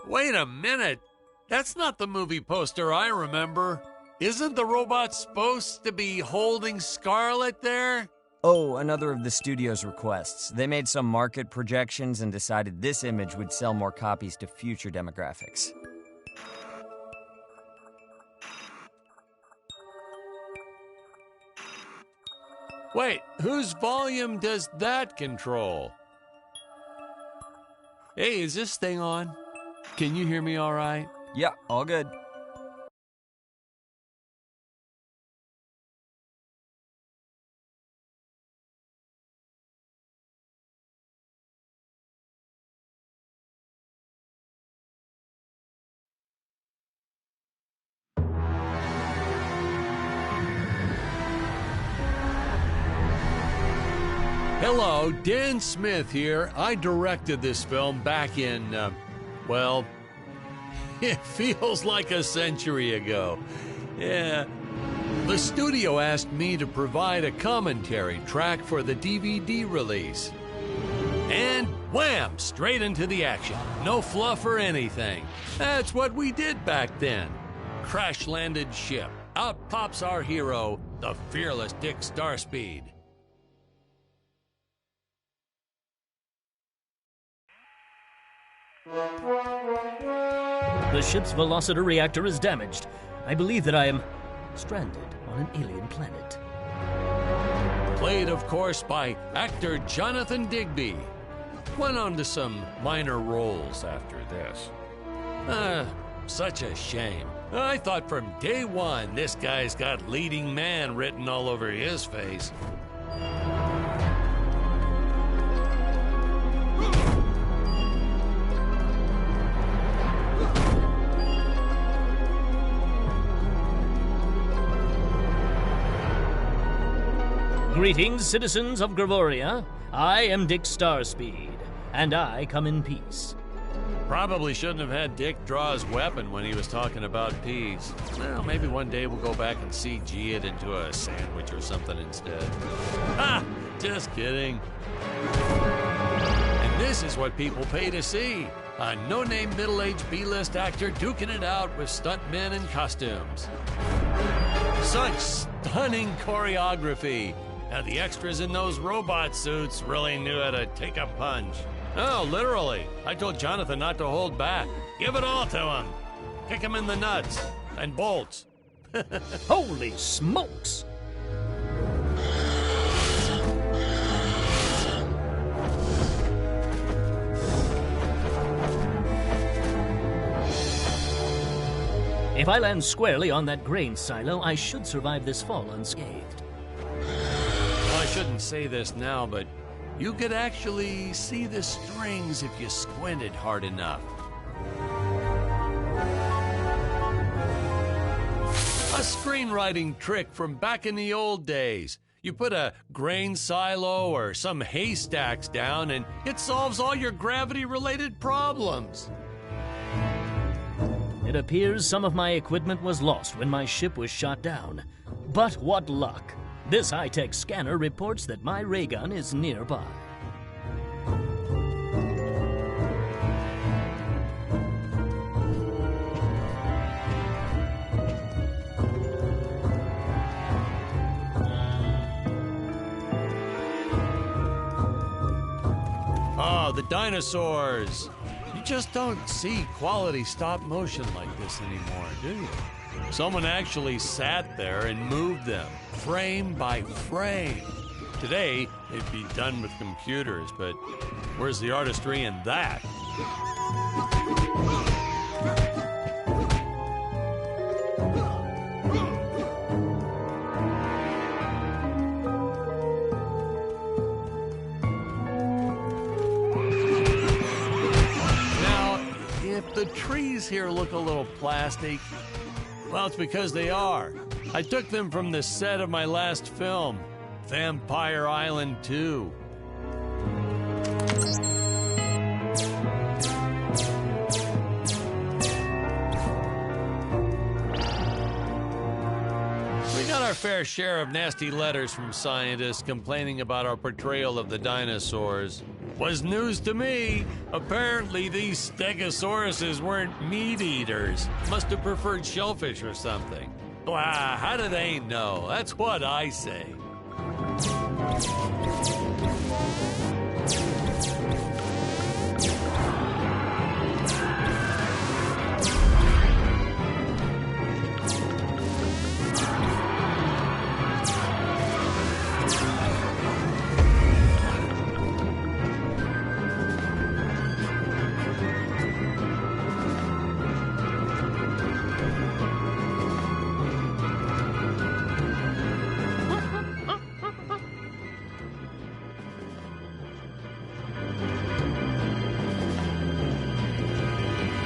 Wait a minute. That's not the movie poster I remember. Isn't the robot supposed to be holding Scarlet there? Oh, another of the studio's requests. They made some market projections and decided this image would sell more copies to future demographics. Wait, whose volume does that control? Hey, is this thing on? Can you hear me all right? Yeah, all good. Hello, Dan Smith here. I directed this film back in, well, it feels like a century ago. Yeah. The studio asked me to provide a commentary track for the DVD release. And wham! Straight into the action. No fluff or anything. That's what we did back then. Crash-landed ship. Out pops our hero, the fearless Dick Starspeed. The ship's velociter reactor is damaged. I believe that I am stranded on an alien planet. Played, of course, by actor Jonathan Digby. Went on to some minor roles after this. Such a shame. I thought from day one this guy's got leading man written all over his face. Greetings, citizens of Gravoria. I am Dick Starspeed, and I come in peace. Probably shouldn't have had Dick draw his weapon when he was talking about peace. Well, maybe one day we'll go back and CG it into a sandwich or something instead. Ha! Just kidding. And this is what people pay to see. A no-name middle-aged B-list actor duking it out with stuntmen in costumes. Such stunning choreography. Now, the extras in those robot suits really knew how to take a punch. Oh, literally. I told Jonathan not to hold back. Give it all to him. Kick him in the nuts and bolts. Holy smokes! If I land squarely on that grain silo, I should survive this fall unscathed. Well, I shouldn't say this now, but you could actually see the strings if you squinted hard enough. A screenwriting trick from back in the old days. You put a grain silo or some haystacks down and it solves all your gravity-related problems. It appears some of my equipment was lost when my ship was shot down. But what luck! This high-tech scanner reports that my ray gun is nearby. Oh, the dinosaurs! You just don't see quality stop motion like this anymore, do you? Someone actually sat there and moved them, frame by frame. Today, it'd be done with computers, but where's the artistry in that? The trees here look a little plastic. Well, it's because they are. I took them from the set of my last film, Vampire Island 2. We got our fair share of nasty letters from scientists complaining about our portrayal of the dinosaurs. Was news to me. Apparently, these stegosauruses weren't meat eaters. Must have preferred shellfish or something. Blah, how do they know? That's what I say.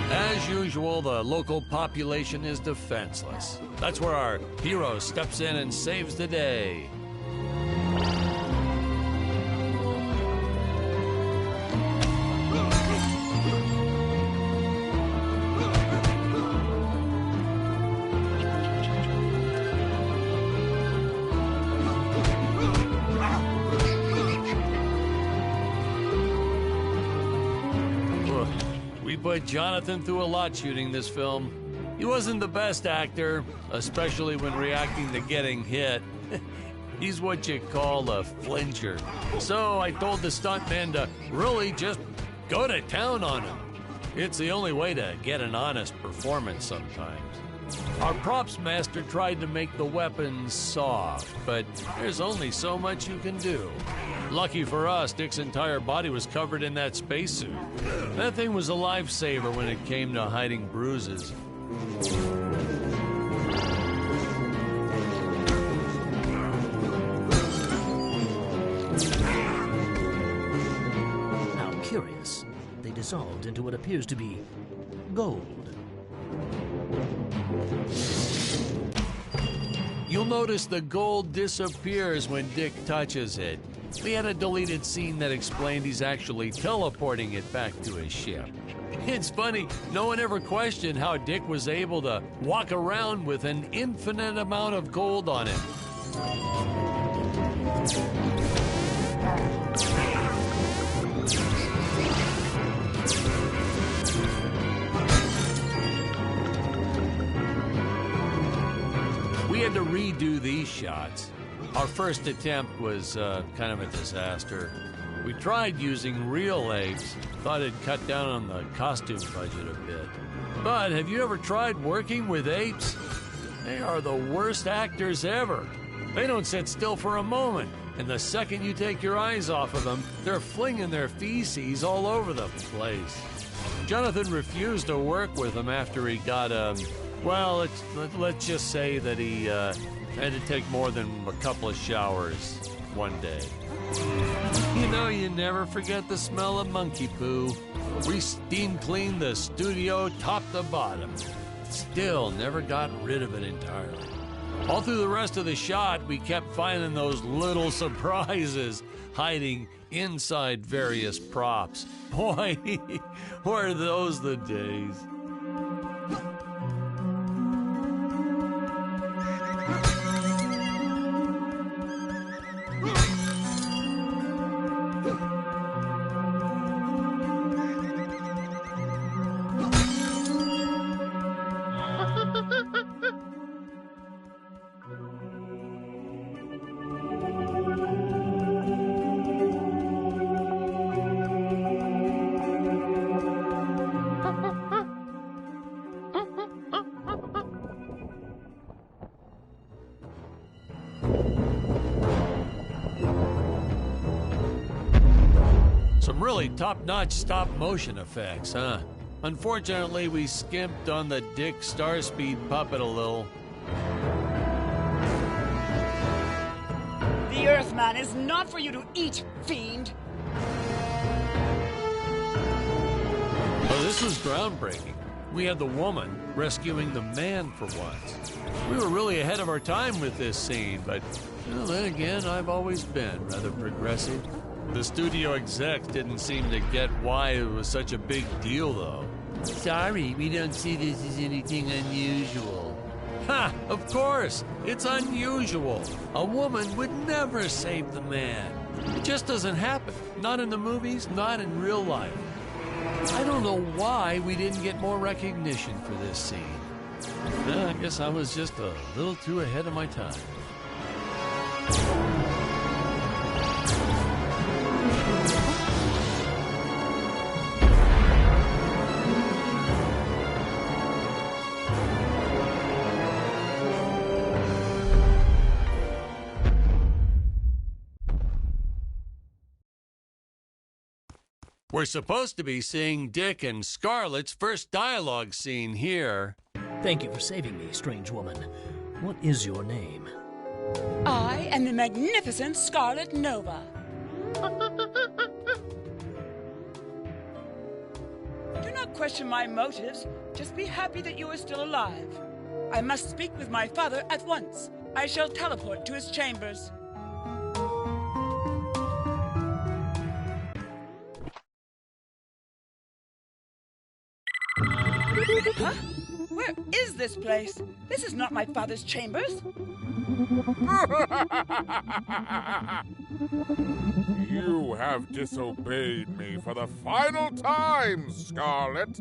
As usual, the local population is defenseless. That's where our hero steps in and saves the day. We put Jonathan through a lot shooting this film. He wasn't the best actor, especially when reacting to getting hit. He's what you call a flincher. So I told the stuntman to really just go to town on him. It's the only way to get an honest performance sometimes. Our props master tried to make the weapons soft, but there's only so much you can do. Lucky for us, Dick's entire body was covered in that spacesuit. That thing was a lifesaver when it came to hiding bruises. How curious. They dissolved into what appears to be gold. You'll notice the gold disappears when Dick touches it. We had a deleted scene that explained he's actually teleporting it back to his ship. It's funny, no one ever questioned how Dick was able to walk around with an infinite amount of gold on him. We had to redo these shots. Our first attempt was kind of a disaster. We tried using real apes, thought it'd cut down on the costume budget a bit. But have you ever tried working with apes? They are the worst actors ever. They don't sit still for a moment, and the second you take your eyes off of them, they're flinging their feces all over the place. Jonathan refused to work with them after he got well, let's just say that he had to take more than a couple of showers one day. You know, you never forget the smell of monkey poo. We steam cleaned the studio top to bottom. Still never got rid of it entirely. All through the rest of the shot, we kept finding those little surprises hiding inside various props. Boy, were those the days. Some really top-notch stop-motion effects, huh? Unfortunately, we skimped on the Dick Starspeed puppet a little. The Earthman is not for you to eat, fiend! Oh, this was groundbreaking. We had the woman rescuing the man for once. We were really ahead of our time with this scene, but well, then again, I've always been rather progressive. The studio execs didn't seem to get why it was such a big deal, though. Sorry, we don't see this as anything unusual. Ha! Of course! It's unusual. A woman would never save the man. It just doesn't happen. Not in the movies, not in real life. I don't know why we didn't get more recognition for this scene. Well, I guess I was just a little too ahead of my time. We're supposed to be seeing Dick and Scarlett's first dialogue scene here. Thank you for saving me, strange woman. What is your name? I am the magnificent Scarlet Nova. Do not question my motives. Just be happy that you are still alive. I must speak with my father at once. I shall teleport to his chambers. Huh? Where is this place? This is not my father's chambers. You have disobeyed me for the final time, Scarlet.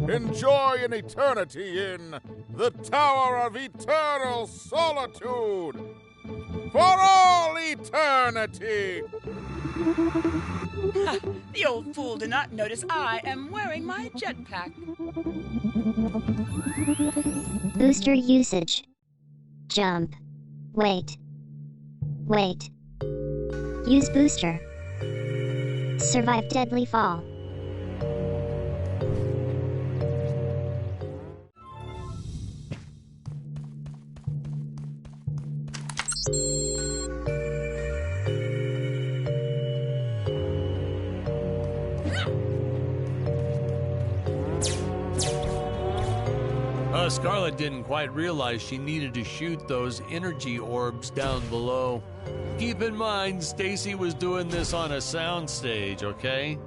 Enjoy an eternity in the Tower of Eternal Solitude. For all eternity! The old fool did not notice I am wearing my jetpack. Booster usage. Jump. Wait. Wait. Use booster. Survive deadly fall. Scarlet didn't quite realize she needed to shoot those energy orbs down below. Keep in mind, Stacy was doing this on a soundstage, okay?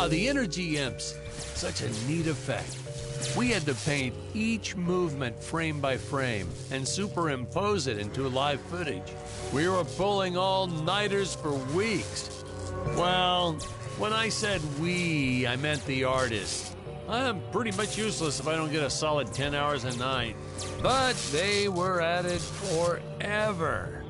The energy imps. Such a neat effect. We had to paint each movement frame by frame and superimpose it into live footage. We were pulling all-nighters for weeks. Well, when I said we, I meant the artists. I'm pretty much useless if I don't get a solid 10 hours a night. But they were at it forever.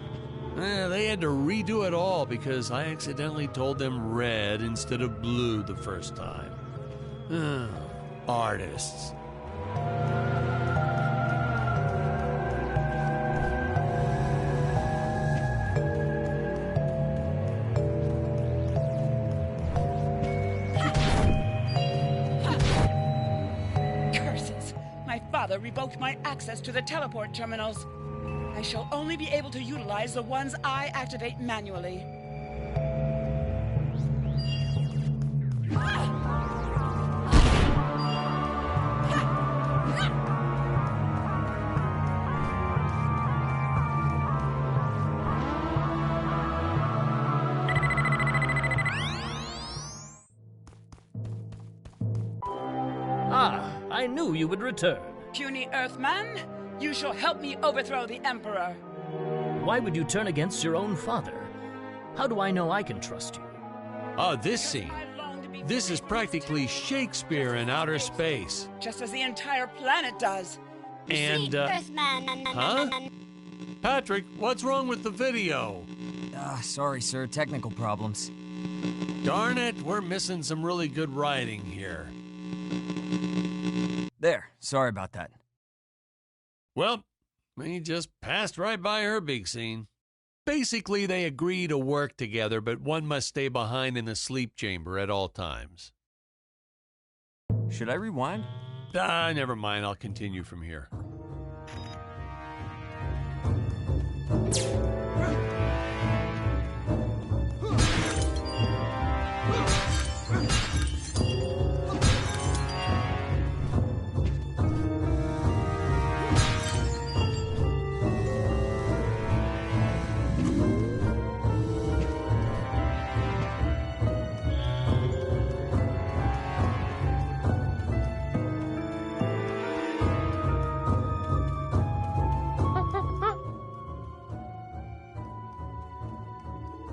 They had to redo it all because I accidentally told them red instead of blue the first time. Artists. Curses! My father revoked my access to the teleport terminals. I shall only be able to utilize the ones I activate manually. I knew you would return. Puny Earthman, you shall help me overthrow the Emperor. Why would you turn against your own father? How do I know I can trust you? This scene. This is practically Shakespeare in outer space. Just as the entire planet does. And, huh? Patrick, what's wrong with the video? Sorry, sir. Technical problems. Darn it, we're missing some really good writing here. There. Sorry about that. Well, we just passed right by her big scene. Basically, they agree to work together, but one must stay behind in the sleep chamber at all times. Should I rewind? Never mind. I'll continue from here.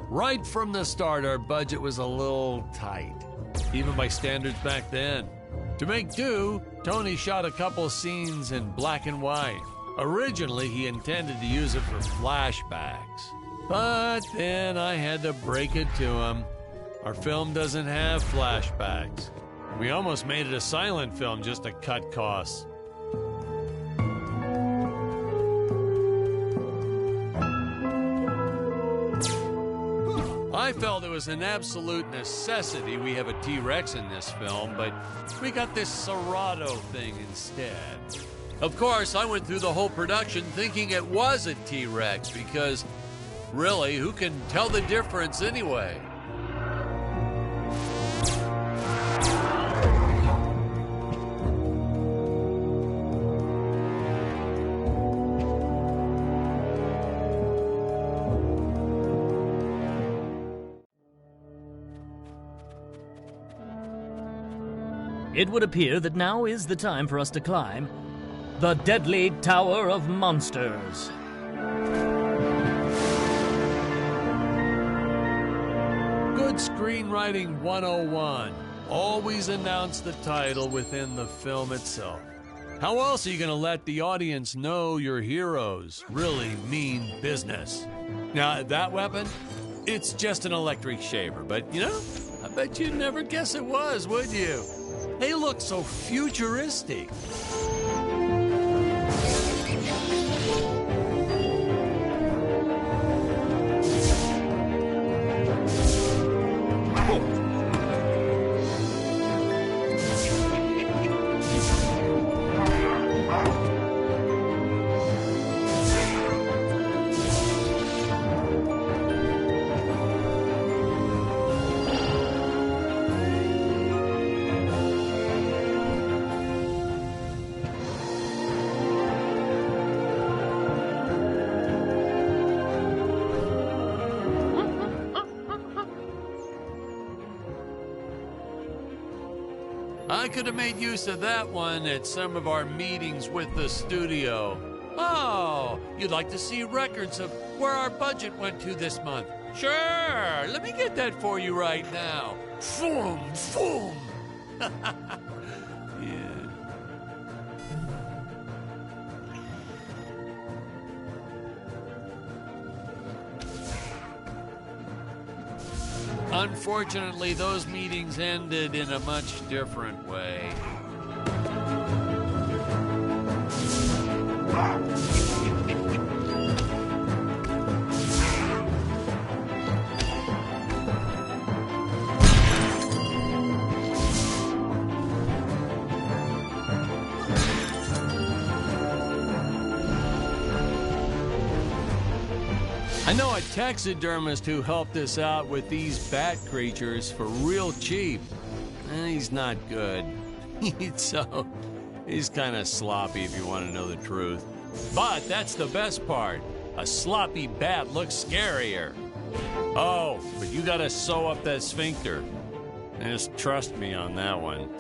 Right from the start, our budget was a little tight, even by standards back then. To make do, Tony shot a couple scenes in black and white. Originally, he intended to use it for flashbacks. But then I had to break it to him. Our film doesn't have flashbacks. We almost made it a silent film just to cut costs. I felt it was an absolute necessity we have a T-Rex in this film, but we got this Serato thing instead. Of course, I went through the whole production thinking it was a T-Rex because, really, who can tell the difference anyway? It would appear that now is the time for us to climb the Deadly Tower of Monsters. Good screenwriting 101. Always announce the title within the film itself. How else are you going to let the audience know your heroes really mean business? Now, that weapon, it's just an electric shaver, but, you know, I bet you'd never guess it was, would you? They look so futuristic. I could have made use of that one at some of our meetings with the studio. Oh, you'd like to see records of where our budget went to this month? Sure, let me get that for you right now. Boom, boom. Yeah. Unfortunately, those meetings ended in a much different way. I know a taxidermist who helped us out with these bat creatures for real cheap. He's not good. He's kind of sloppy if you want to know the truth. But that's the best part. A sloppy bat looks scarier. Oh, but you gotta sew up that sphincter. Just trust me on that one.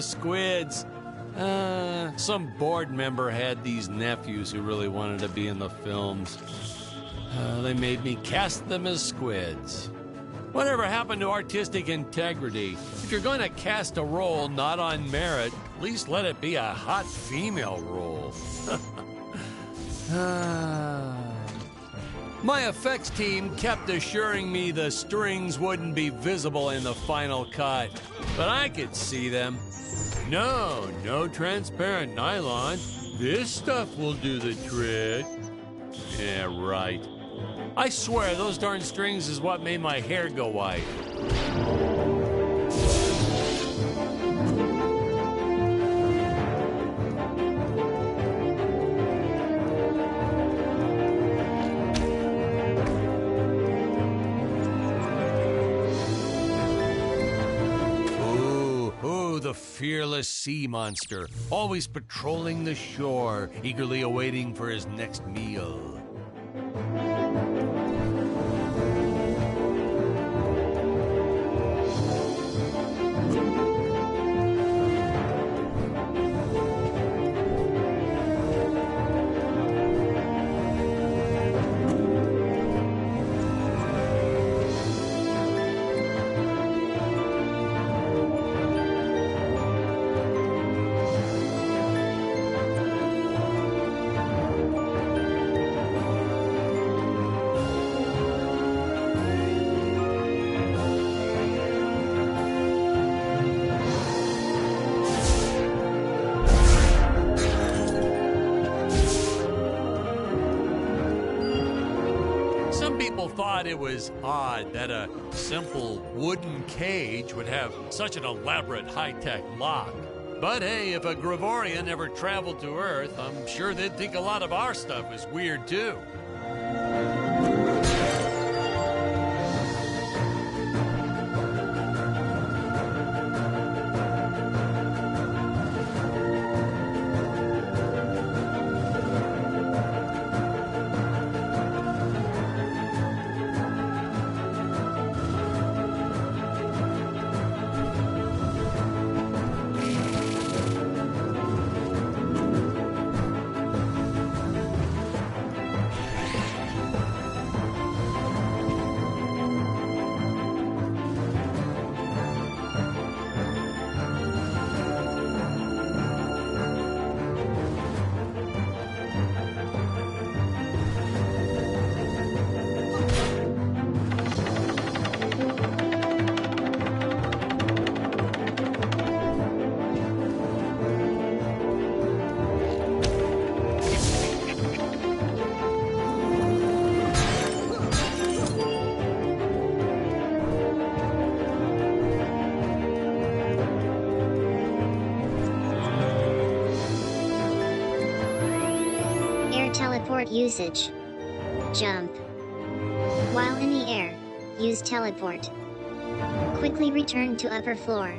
squids. Some board member had these nephews who really wanted to be in the films. They made me cast them as squids. Whatever happened to artistic integrity? If you're going to cast a role not on merit, at least let it be a hot female role. My effects team kept assuring me the strings wouldn't be visible in the final cut, but I could see them. No transparent nylon. This stuff will do the trick. Yeah, right. I swear those darn strings is what made my hair go white. The fearless sea monster, always patrolling the shore, eagerly awaiting for his next meal. Thought it was odd that a simple wooden cage would have such an elaborate high-tech lock. But hey, if a Gravorian ever traveled to Earth, I'm sure they'd think a lot of our stuff is weird too. Teleport usage. Jump. While in the air, use teleport. Quickly return to upper floor.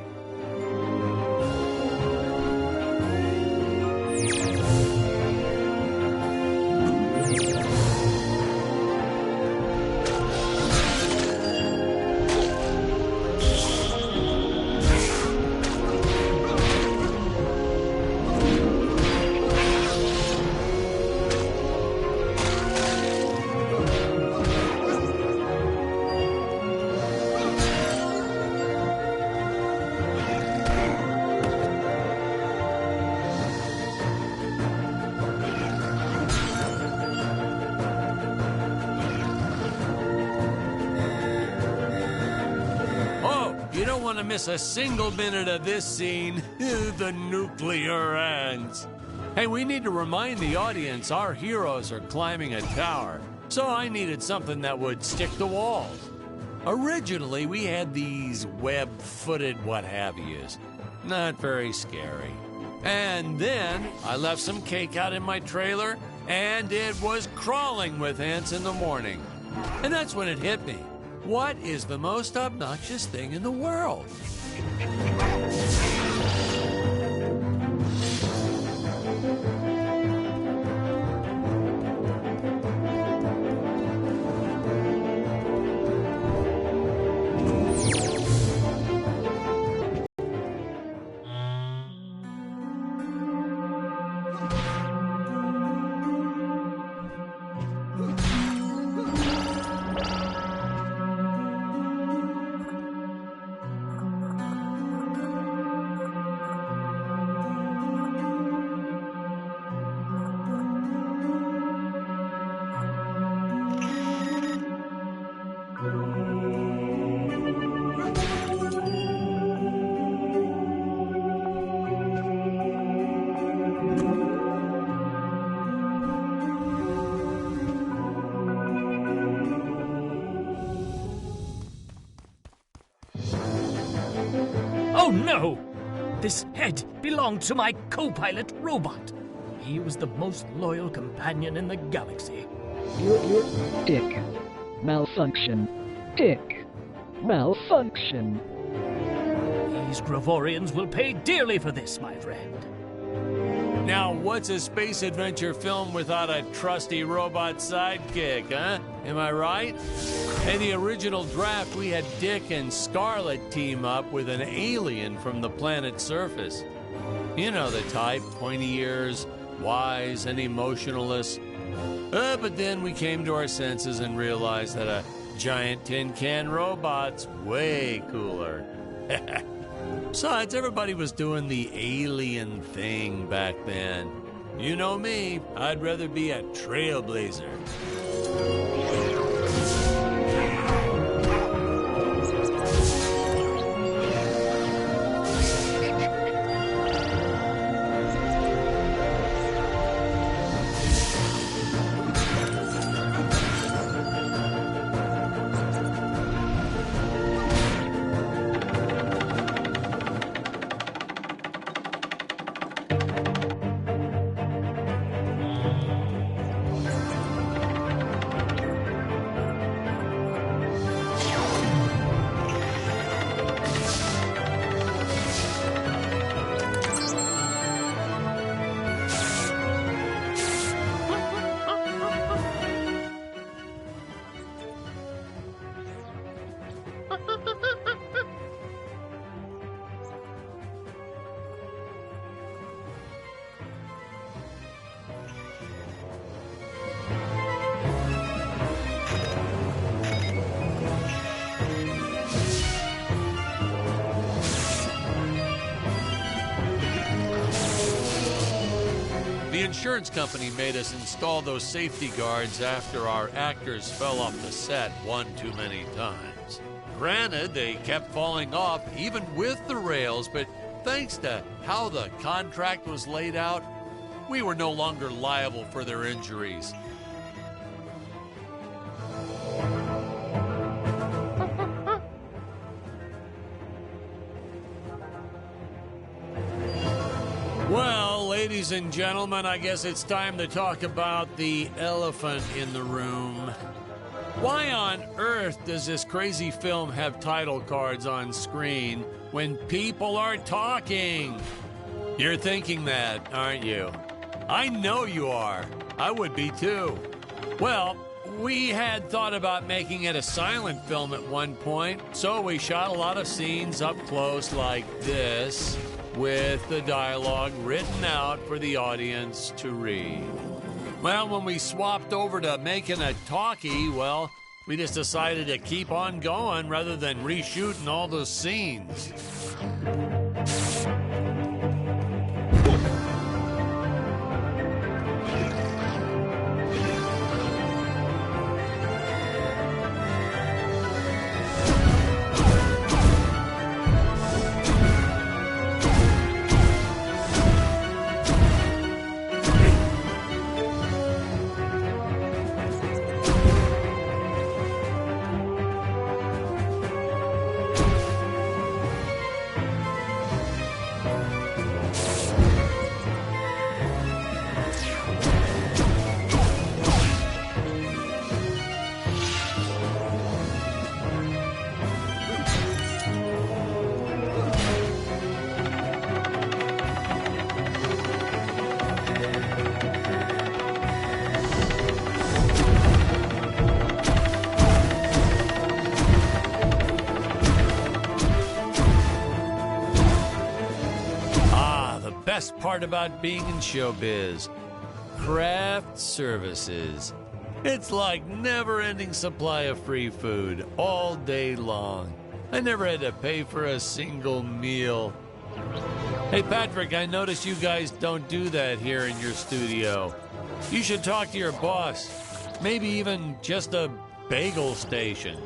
You don't want to miss a single minute of this scene. The nuclear ants. Hey, we need to remind the audience our heroes are climbing a tower, so I needed something that would stick to walls. Originally, we had these web-footed what-have-yous. Not very scary. And then I left some cake out in my trailer, and it was crawling with ants in the morning. And that's when it hit me. What is the most obnoxious thing in the world? Oh no! This head belonged to my co-pilot robot. He was the most loyal companion in the galaxy. Dick. Malfunction. Dick. Malfunction. These Gravorians will pay dearly for this, my friend. Now, what's a space adventure film without a trusty robot sidekick, huh? Am I right? In the original draft, we had Dick and Scarlet team up with an alien from the planet's surface. You know the type, pointy ears, wise and emotionless. But then we came to our senses and realized that a giant tin can robot's way cooler. Besides, everybody was doing the alien thing back then. You know me, I'd rather be a trailblazer. The insurance company made us install those safety guards after our actors fell off the set one too many times. Granted, they kept falling off even with the rails, but thanks to how the contract was laid out, we were no longer liable for their injuries. Well, ladies and gentlemen, I guess it's time to talk about the elephant in the room. Why on earth does this crazy film have title cards on screen when people are talking? You're thinking that, aren't you? I know you are. I would be too. Well, we had thought about making it a silent film at one point, so we shot a lot of scenes up close like this, with the dialogue written out for the audience to read. Well, when we swapped over to making a talkie, well, we just decided to keep on going rather than reshooting all those scenes. Best part about being in showbiz, craft services. It's like never-ending supply of free food all day long. I never had to pay for a single meal. Hey Patrick, I notice you guys don't do that here in your studio. You should talk to your boss. Maybe even just a bagel station.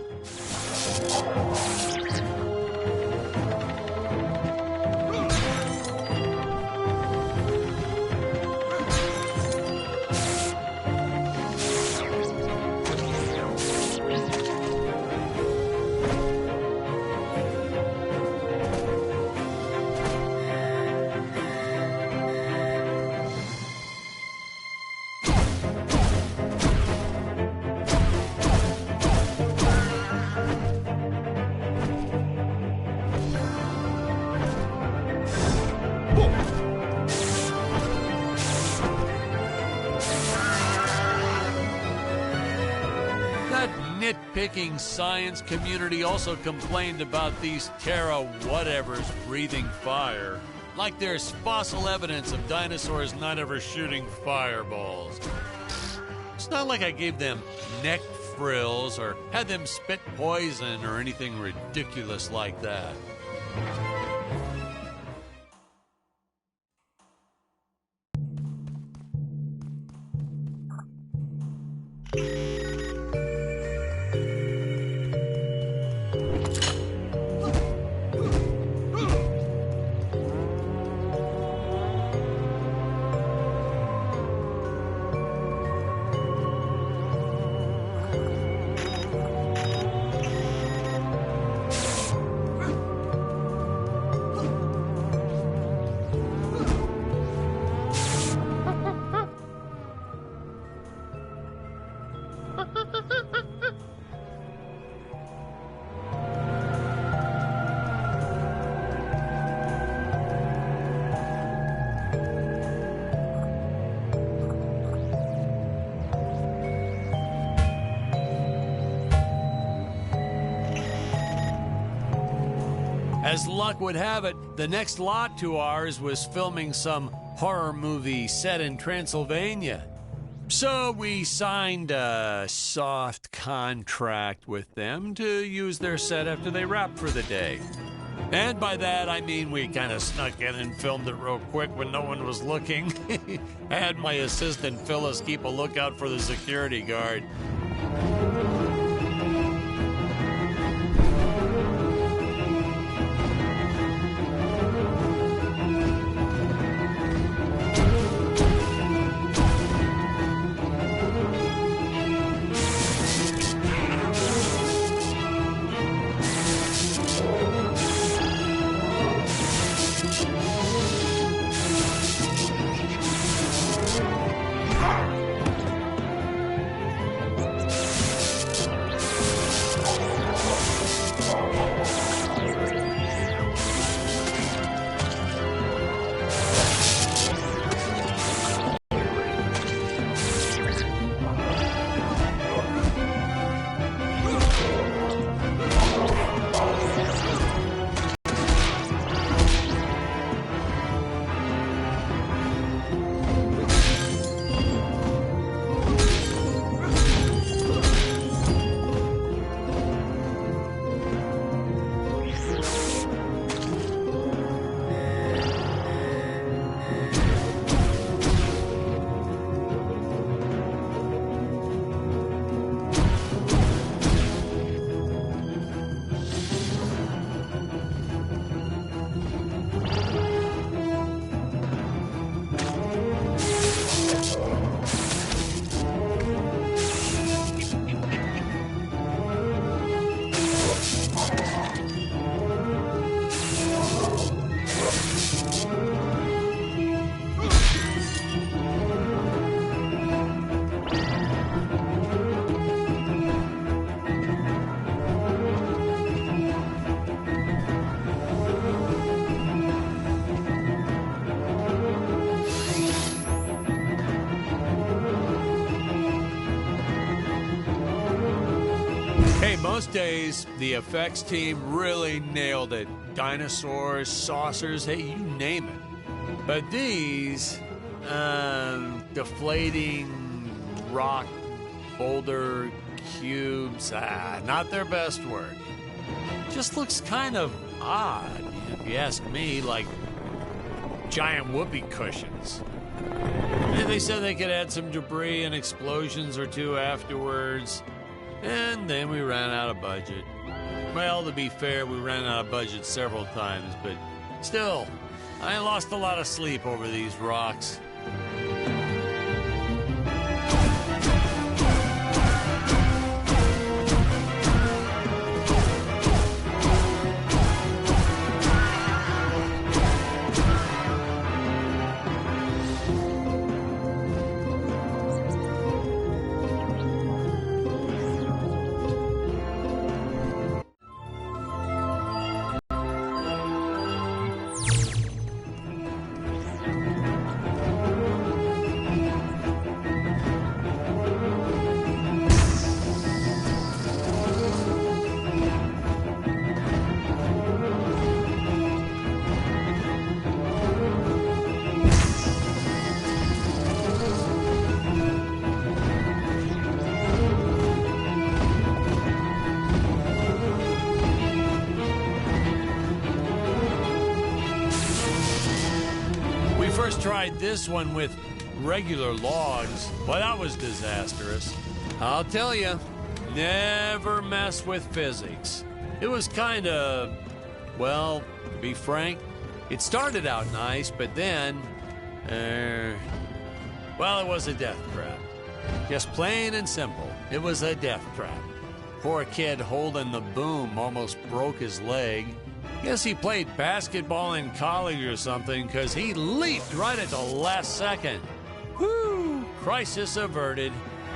nitpicking science community also complained about these Terra whatevers breathing fire. Like there's fossil evidence of dinosaurs not ever shooting fireballs. It's not like I gave them neck frills or had them spit poison or anything ridiculous like that. As luck would have it, the next lot to ours was filming some horror movie set in Transylvania. So we signed a soft contract with them to use their set after they wrapped for the day. And by that, I mean we kind of snuck in and filmed it real quick when no one was looking. I had my assistant Phyllis keep a lookout for the security guard. Hey, most days, the effects team really nailed it. Dinosaurs, saucers, hey, you name it. But these, deflating rock boulder cubes, not their best work. Just looks kind of odd, if you ask me, like giant whoopee cushions. They said they could add some debris and explosions or two afterwards. And then we ran out of budget. Well, to be fair, we ran out of budget several times, but still, I lost a lot of sleep over these rocks. first tried this one with regular logs, well, that was disastrous. I'll tell you, never mess with physics. It was kind of, well, to be frank, it started out nice, but then, well, it was a death trap. Just plain and simple, it was a death trap. Poor kid holding the boom almost broke his leg. Guess he played basketball in college or something, because he leaped right at the last second. Whew, crisis averted.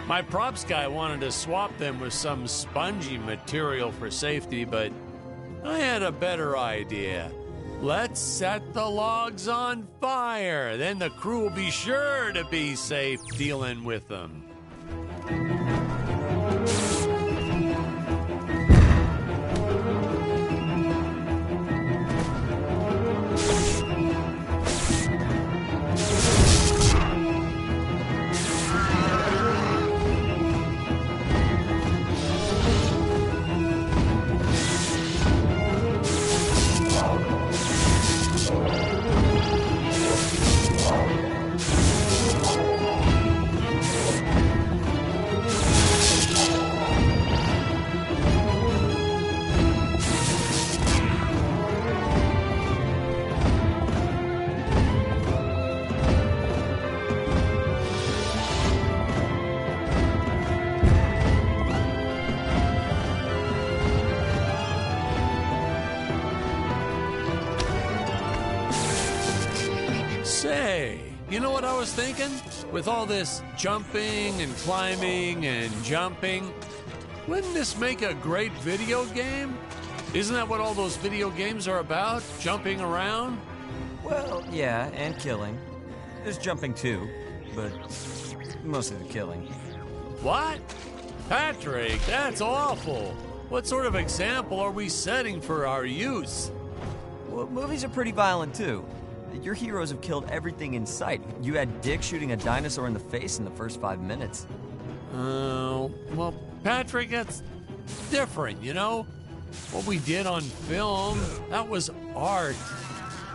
My props guy wanted to swap them with some spongy material for safety, but I had a better idea. Let's set the logs on fire. Then the crew will be sure to be safe dealing with them. Say, you know what I was thinking? With all this jumping and climbing and jumping, wouldn't this make a great video game? Isn't that what all those video games are about? Jumping around? Well, yeah, and killing. There's jumping too, but mostly the killing. What? Patrick, that's awful. What sort of example are we setting for our youth? Well, movies are pretty violent too. Your heroes have killed everything in sight. You had Dick shooting a dinosaur in the face in the first 5 minutes. Well, Patrick, that's different, you know? What we did on film, that was art.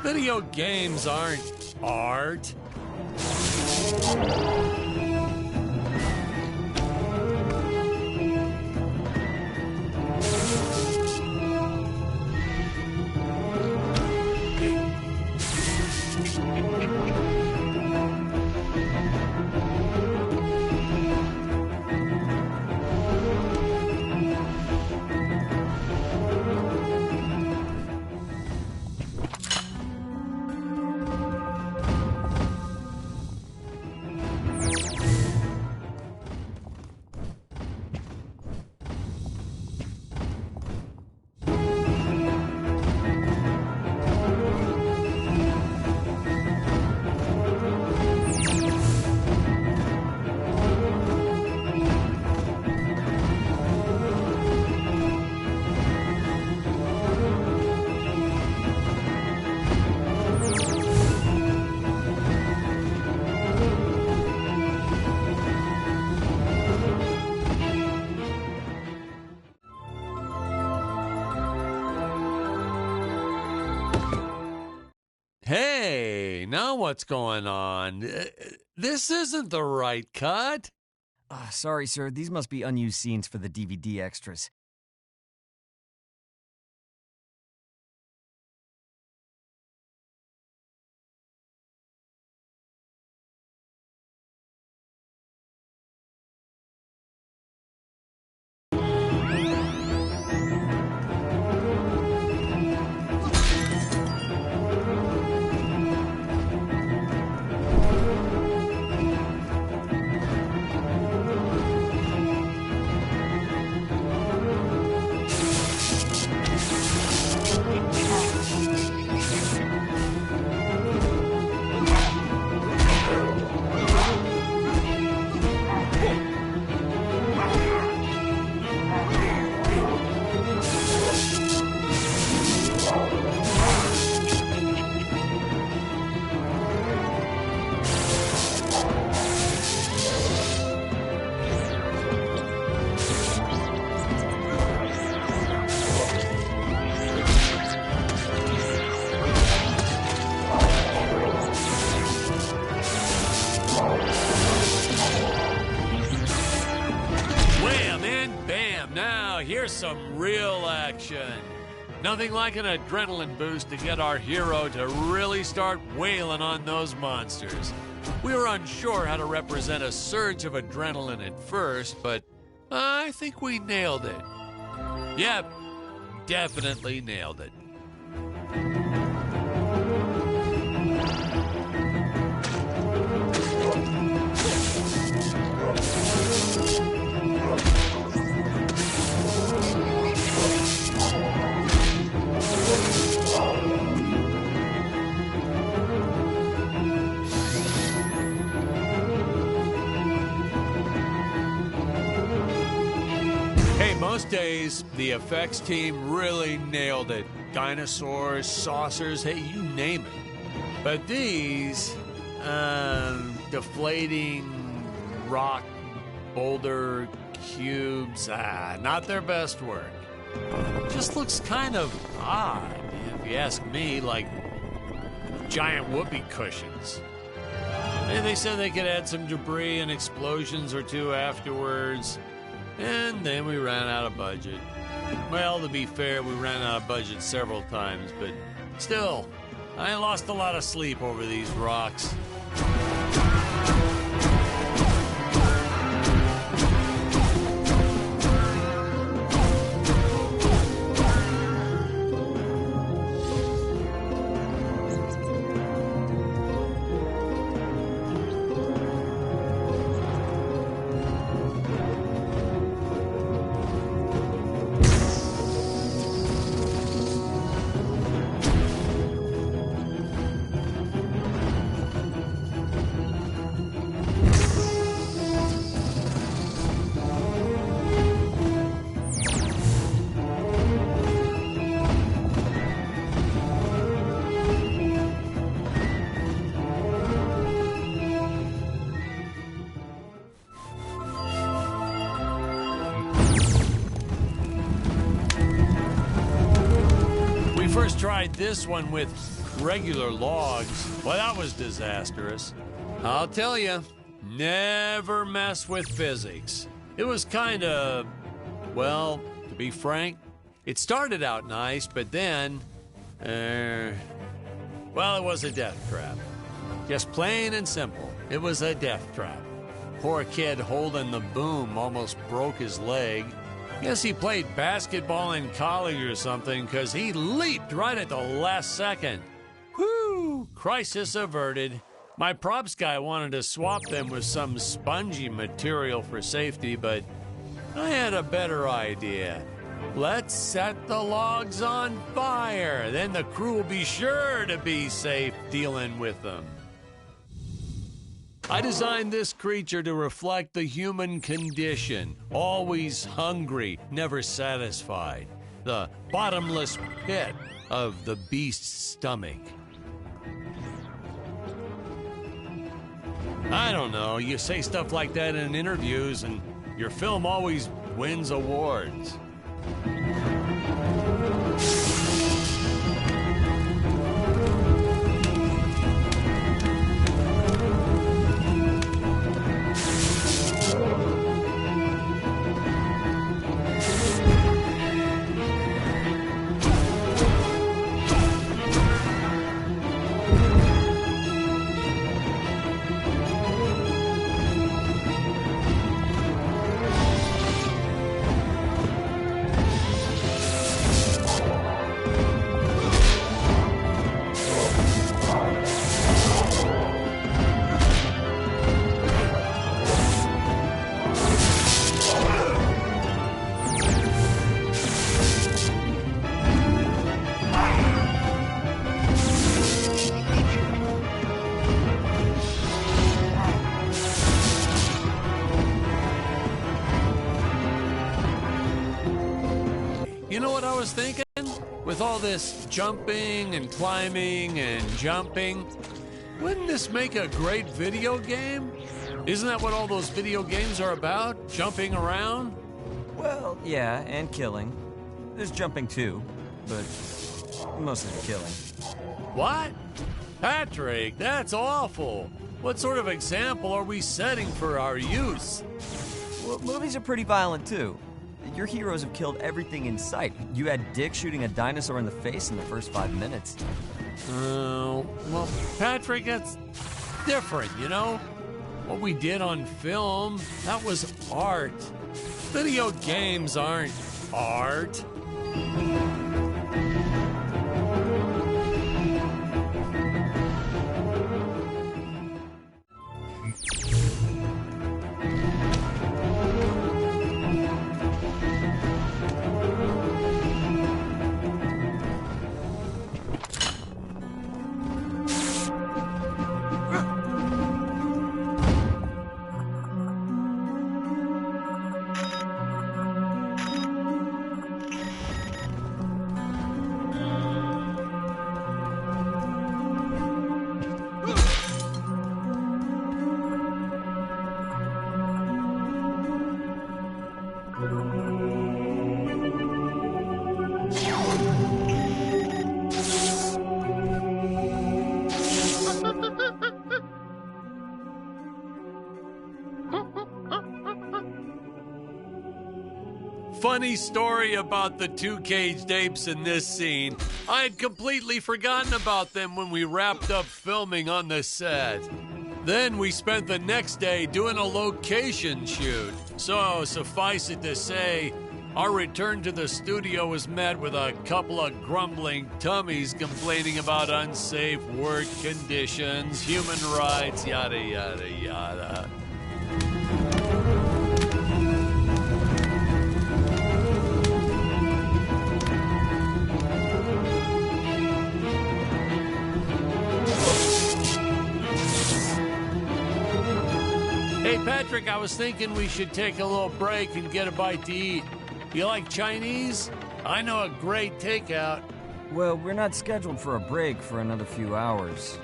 Video games aren't art. Hey, now what's going on? This isn't the right cut. Sorry, sir. These must be unused scenes for the DVD extras. some real action. Nothing like an adrenaline boost to get our hero to really start wailing on those monsters. We were unsure how to represent a surge of adrenaline at first, but I think we nailed it. Yep, definitely nailed it. Most days, the effects team really nailed it. Dinosaurs, saucers, hey, you name it. But these, deflating rock, boulder, cubes, not their best work. Just looks kind of odd, if you ask me, like giant whoopee cushions. And they said they could add some debris and explosions or two afterwards. And then we ran out of budget. Well, to be fair, we ran out of budget several times, but still, I lost a lot of sleep over these rocks. First tried this one with regular logs. Well, that was disastrous. I'll tell you, never mess with physics. It was kind of, well, to be frank, it started out nice, but then, well, it was a death trap. Just plain and simple, it was a death trap. Poor kid holding the boom almost broke his leg. Guess he played basketball in college or something, because he leaped right at the last second. Whew! Crisis averted. My props guy wanted to swap them with some spongy material for safety, but I had a better idea. Let's set the logs on fire. Then the crew will be sure to be safe dealing with them. I designed this creature to reflect the human condition. Always hungry, never satisfied. The bottomless pit of the beast's stomach. I don't know, you say stuff like that in interviews and your film always wins awards. You know what I was thinking? With all this jumping and climbing and jumping, wouldn't this make a great video game? Isn't that what all those video games are about? Jumping around? Well, yeah, and killing. There's jumping too, but mostly killing. What? Patrick, that's awful. What sort of example are we setting for our youth? Well, movies are pretty violent too. Your heroes have killed everything in sight. You had Dick shooting a dinosaur in the face in the first 5 minutes. Well, Patrick, that's different, you know? What we did on film, that was art. Video games aren't art. Funny story about the two caged apes in this scene. I had completely forgotten about them when we wrapped up filming on the set. Then we spent the next day doing a location shoot. So, suffice it to say, our return to the studio was met with a couple of grumbling tummies complaining about unsafe work conditions, human rights, yada, yada, yada. Hey, Patrick, I was thinking we should take a little break and get a bite to eat. You like Chinese? I know a great takeout. Well, we're not scheduled for a break for another few hours.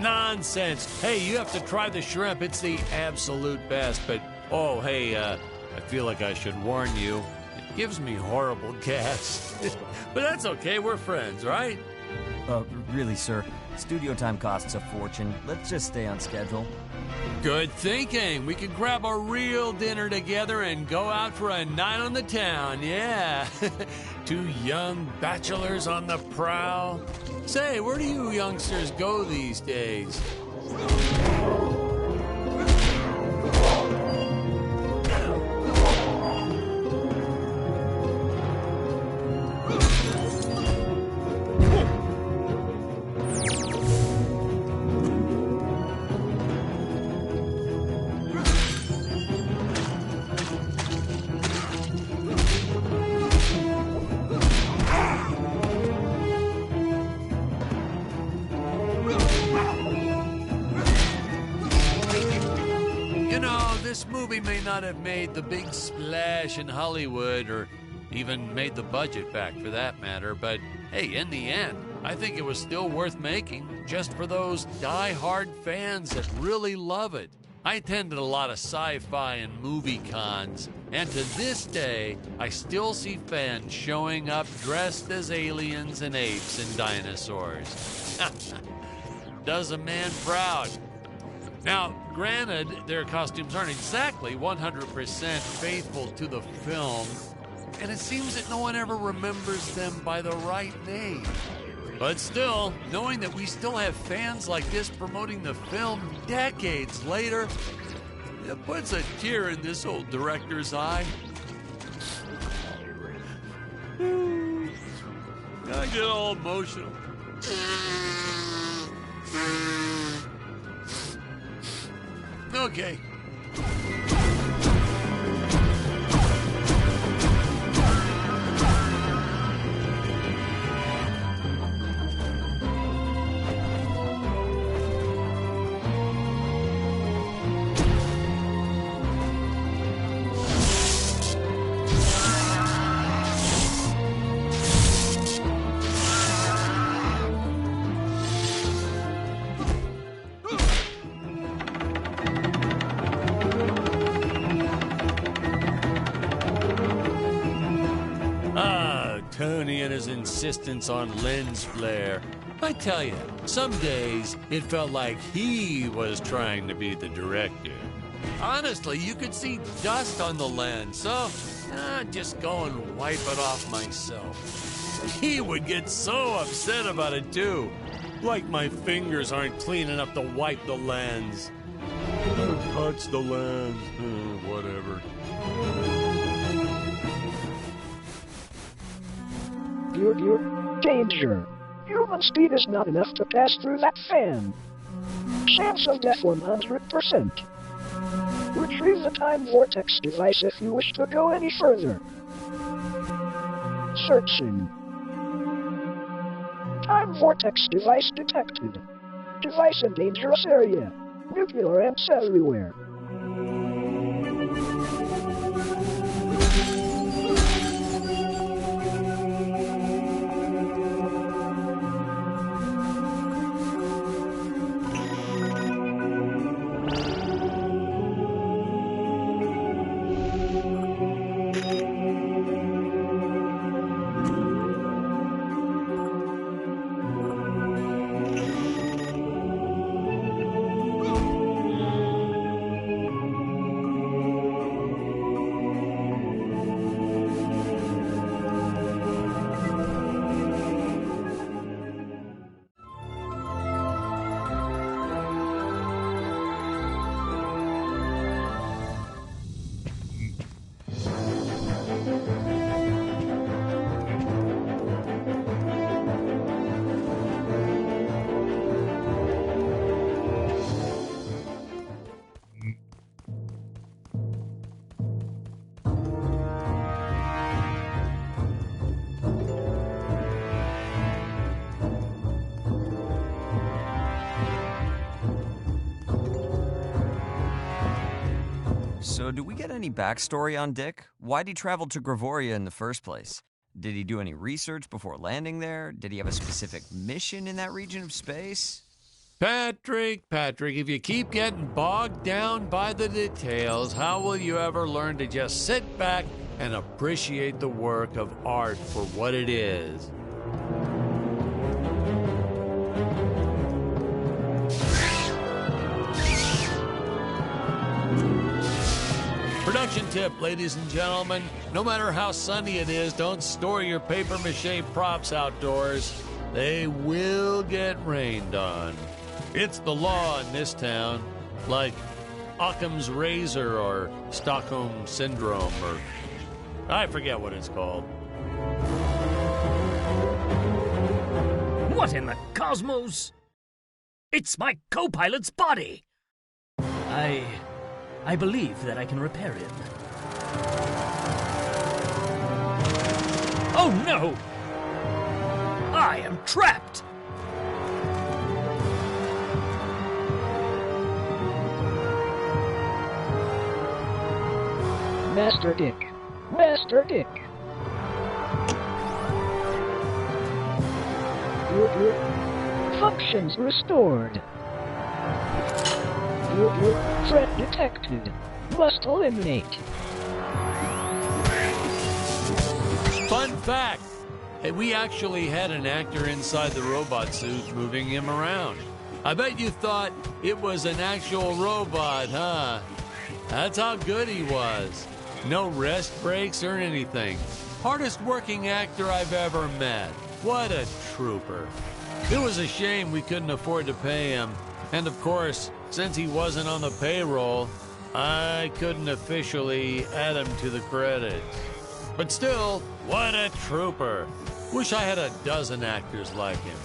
Nonsense. Hey, you have to try the shrimp. It's the absolute best. But, oh, hey, I feel like I should warn you. It gives me horrible gas. But that's okay. We're friends, right? Really, sir. Studio time costs a fortune. Let's just stay on schedule. Good thinking. We could grab a real dinner together and go out for a night on the town, yeah. Two young bachelors on the prowl. Say, where do you youngsters go these days? This movie may not have made the big splash in Hollywood or even made the budget back for that matter, but hey, in the end, I think it was still worth making just for those die-hard fans that really love it. I attended a lot of sci-fi and movie cons, and to this day, I still see fans showing up dressed as aliens and apes and dinosaurs. Does a man proud. Now, granted, their costumes aren't exactly 100% faithful to the film, and it seems that no one ever remembers them by the right name. But still, knowing that we still have fans like this promoting the film decades later, it puts a tear in this old director's eye. I get all emotional. Okay. Tony and his insistence on lens flare. I tell you, some days it felt like he was trying to be the director. Honestly, you could see dust on the lens, so I'd just go and wipe it off myself. He would get so upset about it, too. Like my fingers aren't clean enough to wipe the lens. Don't touch the lens. Whatever. Danger. Human speed is not enough to pass through that fan. Chance of death 100%. Retrieve the time vortex device if you wish to go any further. Searching. Time vortex device detected. Device in dangerous area. Nuclear amps everywhere. So, do we get any backstory on Dick? Why'd he travel to Gravoria in the first place? Did he do any research before landing there? Did he have a specific mission in that region of space? Patrick, if you keep getting bogged down by the details, how will you ever learn to just sit back and appreciate the work of art for what it is? Production tip, ladies and gentlemen. No matter how sunny it is, don't store your papier-mâché props outdoors. They will get rained on. It's the law in this town, like Occam's razor or Stockholm Syndrome, or I forget what it's called. What in the cosmos? It's my co-pilot's body! I believe that I can repair him. Oh no! I am trapped! Master Dick. Master Dick. Functions restored. Threat detected. Must eliminate. Fun fact! Hey, we actually had an actor inside the robot suit moving him around. I bet you thought it was an actual robot, huh? That's how good he was. No rest breaks or anything. Hardest working actor I've ever met. What a trooper. It was a shame we couldn't afford to pay him. And of course, since he wasn't on the payroll, I couldn't officially add him to the credits. But still, what a trooper. Wish I had a dozen actors like him.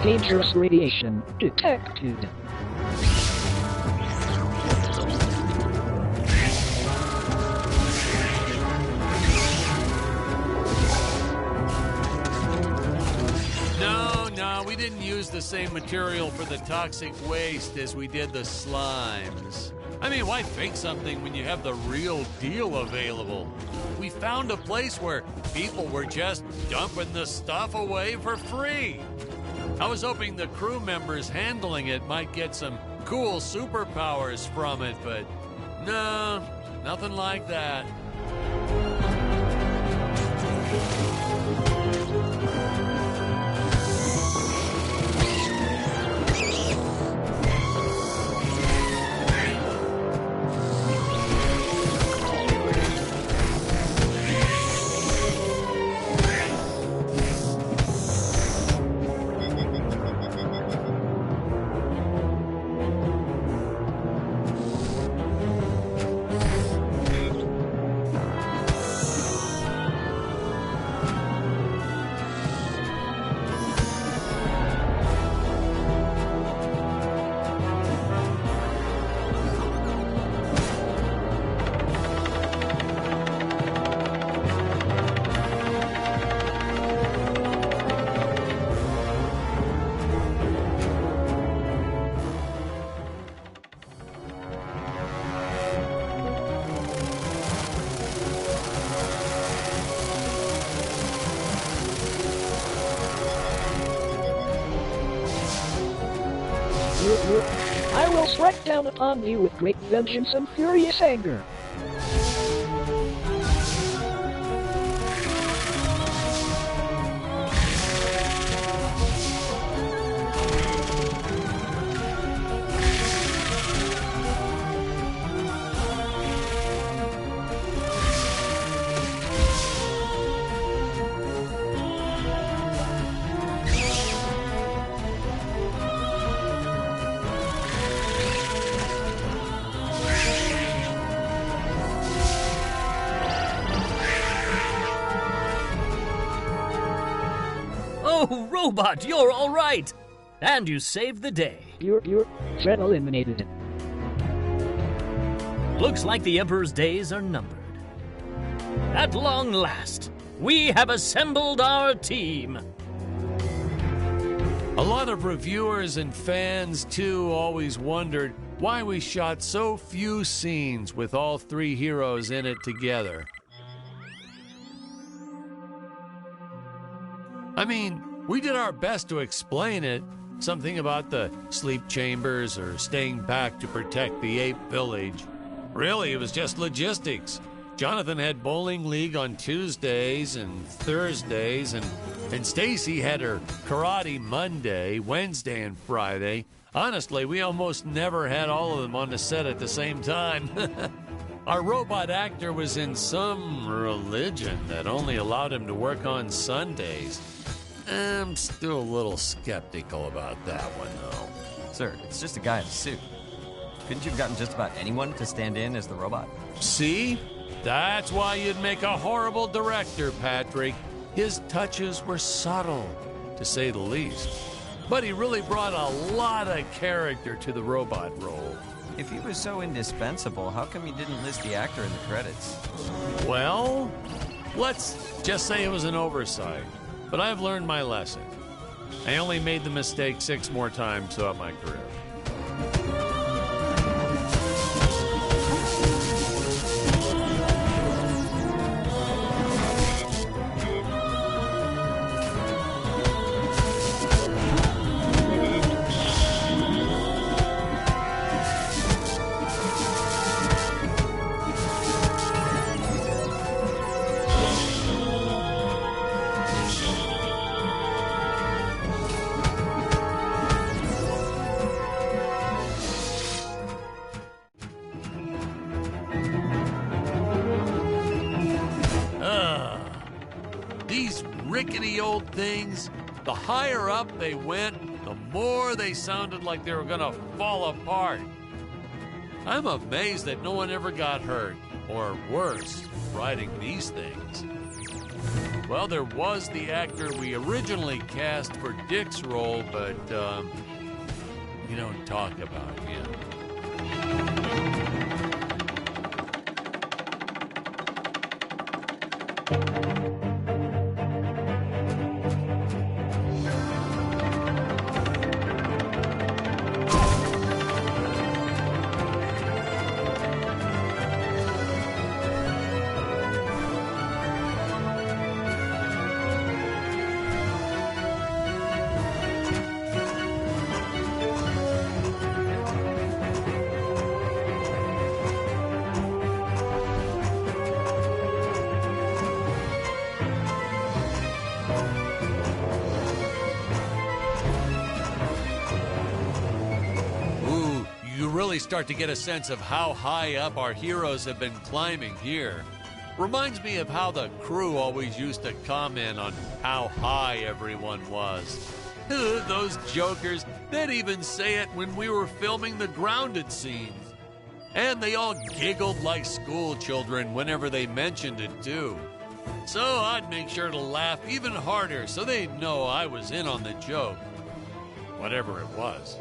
Dangerous radiation detected. No, we didn't use the same material for the toxic waste as we did the slimes. I mean, why fake something when you have the real deal available? We found a place where people were just dumping the stuff away for free. I was hoping the crew members handling it might get some cool superpowers from it, but no, nothing like that. I will strike down upon you with great vengeance and furious anger. Oh, Robot, you're all right! And you saved the day. You're threat eliminated. Looks like the Emperor's days are numbered. At long last, we have assembled our team. A lot of reviewers and fans, too, always wondered why we shot so few scenes with all three heroes in it together. I mean, we did our best to explain it. Something about the sleep chambers or staying back to protect the ape village. Really, it was just logistics. Jonathan had bowling league on Tuesdays and Thursdays, and Stacy had her karate Monday, Wednesday, and Friday. Honestly, we almost never had all of them on the set at the same time. Our robot actor was in some religion that only allowed him to work on Sundays. I'm still a little skeptical about that one, though. Sir, it's just a guy in a suit. Couldn't you have gotten just about anyone to stand in as the robot? See? That's why you'd make a horrible director, Patrick. His touches were subtle, to say the least. But he really brought a lot of character to the robot role. If he was so indispensable, how come you didn't list the actor in the credits? Well, let's just say it was an oversight. But I've learned my lesson. I only made the mistake 6 more times throughout my career. These rickety old things, the higher up they went, the more they sounded like they were gonna fall apart. I'm amazed that no one ever got hurt, or worse, riding these things. Well, there was the actor we originally cast for Dick's role, but we don't talk about him. Really start to get a sense of how high up our heroes have been climbing here. Reminds me of how the crew always used to comment on how high everyone was. Those jokers, they'd even say it when we were filming the grounded scenes. And they all giggled like school children whenever they mentioned it too. So I'd make sure to laugh even harder so they'd know I was in on the joke. Whatever it was.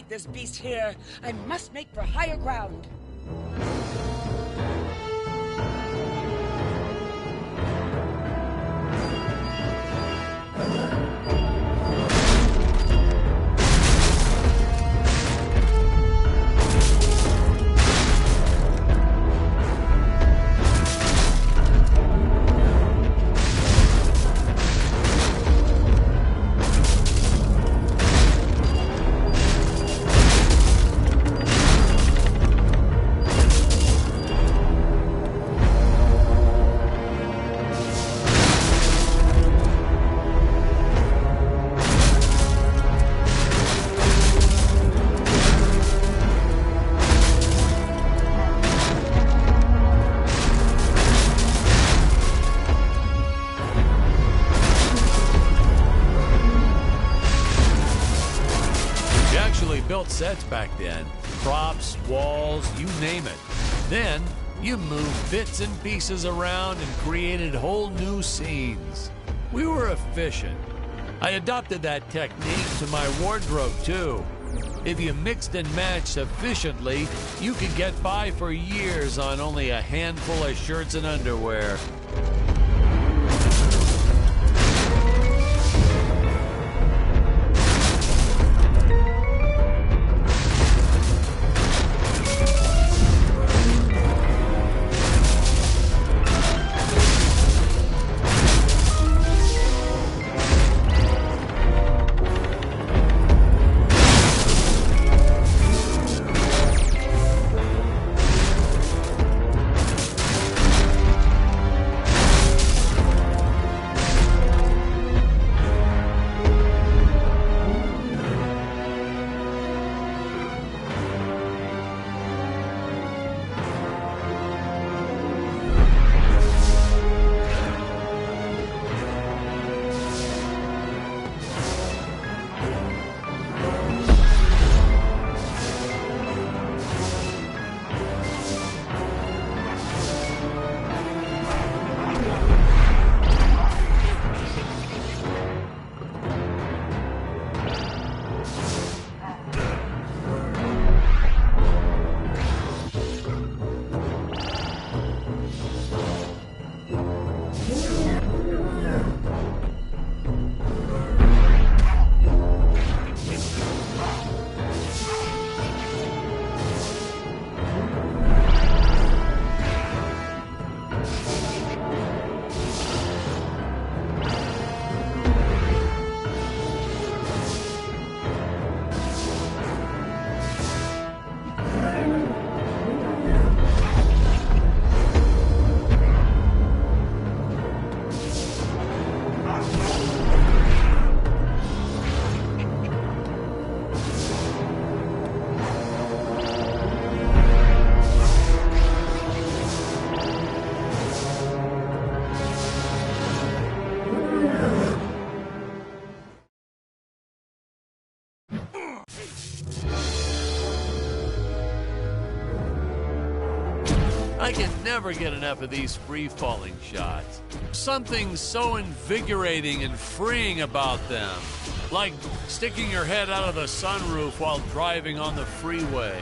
This beast here. I must make for higher ground. built sets back then. Props, walls, you name it. Then, you moved bits and pieces around and created whole new scenes. We were efficient. I adopted that technique to my wardrobe, too. If you mixed and matched efficiently, you could get by for years on only a handful of shirts and underwear. I can never get enough of these free-falling shots. Something so invigorating and freeing about them. Like sticking your head out of the sunroof while driving on the freeway.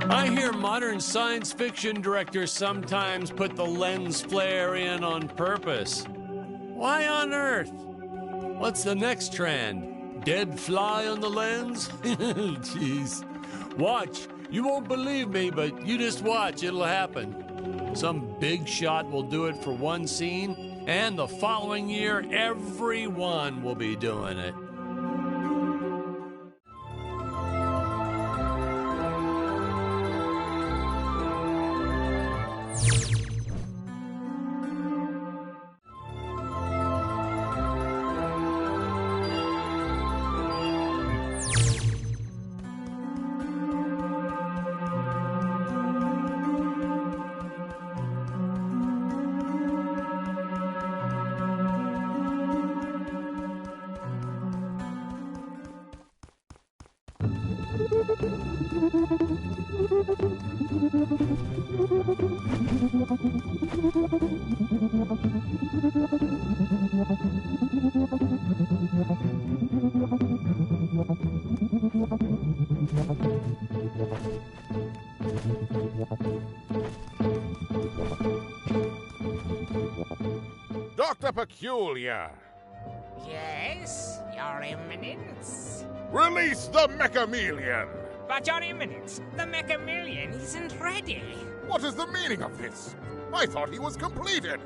I hear modern science fiction directors sometimes put the lens flare in on purpose. Why on earth? What's the next trend? Dead fly on the lens? Jeez. Watch. You won't believe me, but you just watch. It'll happen. Some big shot will do it for one scene, and the following year, everyone will be doing it. Dr. Peculiar! Yes, Your Eminence. Release the Mechamelion! But Your Eminence, the Mechamelion isn't ready. What is the meaning of this? I thought he was completed.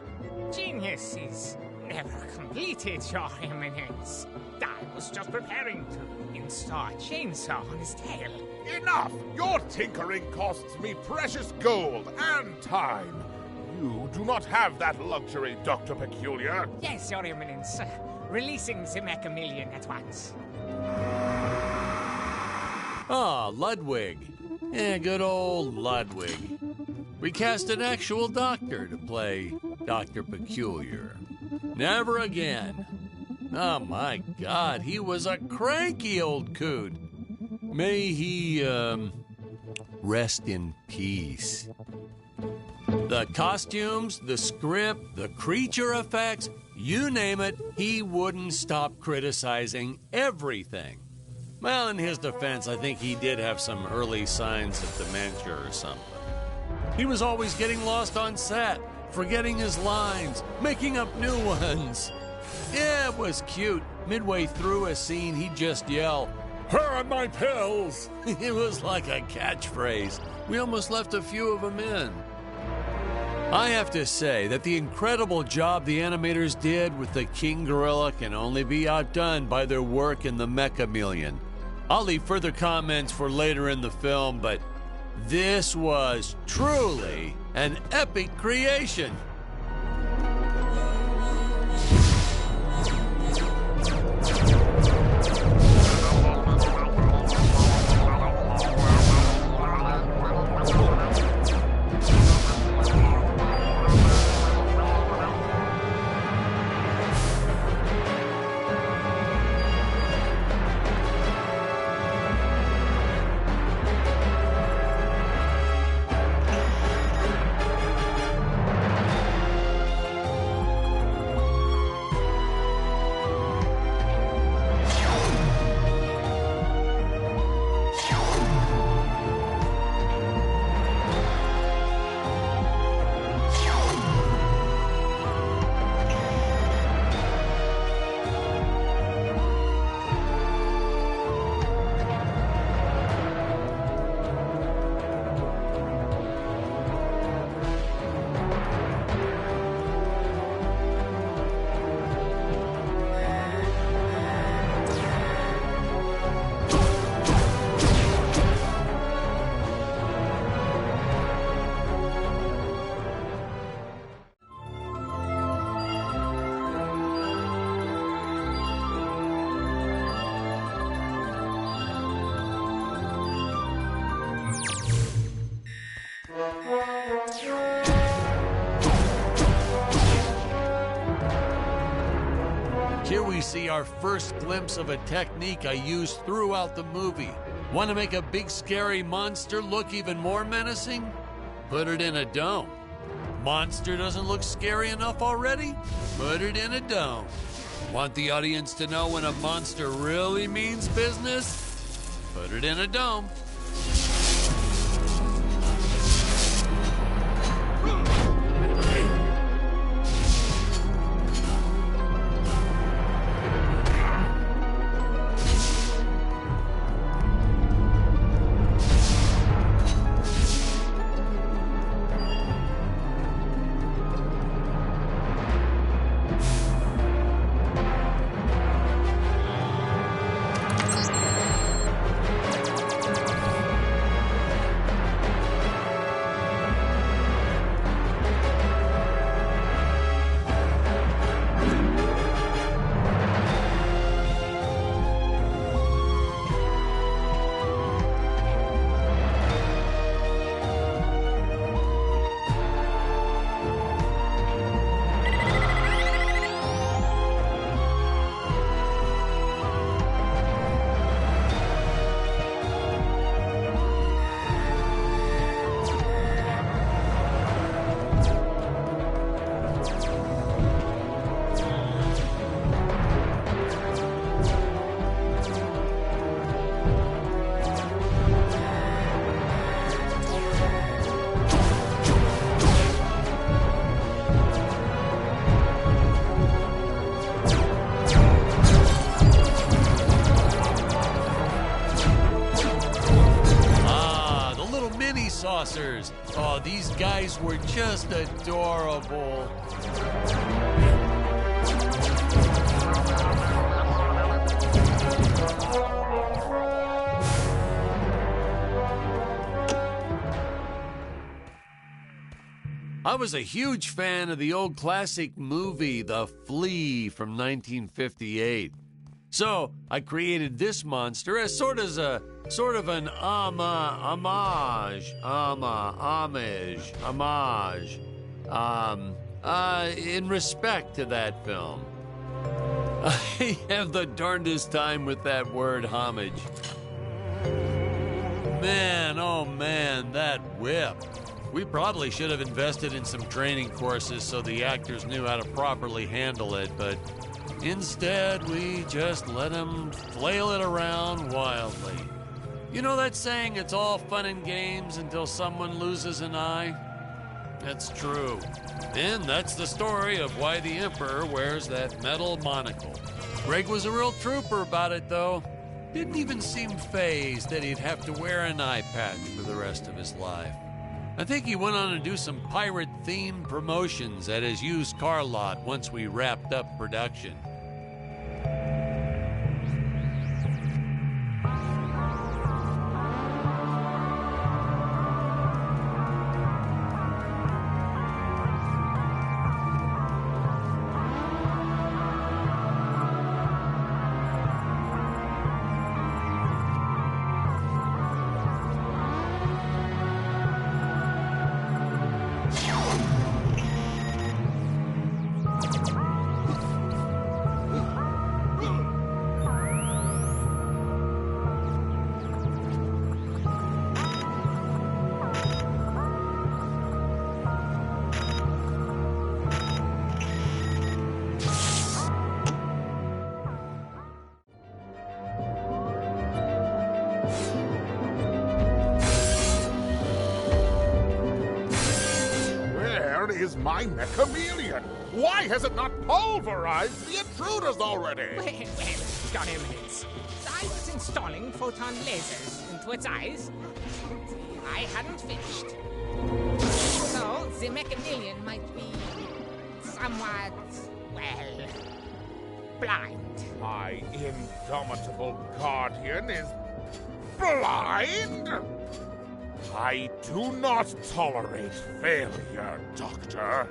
Genius is never completed, Your Eminence. I was just preparing to install a chainsaw on his tail. Enough! Your tinkering costs me precious gold and time. You do not have that luxury, Dr. Peculiar. Yes, Your Eminence. Releasing the Mechamelion at once. Ah, Ludwig. Yeah, good old Ludwig. We cast an actual doctor to play Dr. Peculiar. Never again. Oh my God, he was a cranky old coot. May he, rest in peace. The costumes, the script, the creature effects, you name it, he wouldn't stop criticizing everything. Well, in his defense, I think he did have some early signs of dementia or something. He was always getting lost on set, forgetting his lines, making up new ones. Yeah, it was cute. Midway through a scene, he'd just yell, "Where are my pills?" It was like a catchphrase. We almost left a few of them in. I have to say that the incredible job the animators did with the King Gorilla can only be outdone by their work in the Mechamelion. I'll leave further comments for later in the film, but this was truly an epic creation. Here we see our first glimpse of a technique I used throughout the movie. Want to make a big scary monster look even more menacing? Put it in a dome. Monster doesn't look scary enough already? Put it in a dome. Want the audience to know when a monster really means business? Put it in a dome. saucers. Oh, these guys were just adorable. I was a huge fan of the old classic movie, The Flea from 1958. So I created this monster as sort of an homage, in respect to that film. I have the darndest time with that word homage. Man, oh man, that whip. We probably should have invested in some training courses so the actors knew how to properly handle it, but instead we just let them flail it around wildly. You know that saying, it's all fun and games until someone loses an eye? That's true. And that's the story of why the Emperor wears that metal monocle. Greg was a real trooper about it, though. Didn't even seem fazed that he'd have to wear an eye patch for the rest of his life. I think he went on to do some pirate-themed promotions at his used car lot once we wrapped up production. Is my Mechameleon? Why has it not pulverized the intruders already? Well, Your Eminence, I was installing photon lasers into its eyes. I hadn't finished. So, the Mechameleon might be somewhat, well, blind. My indomitable guardian is blind? I do not tolerate failure, Doctor.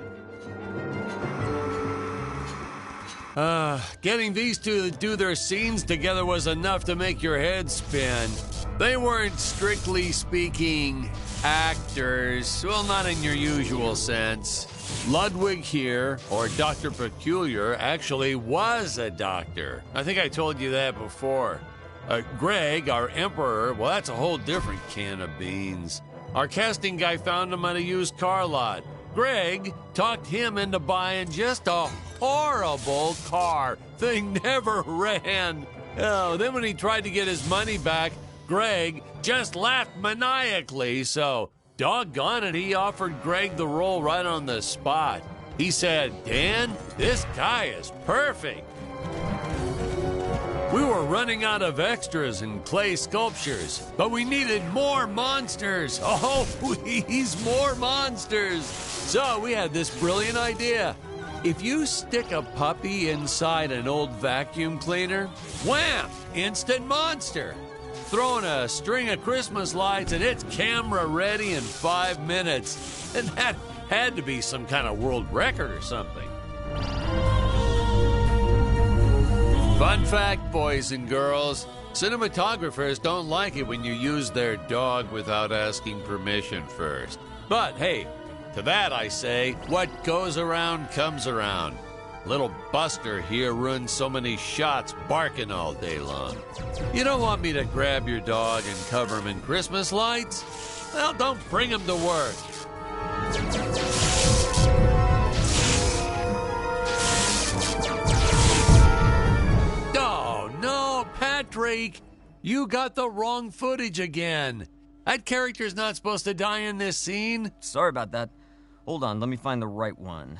Getting these two to do their scenes together was enough to make your head spin. They weren't, strictly speaking, actors. Well, not in your usual sense. Ludwig here, or Dr. Peculiar, actually was a doctor. I think I told you that before. Greg, our Emperor, well, that's a whole different can of beans. Our casting guy found him at a used car lot. Greg talked him into buying just a horrible car. Thing never ran. Oh, then when he tried to get his money back, Greg just laughed maniacally. So, doggone it, he offered Greg the role right on the spot. He said, "Dan, this guy is perfect." We were running out of extras and clay sculptures, but we needed more monsters. Oh, please, more monsters. So we had this brilliant idea. If you stick a puppy inside an old vacuum cleaner, wham, instant monster. Throw in a string of Christmas lights and it's camera ready in 5 minutes. And that had to be some kind of world record or something. Fun fact, boys and girls, cinematographers don't like it when you use their dog without asking permission first. But hey, to that I say, what goes around comes around. Little Buster here ruined so many shots barking all day long. You don't want me to grab your dog and cover him in Christmas lights? Well, don't bring him to work. Patrick, you got the wrong footage again. That character's not supposed to die in this scene. Sorry about that. Hold on, let me find the right one.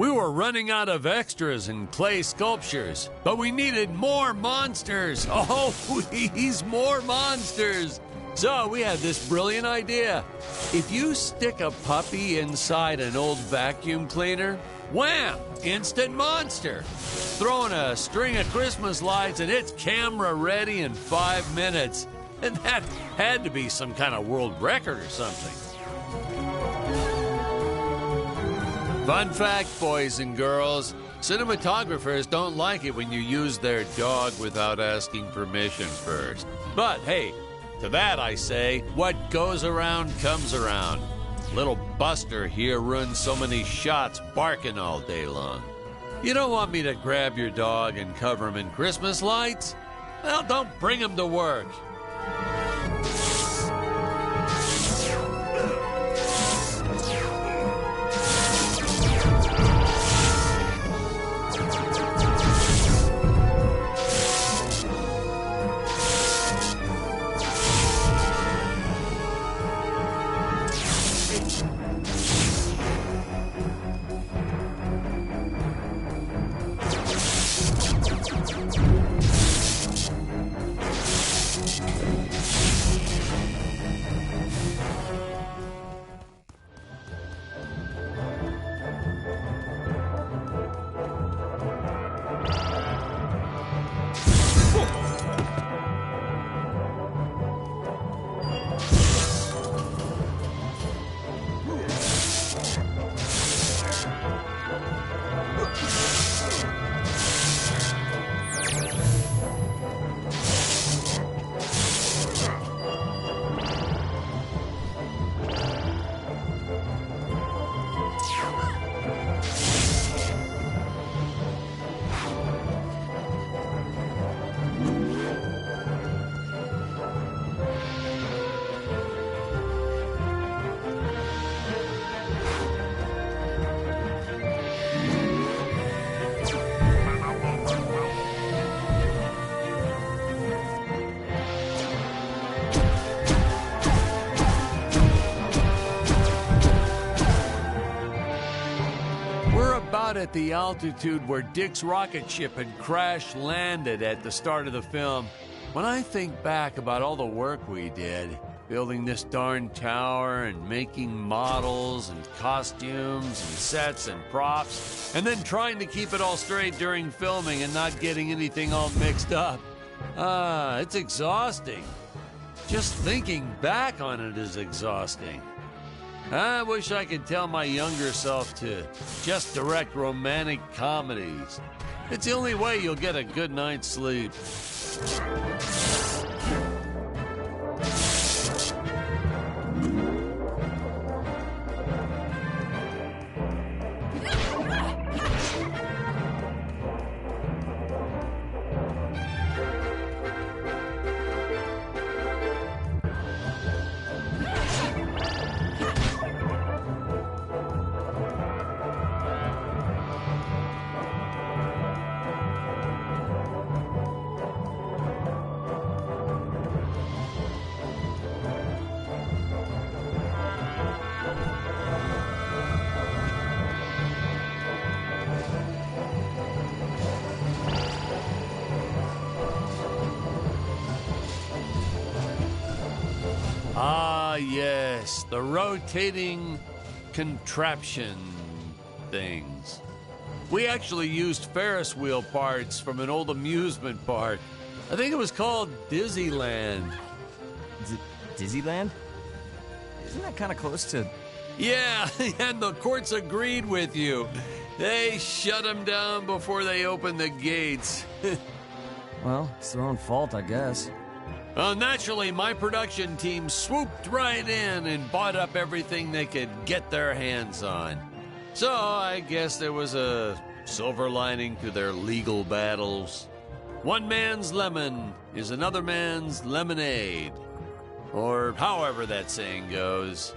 We were running out of extras and clay sculptures, but we needed more monsters. Oh, please, more monsters. So we had this brilliant idea. If you stick a puppy inside an old vacuum cleaner, wham! Instant monster. Throw in a string of Christmas lights and it's camera ready in 5 minutes. And that had to be some kind of world record or something. Fun fact, boys and girls, cinematographers don't like it when you use their dog without asking permission first. But hey, to that I say, what goes around comes around. Little Buster here runs so many shots barking all day long. You don't want me to grab your dog and cover him in Christmas lights? Well, don't bring him to work. At the altitude where Dick's rocket ship had crash landed at the start of the film. When I think back about all the work we did, building this darn tower and making models and costumes and sets and props, and then trying to keep it all straight during filming and not getting anything all mixed up, it's exhausting. Just thinking back on it is exhausting. I wish I could tell my younger self to just direct romantic comedies. It's the only way you'll get a good night's sleep. Ah, yes, the rotating contraption things. We actually used Ferris wheel parts from an old amusement park. I think it was called Dizzyland. Disneyland? Isn't that kind of close to... Yeah, and the courts agreed with you. They shut them down before they opened the gates. Well, it's their own fault, I guess. Well, naturally, my production team swooped right in and bought up everything they could get their hands on. So I guess there was a silver lining to their legal battles. One man's lemon is another man's lemonade. Or however that saying goes.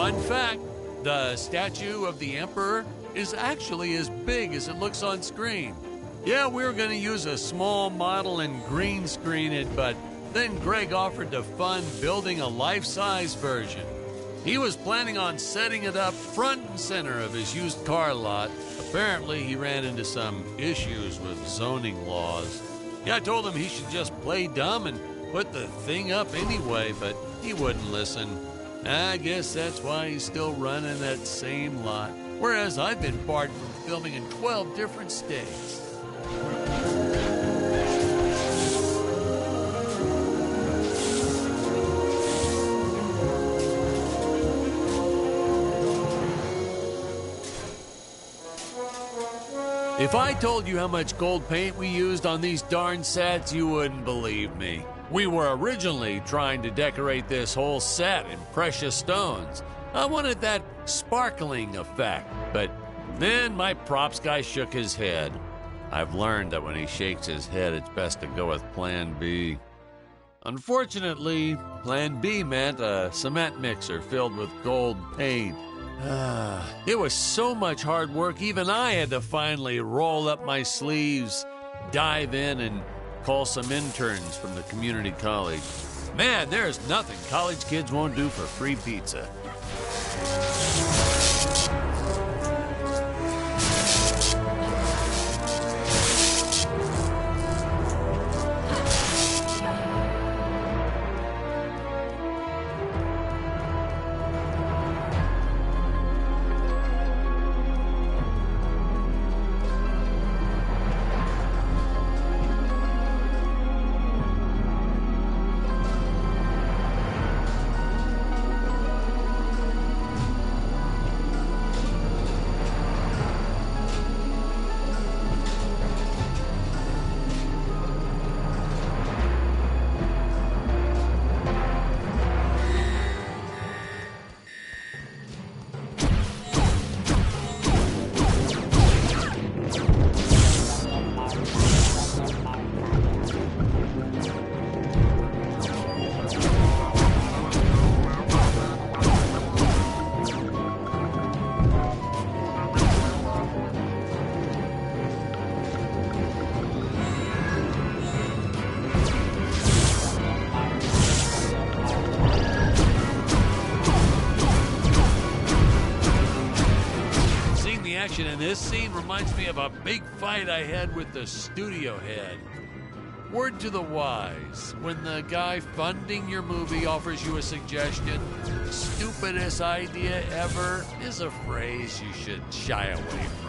Fun fact, the statue of the Emperor is actually as big as it looks on screen. Yeah, we were going to use a small model and green screen it, but then Greg offered to fund building a life-size version. He was planning on setting it up front and center of his used car lot. Apparently, he ran into some issues with zoning laws. Yeah, I told him he should just play dumb and put the thing up anyway, but he wouldn't listen. I guess that's why he's still running that same lot, whereas I've been barred from filming in 12 different states. If I told you how much gold paint we used on these darn sets, you wouldn't believe me. We were originally trying to decorate this whole set in precious stones. I wanted that sparkling effect, but then my props guy shook his head. I've learned that when he shakes his head, it's best to go with Plan B. Unfortunately, Plan B meant a cement mixer filled with gold paint. It was so much hard work, even I had to finally roll up my sleeves, dive in, and call some interns from the community college. Man, there's nothing college kids won't do for free pizza. In this scene reminds me of a big fight I had with the studio head. Word to the wise, when the guy funding your movie offers you a suggestion, stupidest idea ever is a phrase you should shy away from.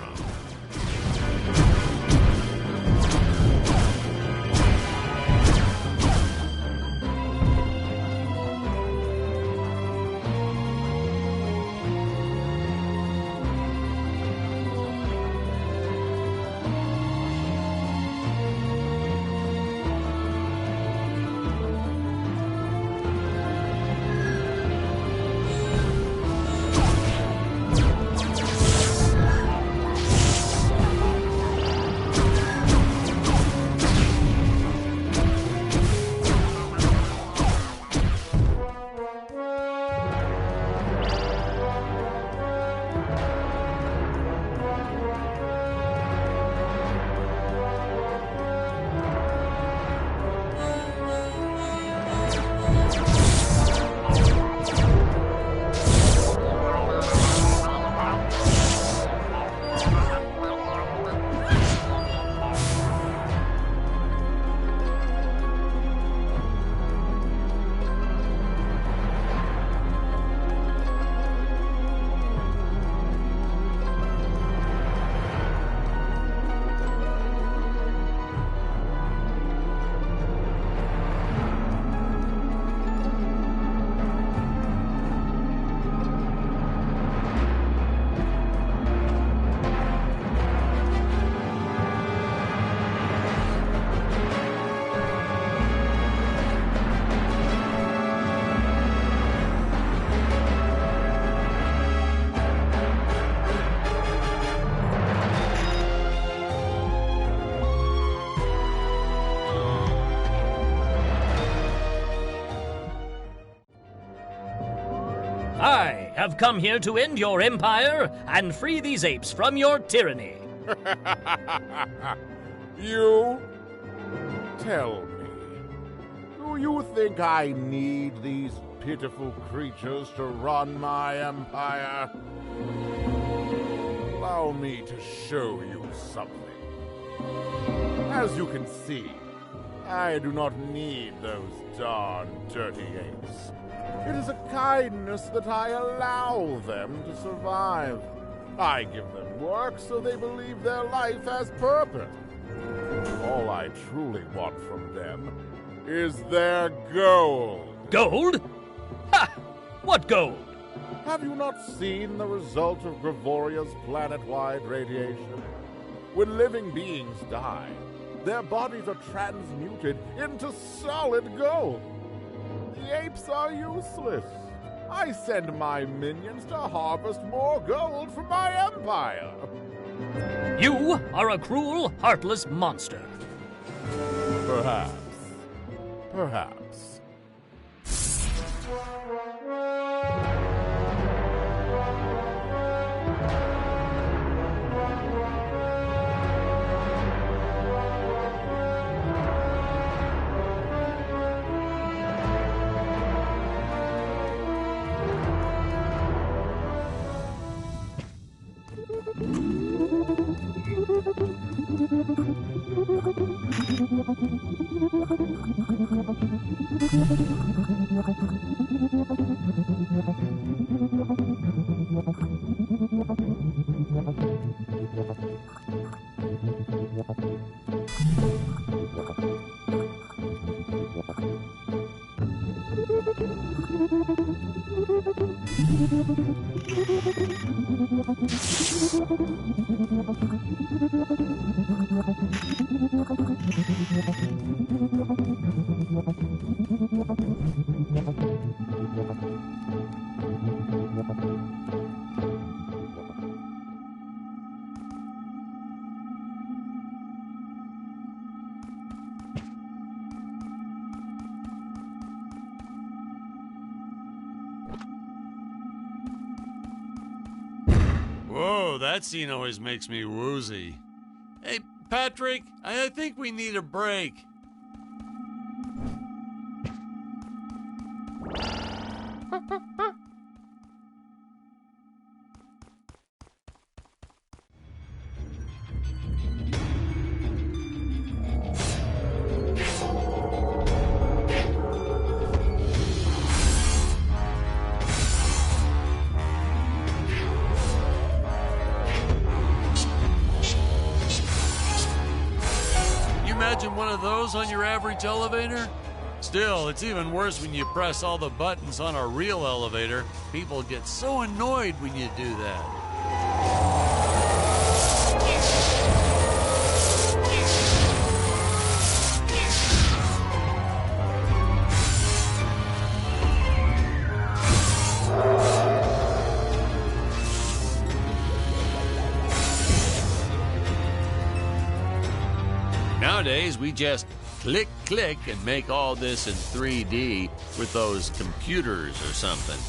have come here to end your empire and free these apes from your tyranny. You? Tell me, do you think I need these pitiful creatures to run my empire? Allow me to show you something. As you can see, I do not need those darn dirty apes. It is a kindness that I allow them to survive. I give them work so they believe their life has purpose. All I truly want from them is their gold. Gold? Ha! What gold? Have you not seen the result of Gravoria's planet-wide radiation? When living beings die, their bodies are transmuted into solid gold. The apes are useless. I send my minions to harvest more gold for my empire. You are a cruel, heartless monster. Perhaps. Perhaps. Whoa, that scene always makes me woozy. Hey, Patrick, I think we need a break. Imagine one of those on your average elevator? Still, it's even worse when you press all the buttons on a real elevator. People get so annoyed when you do that. Nowadays, we just click, click, and make all this in 3D with those computers or something.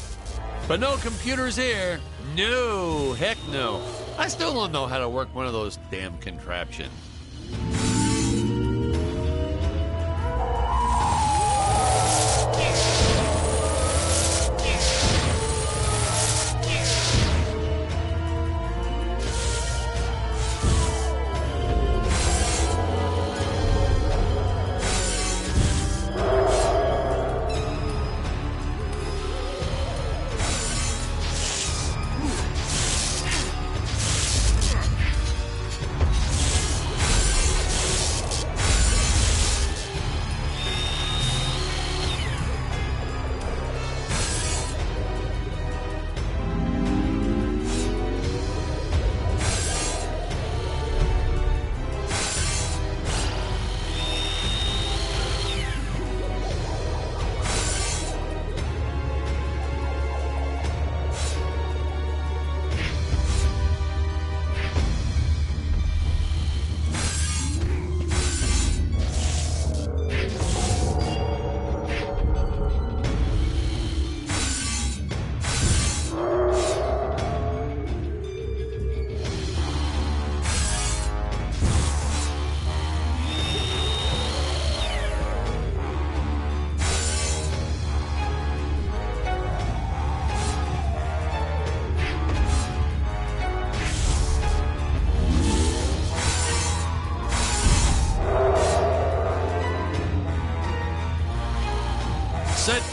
But no computers here. No, heck no. I still don't know how to work one of those damn contraptions.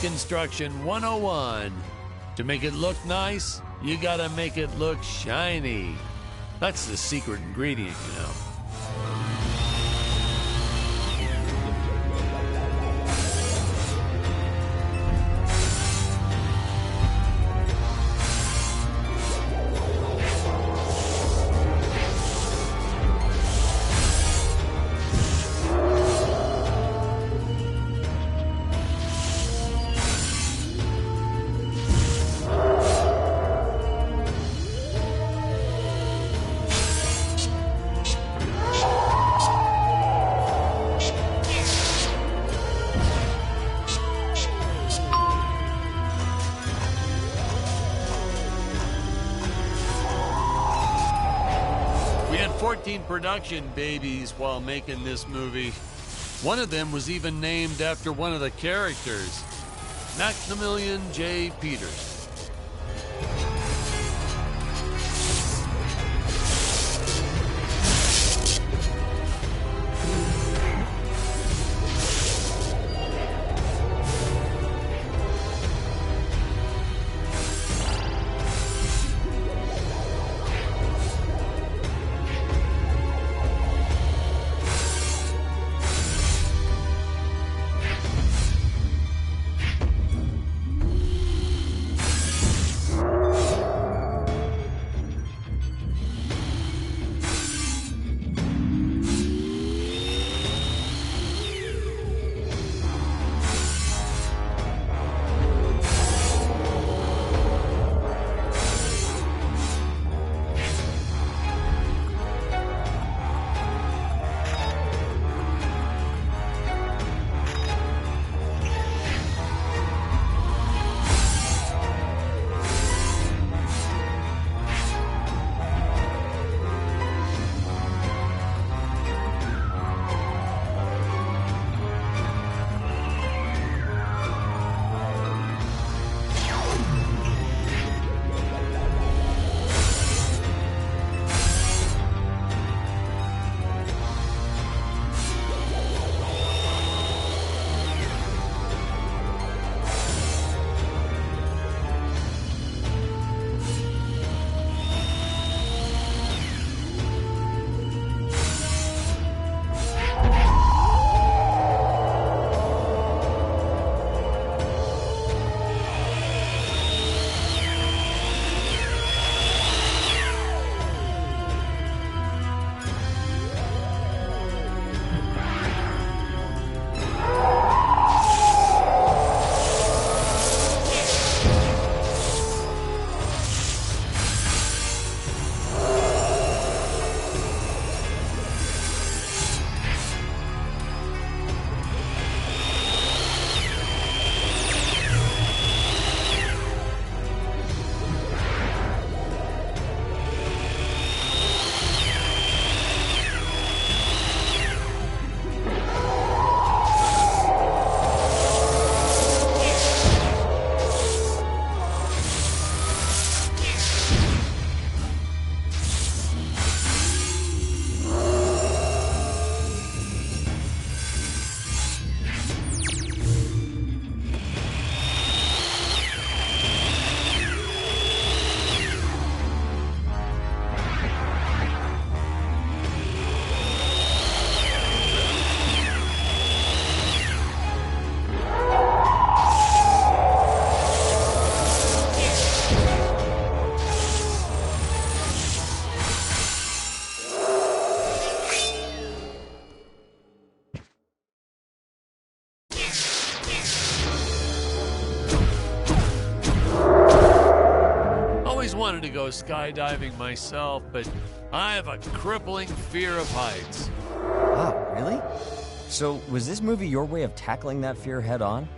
Construction 101. To make it look nice, you gotta make it look shiny. That's the secret ingredient, you know. We had 14 production babies while making this movie. One of them was even named after one of the characters, Maximilian J. Peters. Wanted to go skydiving myself, but I have a crippling fear of heights. Wow, really? So, was this movie your way of tackling that fear head on?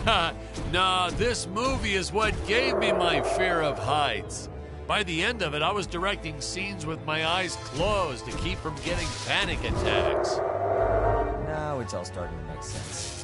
Nah, this movie is what gave me my fear of heights. By the end of it, I was directing scenes with my eyes closed to keep from getting panic attacks. Now it's all starting to make sense.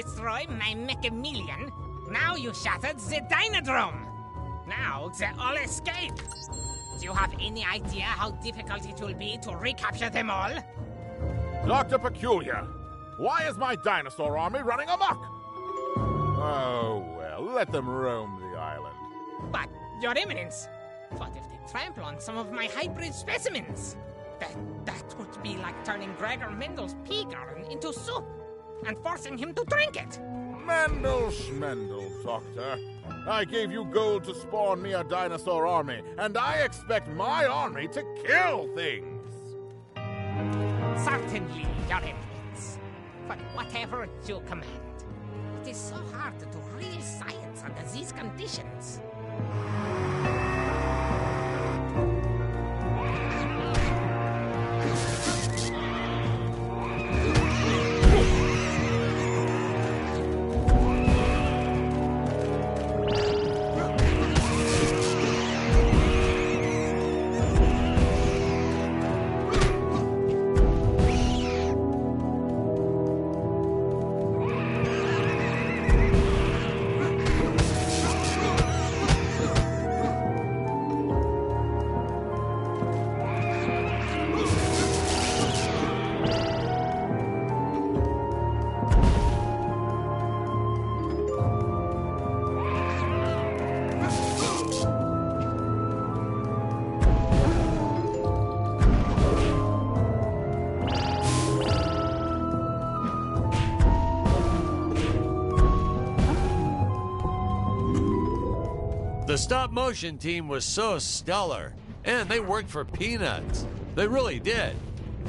destroy my Mechamelion, now you shattered the Dynodrome. Now they all escape. Do you have any idea how difficult it will be to recapture them all? Dr. Peculiar, why is my dinosaur army running amok? Oh, well, let them roam the island. But, Your Eminence, what if they trample on some of my hybrid specimens? That would be like turning Gregor Mendel's pea garden into soup and forcing him to drink it. Mendel Schmendel, Doctor. I gave you gold to spawn me a dinosaur army, and I expect my army to kill things. Certainly, Your Eminence. But whatever you command, it is so hard to do real science under these conditions. The stop-motion team was so stellar, and they worked for peanuts. They really did.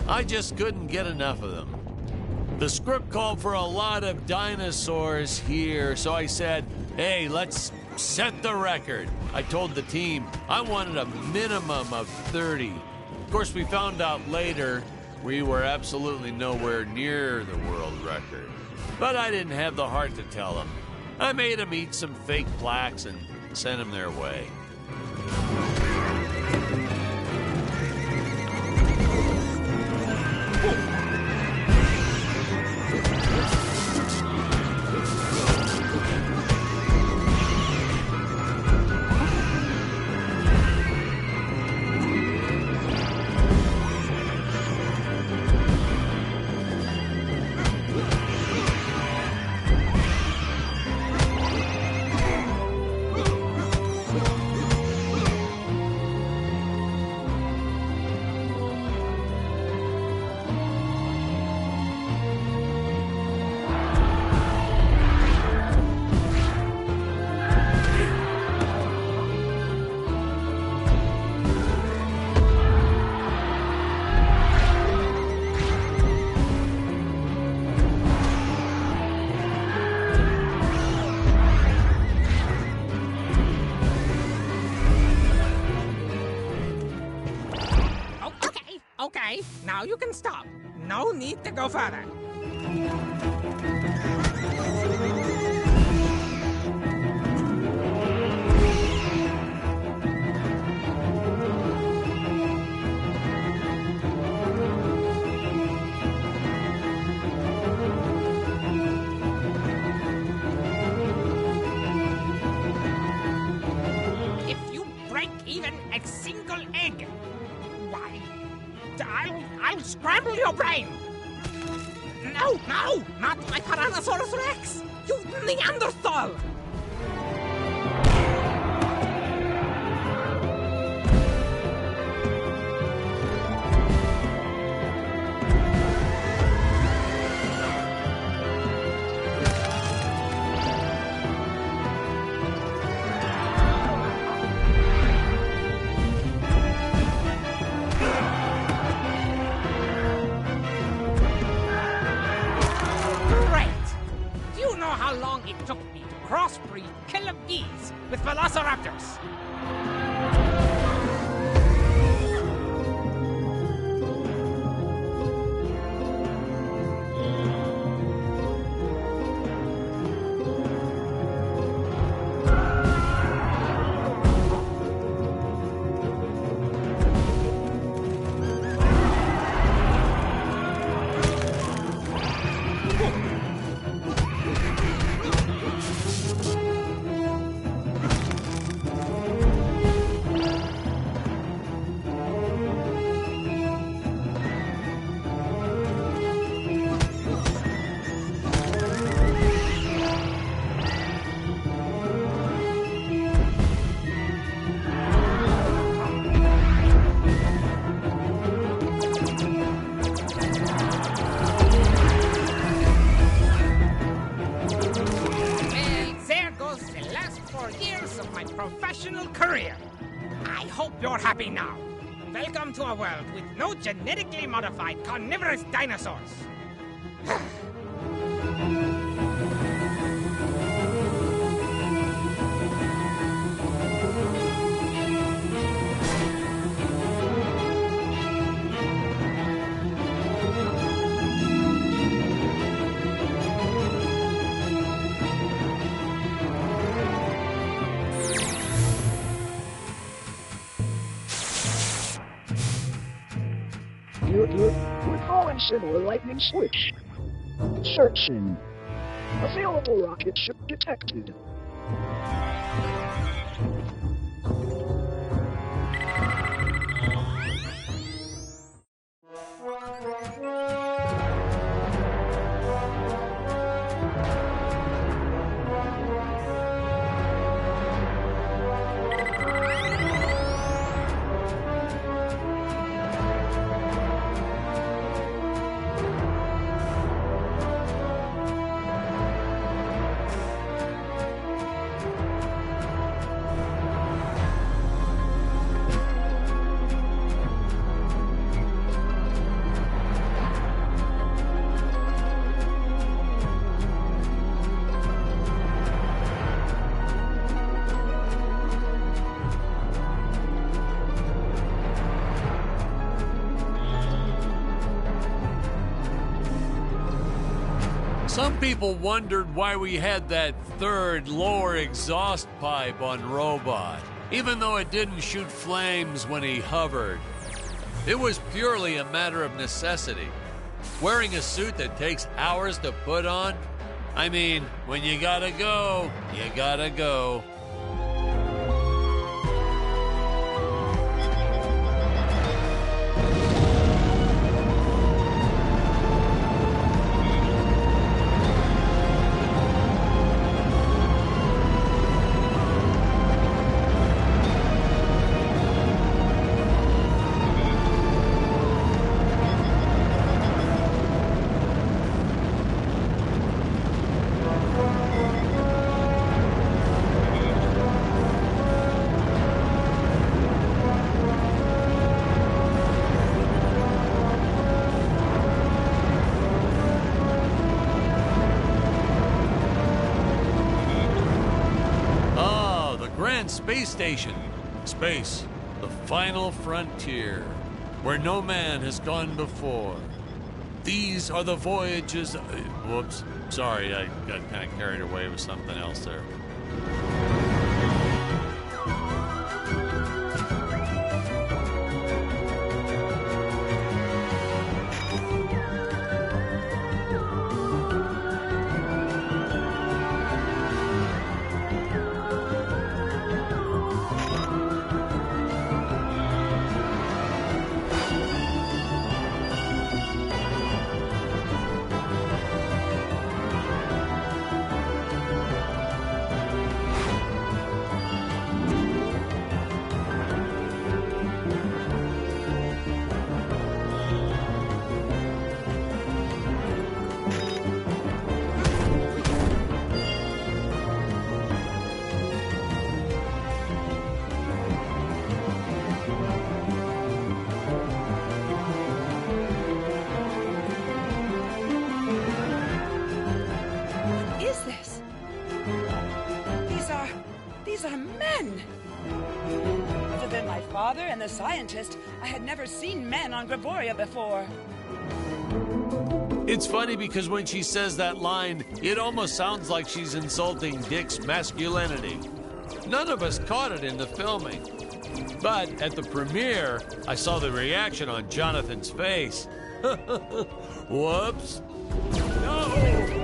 I just couldn't get enough of them. The script called for a lot of dinosaurs here, so I said, hey, let's set the record. I told the team I wanted a minimum of 30. Of course, we found out later we were absolutely nowhere near the world record. But I didn't have the heart to tell them. I made them eat some fake plaques and sent them their way. Okay, now you can stop. No need to go further. If you break even a single egg, why, I'll scramble your brain! No, not my Tyrannosaurus Rex! You Neanderthal! How long it took me to crossbreed killer bees with velociraptors. you're happy now. Welcome to a world with no genetically modified carnivorous dinosaurs. We're calling similar lightning switch. Searching. Available rocket ship detected. Some people wondered why we had that third lower exhaust pipe on Robot, even though it didn't shoot flames when he hovered. It was purely a matter of necessity. Wearing a suit that takes hours to put on? I mean, when you gotta go, you gotta go. Space Station. Space, the final frontier, where no man has gone before. These are the voyages... whoops, sorry, I got kind of carried away with something else there. These are men! Other than my father and the scientist, I had never seen men on Gravoria before. It's funny because when she says that line, it almost sounds like she's insulting Dick's masculinity. None of us caught it in the filming. But at the premiere, I saw the reaction on Jonathan's face. Whoops. No!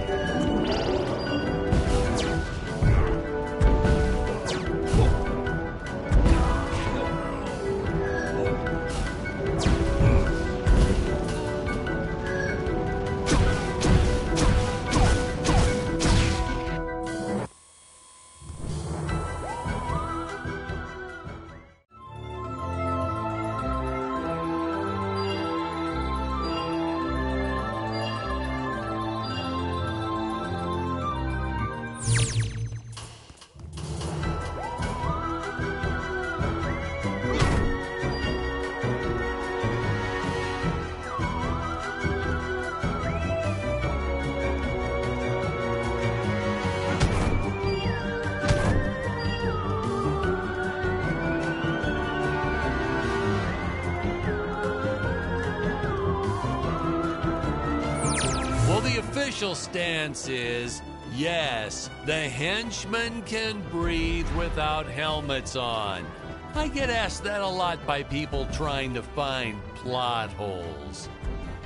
the official stance is, yes, the henchmen can breathe without helmets on. I get asked that a lot by people trying to find plot holes.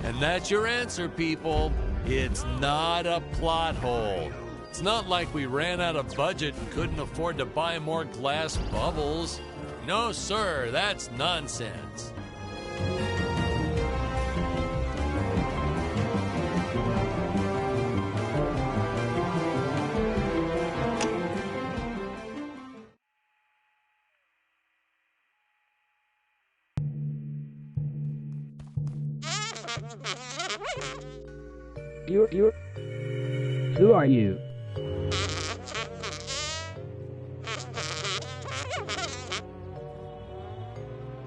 And that's your answer, people. It's not a plot hole. It's not like we ran out of budget and couldn't afford to buy more glass bubbles. No, sir, that's nonsense. You're... Who are you?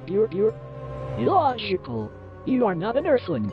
You're... Illogical. You are not an Earthling.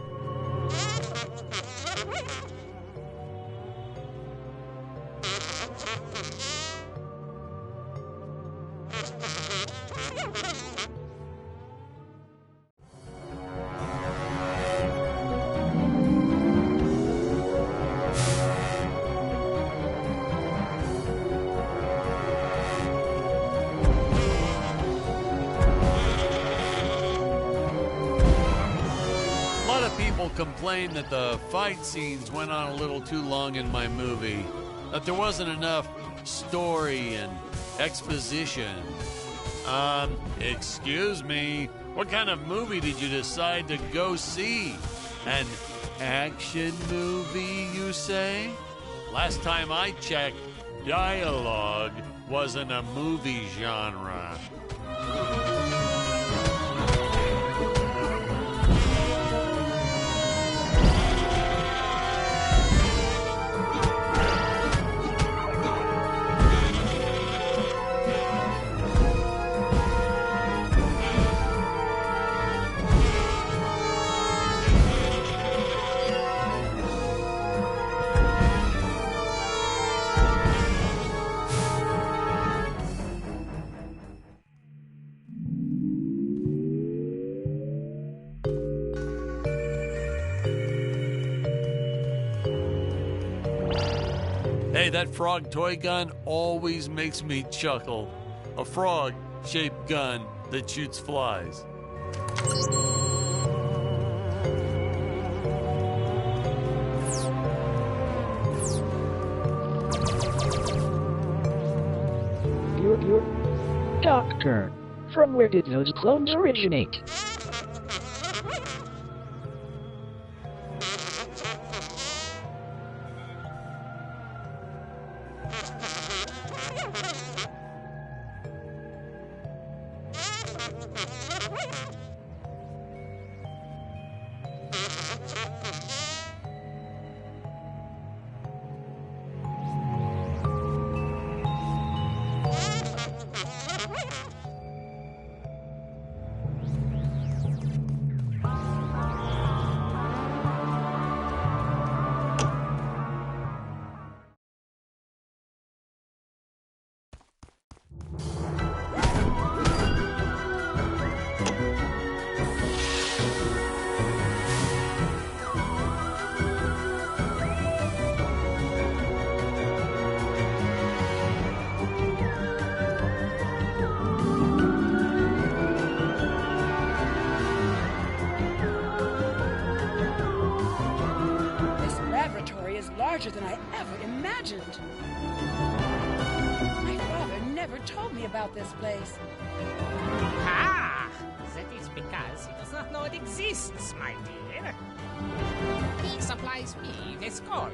Complained that the fight scenes went on a little too long in my movie, that there wasn't enough story and exposition. Excuse me, what kind of movie did you decide to go see? An action movie, you say? Last time I checked, dialogue wasn't a movie genre. Hey, that frog toy gun always makes me chuckle. A frog-shaped gun that shoots flies. You're... Doctor, from where did those clones originate? Larger than I ever imagined. My father never told me about this place. Ah, that is because he does not know it exists, my dear. He supplies me with gold,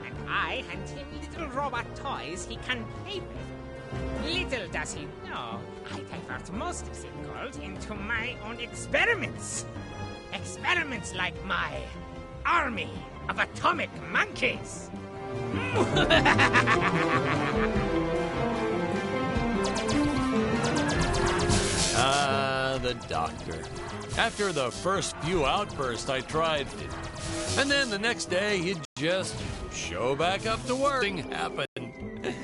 and I hand him little robot toys he can play with. Little does he know, I divert most of the gold into my own experiments. Experiments like my army of atomic monkeys. The doctor. After the first few outbursts, I tried it. And then the next day, he'd just show back up to work. Nothing happened.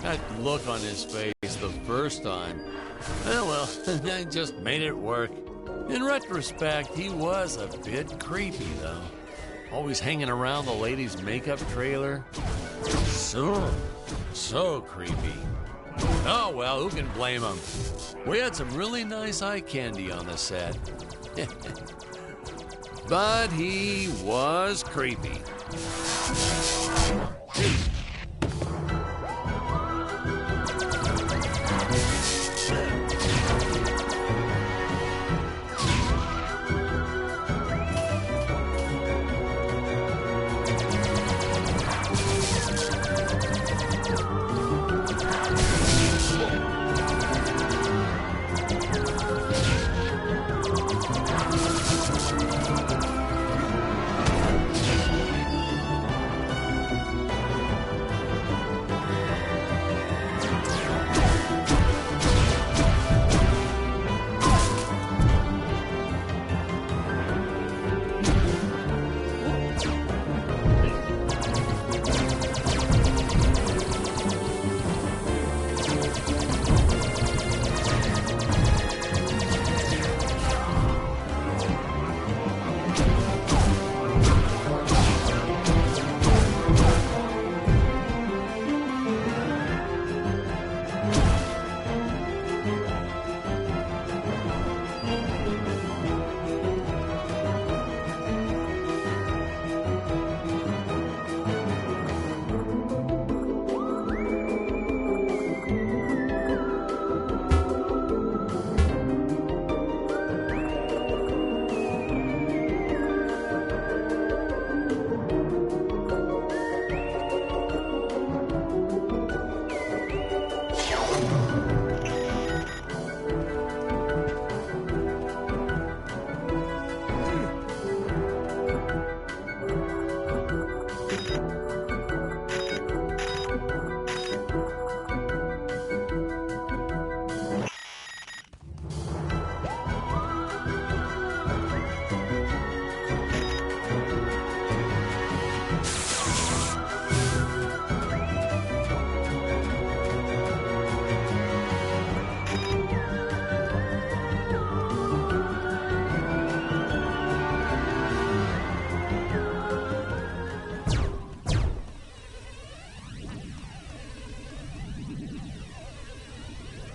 That look on his face the first time. Well, I just made it work. In retrospect, he was a bit creepy, though. always hanging around the ladies' makeup trailer. So creepy. Oh, well, who can blame him? We had some really nice eye candy on the set. But he was creepy.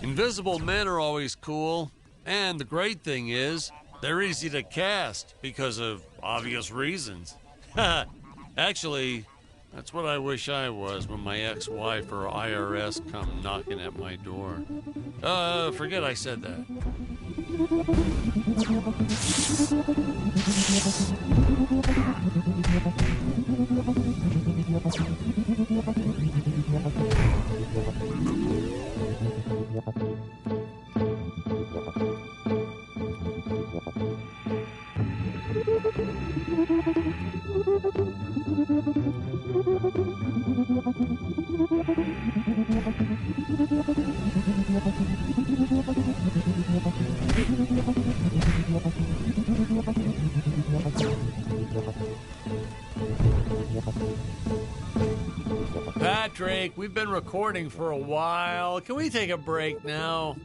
Invisible men are always cool, and the great thing is, they're easy to cast because of obvious reasons. Actually, that's what I wish I was when my ex-wife or IRS come knocking at my door. Forget I said that. Patrick, we've been recording for a while. Can we take a break now?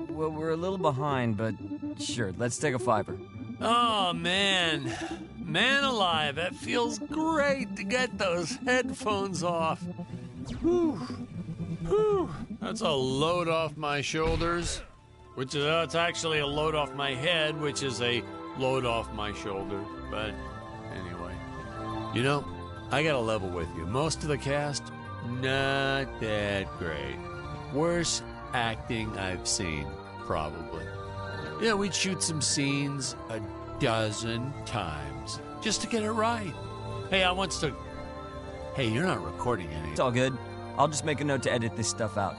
Well, we're a little behind, but sure, let's take a fiver. Oh, man. Man alive, it feels great to get those headphones off. Whew. Whew. That's a load off my shoulders, which is, it's actually a load off my head, which is a load off my shoulder. But anyway, you know, I gotta level with you. Most of the cast, not that great. Worst acting I've seen, probably. Yeah, we'd shoot some scenes a dozen times just to get it right. Hey, Hey, you're not recording anything. It's all good. I'll just make a note to edit this stuff out.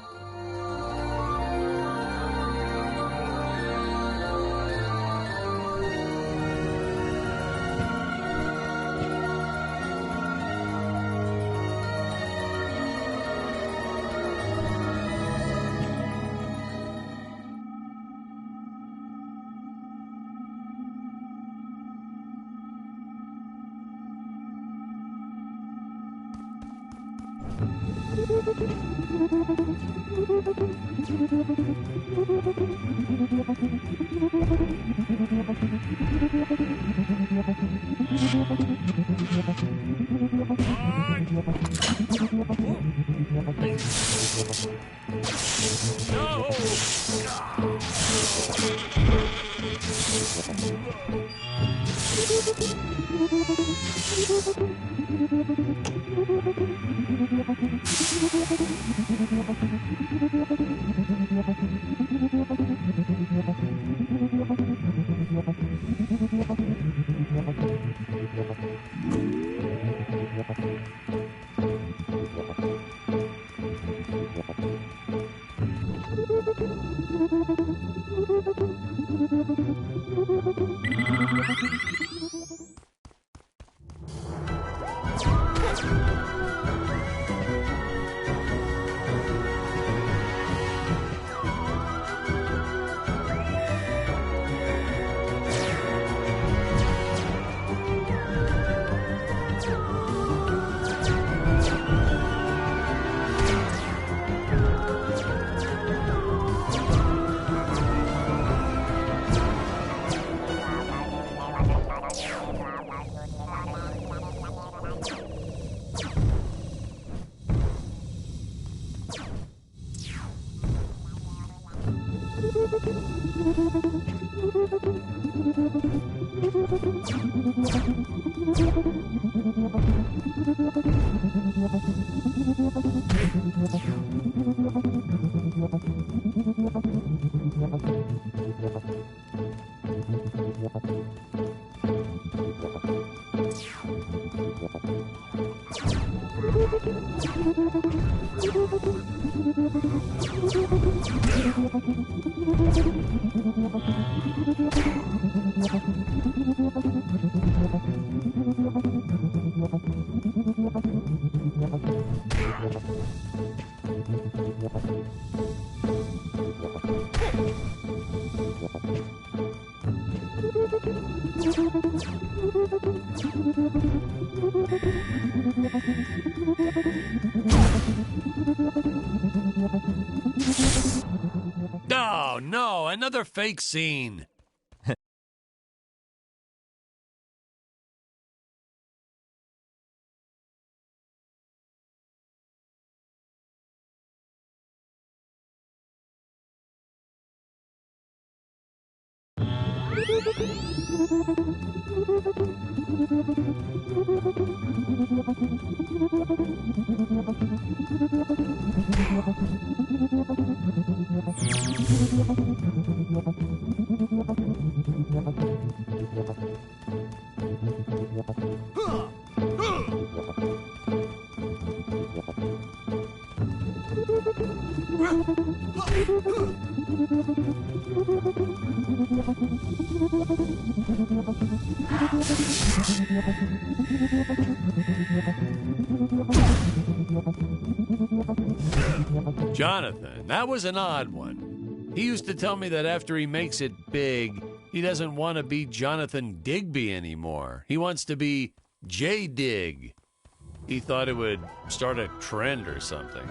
Oh, no, another fake scene. Jonathan, that was an odd one. He used to tell me that after he makes it big, he doesn't want to be Jonathan Digby anymore. He wants to be J. Dig. He thought it would start a trend or something.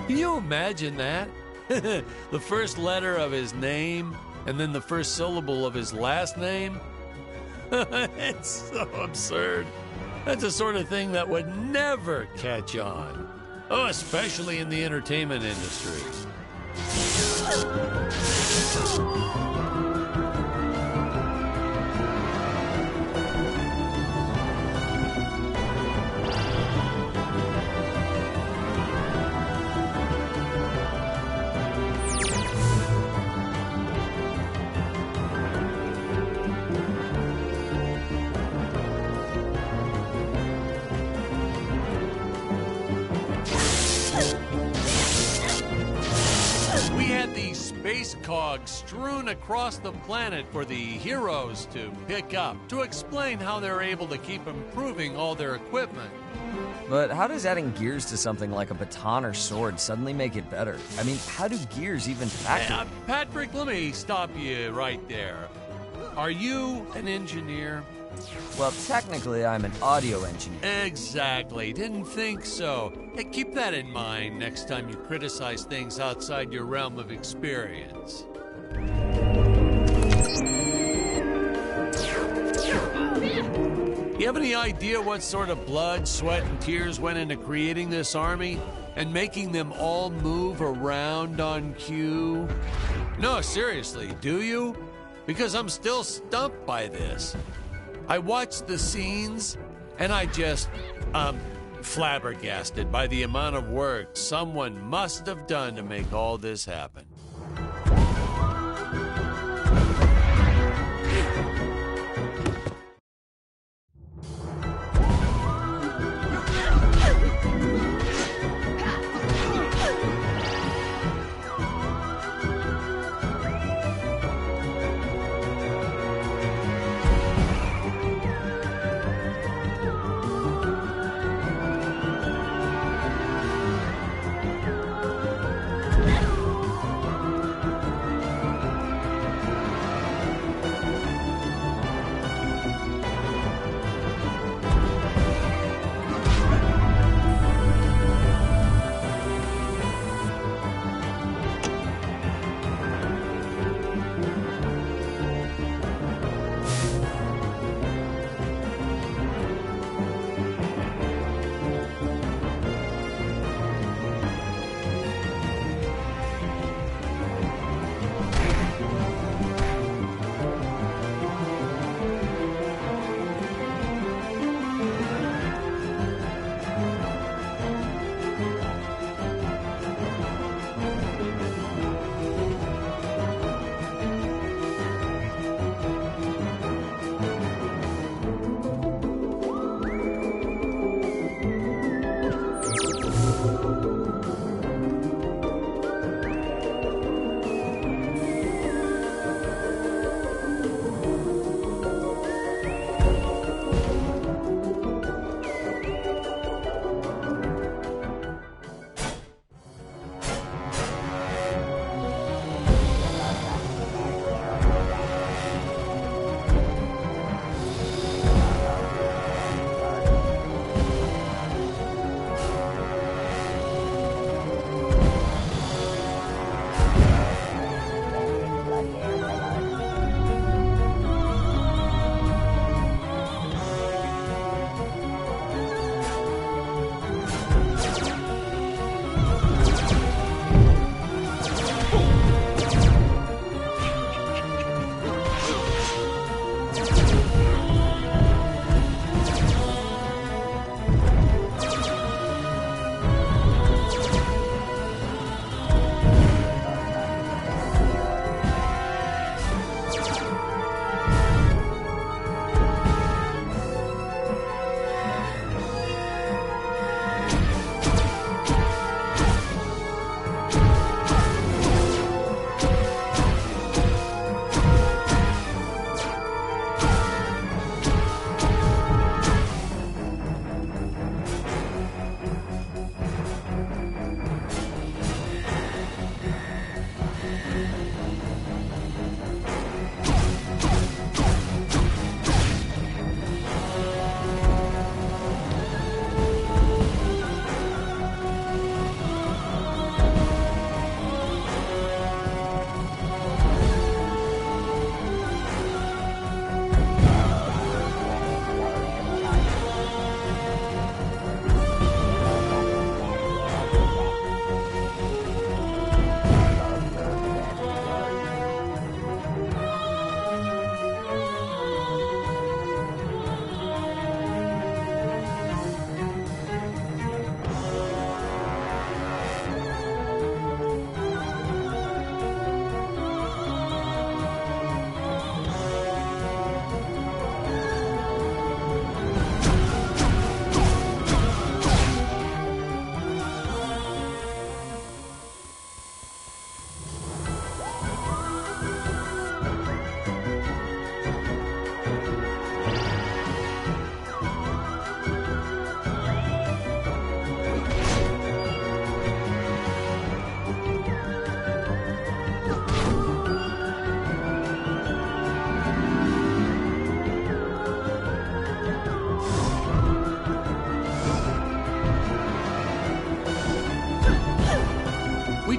Can you imagine that? The first letter of his name and then the first syllable of his last name? It's so absurd. That's the sort of thing that would never catch on. Oh, especially in the entertainment industry. Space cogs strewn across the planet for the heroes to pick up, to explain how they're able to keep improving all their equipment. But how does adding gears to something like a baton or sword suddenly make it better? I mean, how do gears even factor? Patrick, let me stop you right there. Are you an engineer? Well, technically, I'm an audio engineer. Exactly. Didn't think so. Hey, keep that in mind next time you criticize things outside your realm of experience. You have any idea what sort of blood, sweat, and tears went into creating this army and making them all move around on cue? No, seriously, do you? Because I'm still stumped by this. I watched the scenes and I just, flabbergasted by the amount of work someone must have done to make all this happen.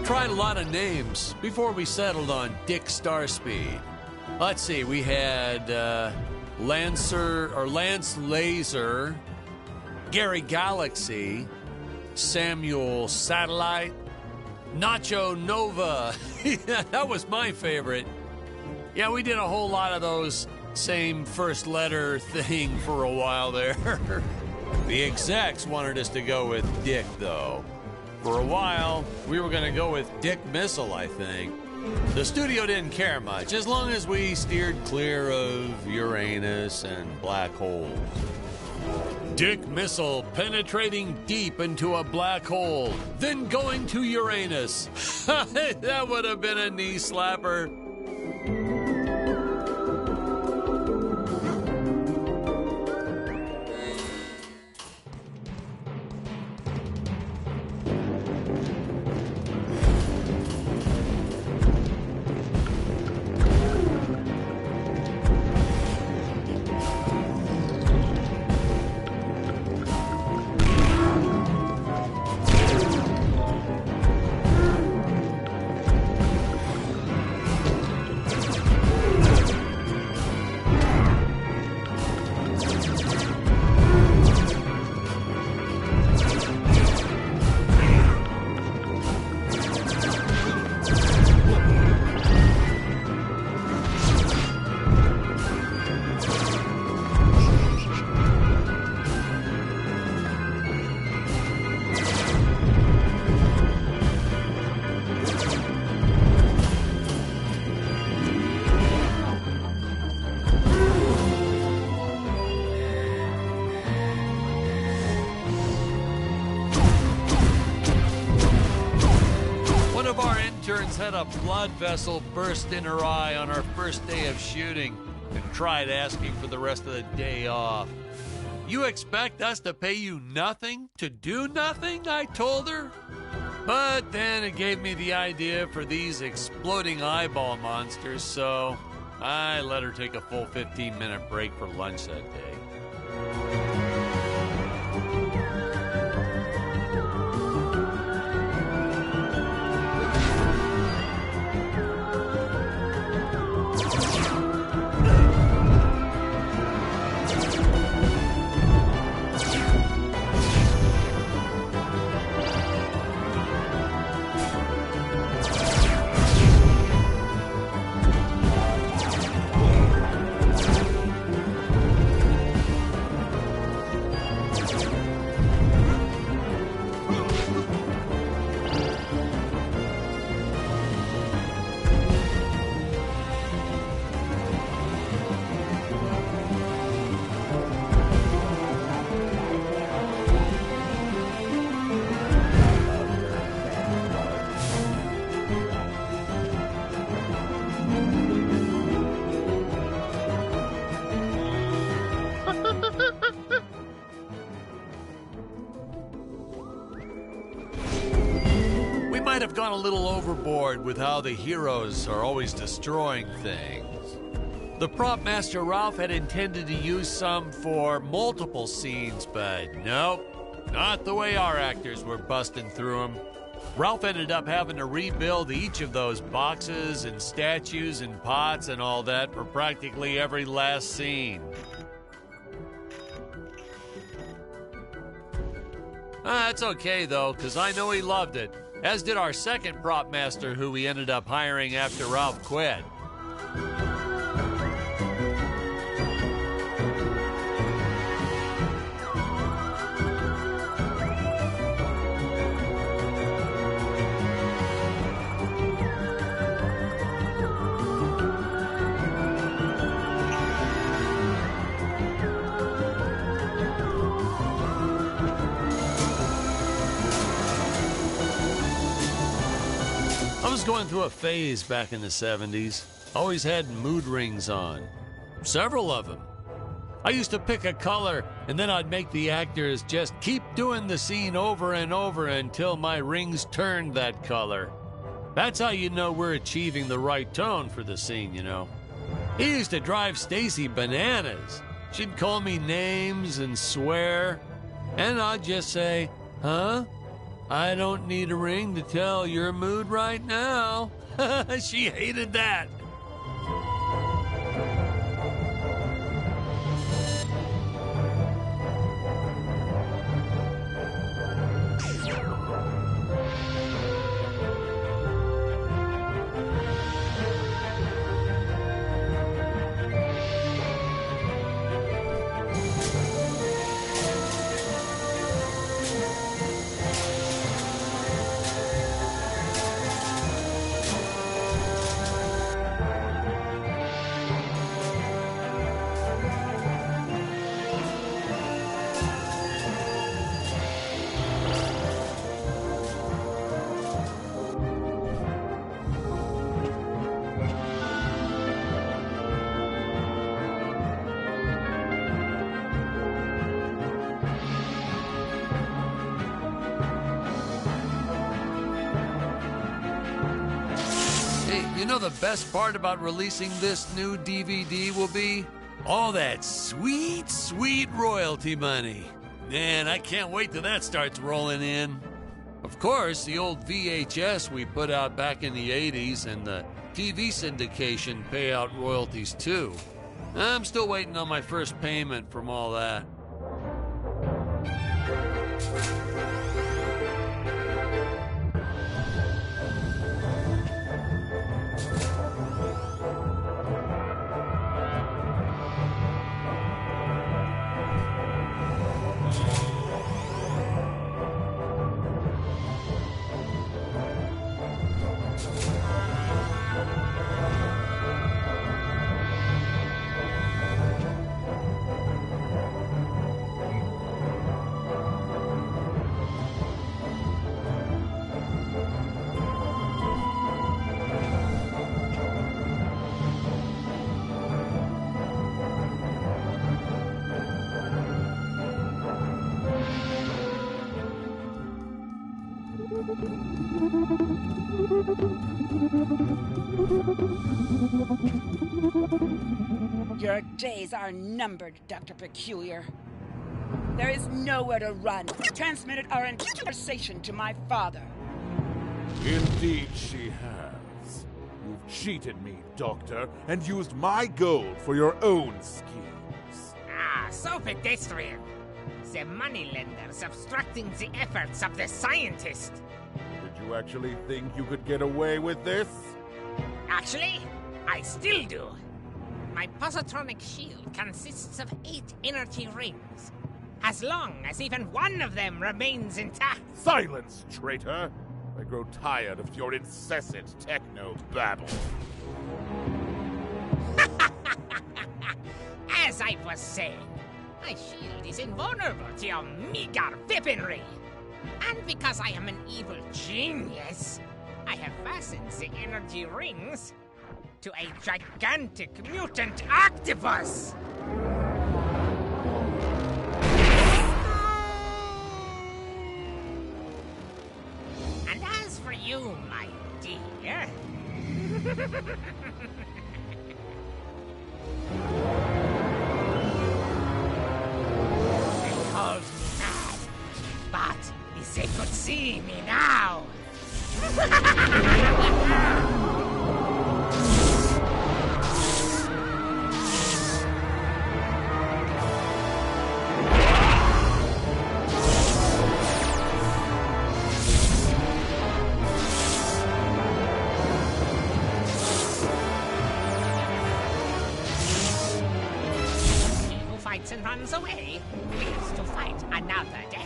tried a lot of names before we settled on Dick Starspeed. Let's see, we had Lance Laser, Gary Galaxy, Samuel Satellite, Nacho Nova. That was my favorite. Yeah, we did a whole lot of those same first letter thing for a while there. The execs wanted us to go with Dick, though. For a while, we were going to go with Dick Missile, I think. The studio didn't care much, as long as we steered clear of Uranus and black holes. Dick Missile penetrating deep into a black hole, then going to Uranus. That would have been a knee slapper. Had a blood vessel burst in her eye on our first day of shooting and tried asking for the rest of the day off. You expect us to pay you nothing to do nothing? I told her. But then it gave me the idea for these exploding eyeball monsters, so I let her take a full 15-minute break for lunch that day. Might have gone a little overboard with how the heroes are always destroying things. The prop master Ralph had intended to use some for multiple scenes, but nope, not the way our actors were busting through them. Ralph ended up having to rebuild each of those boxes and statues and pots and all that for practically every last scene. That's okay, though, because I know he loved it. As did our second prop master, who we ended up hiring after Ralph quit. I was going through a phase back in the 70s. Always had mood rings on. Several of them. I used to pick a color, and then I'd make the actors just keep doing the scene over and over until my rings turned that color. That's how you know we're achieving the right tone for the scene, you know. It used to drive Stacy bananas. She'd call me names and swear, and I'd just say, huh? I don't need a ring to tell your mood right now. She hated that. You know the best part about releasing this new DVD will be? All that sweet, sweet royalty money. Man, I can't wait till that starts rolling in. Of course, the old VHS we put out back in the 80s and the TV syndication pay out royalties too. I'm still waiting on my first payment from all that. Your days are numbered, Dr. Peculiar. There is nowhere to run. Transmitted our entire conversation to my father. Indeed she has. You've cheated me, Doctor, and used my gold for your own schemes. Ah, so pedestrian. The moneylenders obstructing the efforts of the scientist. Did you actually think you could get away with this? Actually, I still do. My positronic shield consists of 8 energy rings. As long as even one of them remains intact. Silence, traitor! I grow tired of your incessant techno-babble. As I was saying, my shield is invulnerable to your meager weaponry. And because I am an evil genius, I have fastened the energy rings to a gigantic mutant octopus! And as for you, my dear... They called me mad, but if they could see me now... and runs away, lives to fight another day.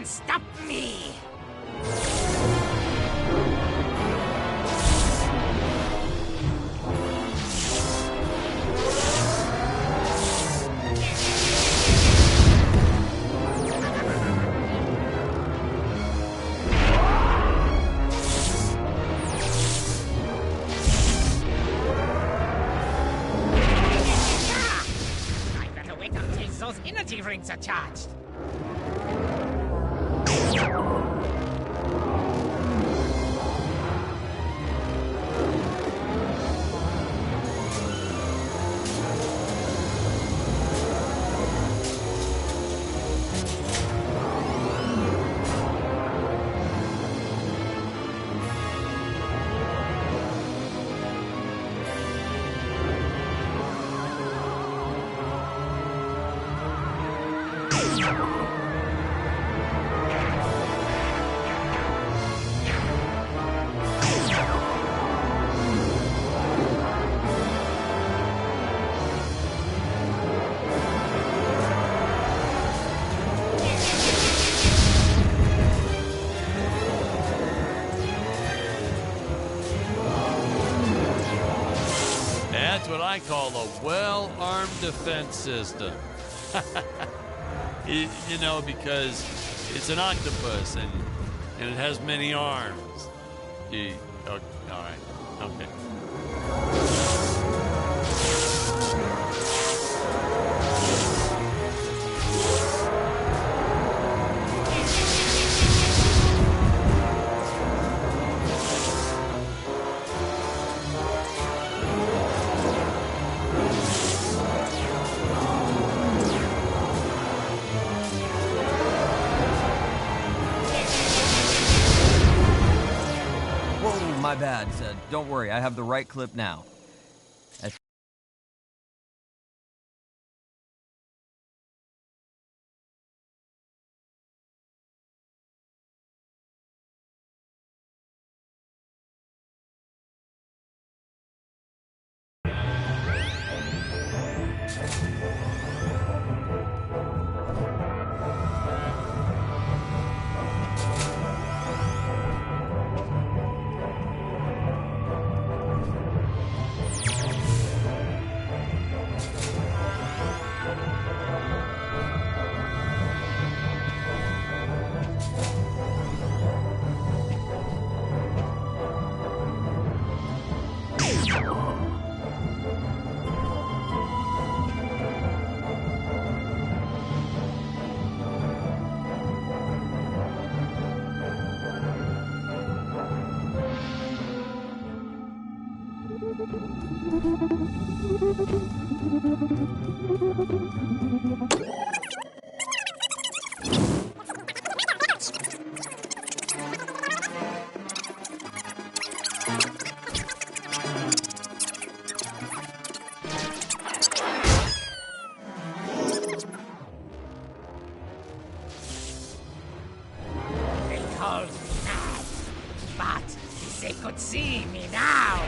Stop me! I better wait until those energy rings are charged. I call a well-armed defense system. Because it's an octopus and it has many arms. All right. Okay. My bad. Don't worry, I have the right clip now. They called me mad, but they could see me now.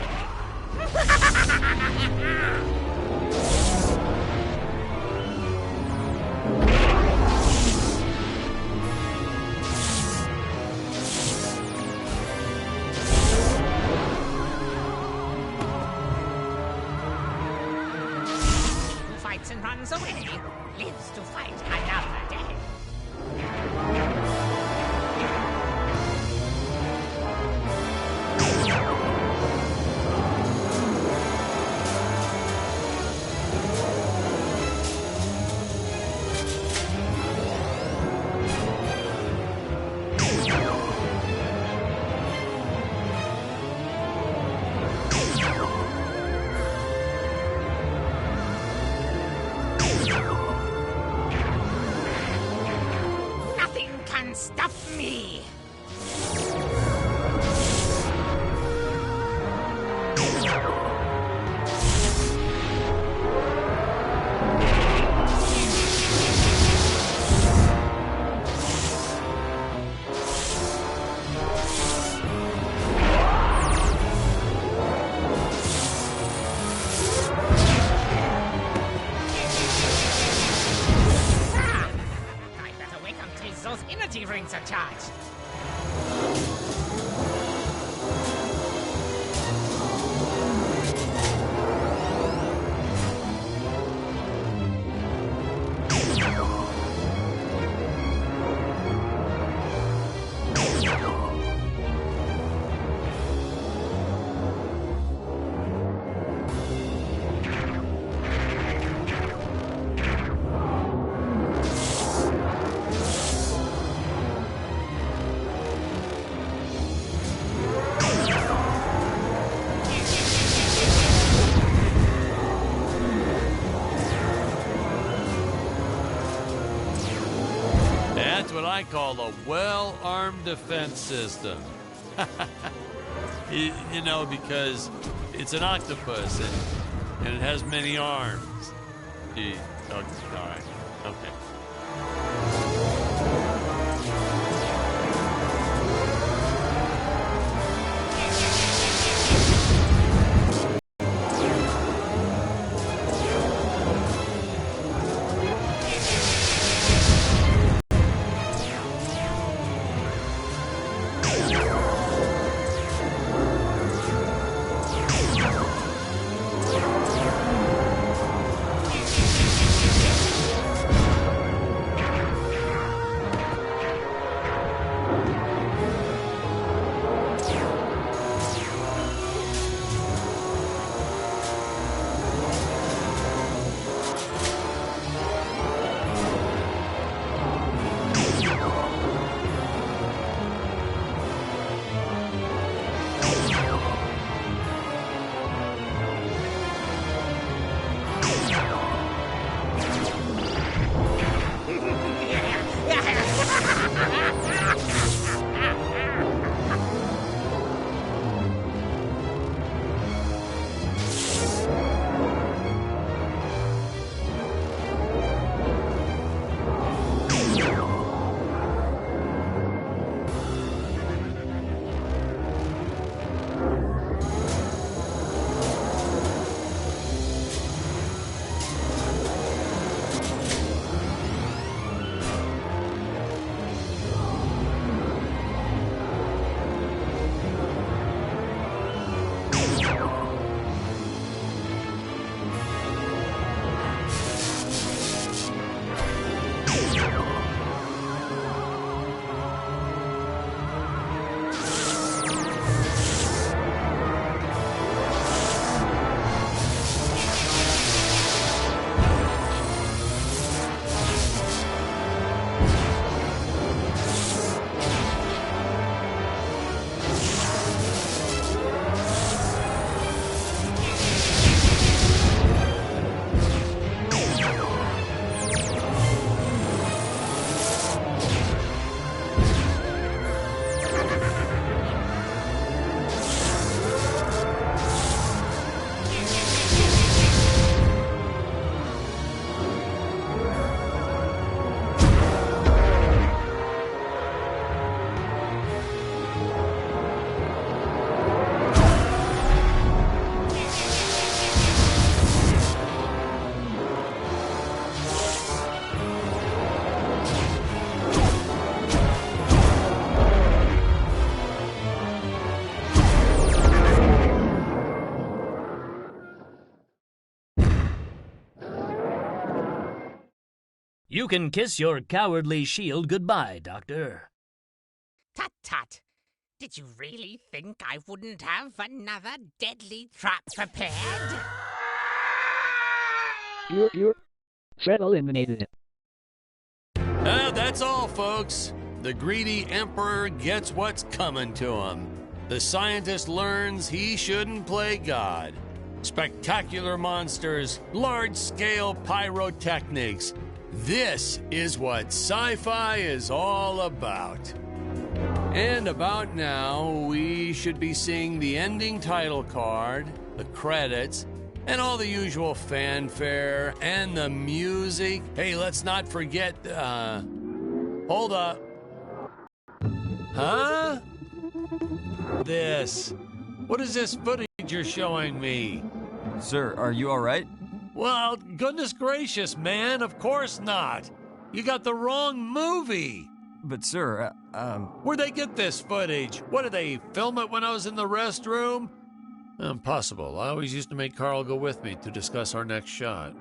Who fights and runs away lives to fight another day. Nothing can stop me. I better wait until those energy rings are charged. That's what I call a well-armed defense system. Because it's an octopus and it has many arms. All right. Okay. You can kiss your cowardly shield goodbye, Doctor. Tut tut. Did you really think I wouldn't have another deadly trap prepared? You're Fred eliminated it. That's all, folks. The greedy emperor gets what's coming to him. The scientist learns he shouldn't play God. Spectacular monsters, large-scale pyrotechnics. This is what sci-fi is all about. And about now, we should be seeing the ending title card, the credits, and all the usual fanfare and the music. Hey, let's not forget, hold up. Huh? This. What is this footage you're showing me? Sir, are you all right? Well, goodness gracious, man, of course not. You got the wrong movie. But sir, Where'd they get this footage? What, did they film it when I was in the restroom? Impossible. I always used to make Carl go with me to discuss our next shot.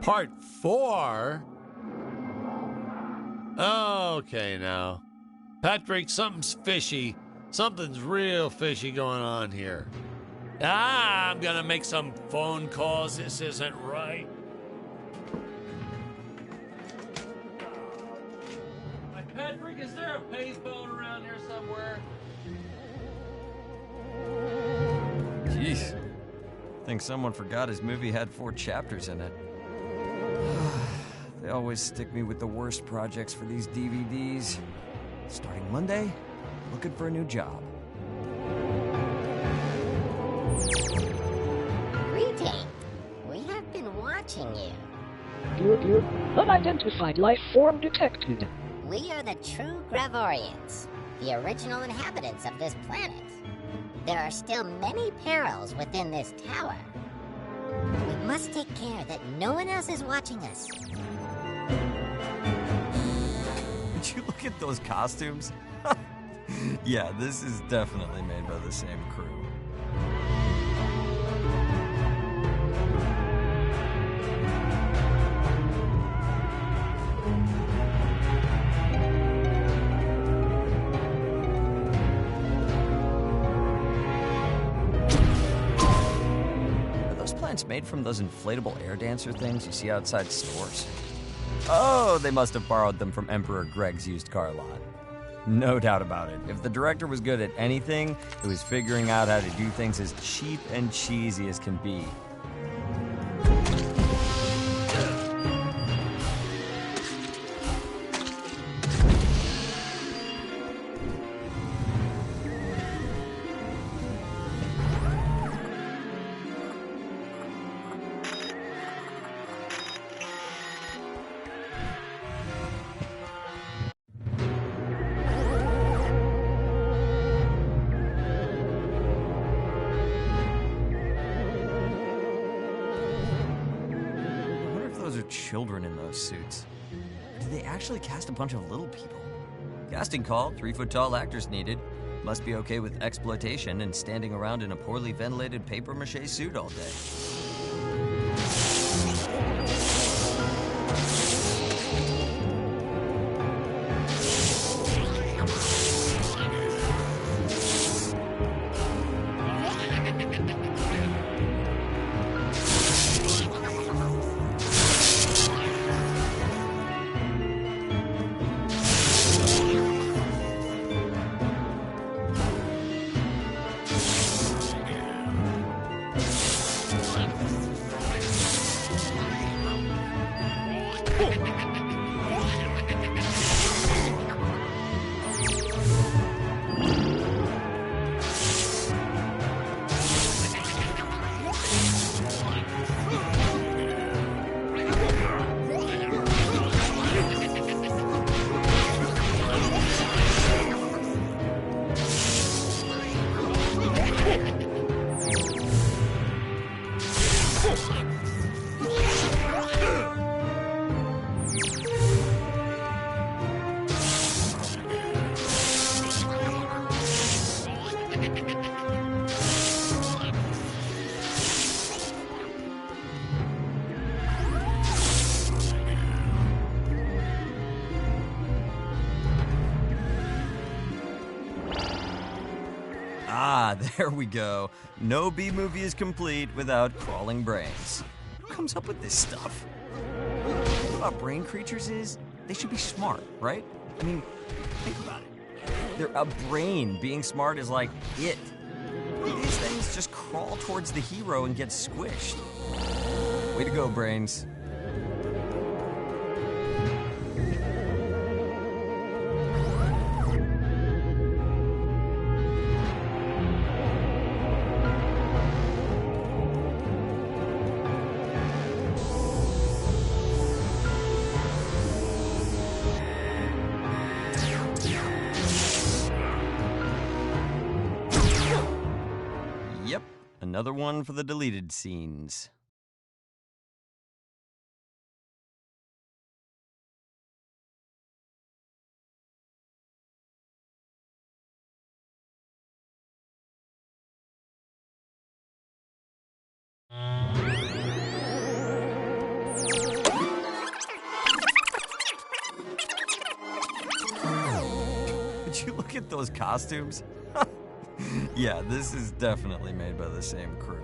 Part 4? Okay, now. Patrick, something's fishy. Something's real fishy going on here. I'm gonna make some phone calls. This isn't right. Patrick, is there a payphone around here somewhere? jeez. I think someone forgot his movie had 4 chapters in it. They always stick me with the worst projects for these DVDs. Starting Monday, looking for a new job. Greeting. We have been watching you. You're unidentified life form detected. We are the true Gravorians, the original inhabitants of this planet. There are still many perils within this tower. We must take care that no one else is watching us. Would you look at those costumes? Yeah, this is definitely made by the same crew. Made from those inflatable air dancer things you see outside stores. Oh, they must have borrowed them from Emperor Greg's used car lot. No doubt about it. If the director was good at anything, it was figuring out how to do things as cheap and cheesy as can be. Children in those suits. Or did they actually cast a bunch of little people? Casting call, 3-foot-tall actors needed. Must be okay with exploitation and standing around in a poorly ventilated papier-mâché suit all day. Ah, there we go. No B-movie is complete without crawling brains. Who comes up with this stuff? What about brain creatures is, they should be smart, right? I mean, think about it. A brain being smart is like it. These things just crawl towards the hero and get squished. Way to go, brains. Yep, another one for the deleted scenes. Would you look at those costumes? Yeah, this is definitely made by the same crew.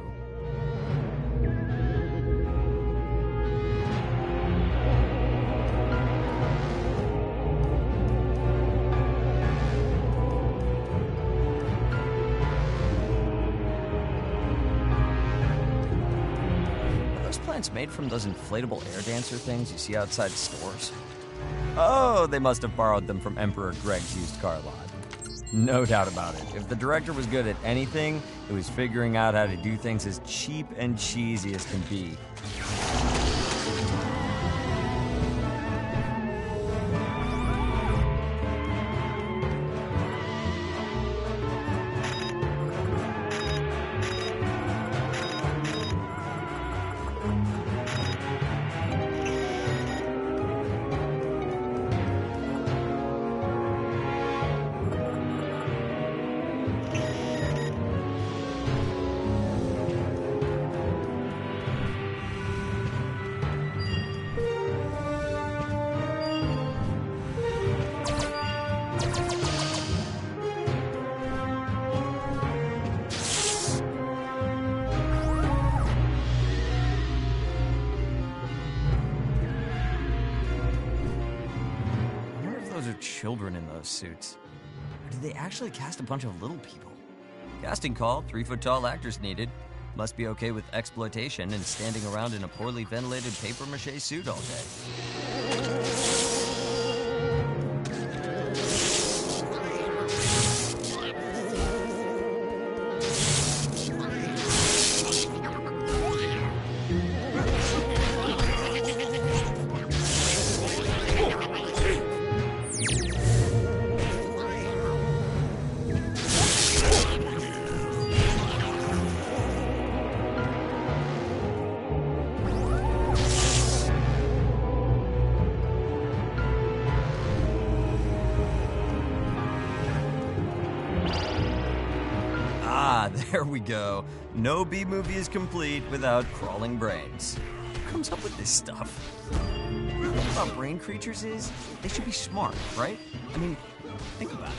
Are those plants made from those inflatable air dancer things you see outside stores? Oh, they must have borrowed them from Emperor Greg's used car lot. No doubt about it. If the director was good at anything, it was figuring out how to do things as cheap and cheesy as can be. Children in those suits. Or did they actually cast a bunch of little people? Casting call, 3-foot-tall actors needed. Must be okay with exploitation and standing around in a poorly ventilated papier-mâché suit all day. There we go. No B-movie is complete without crawling brains. Who comes up with this stuff? What about brain creatures is, they should be smart, right? I mean, think about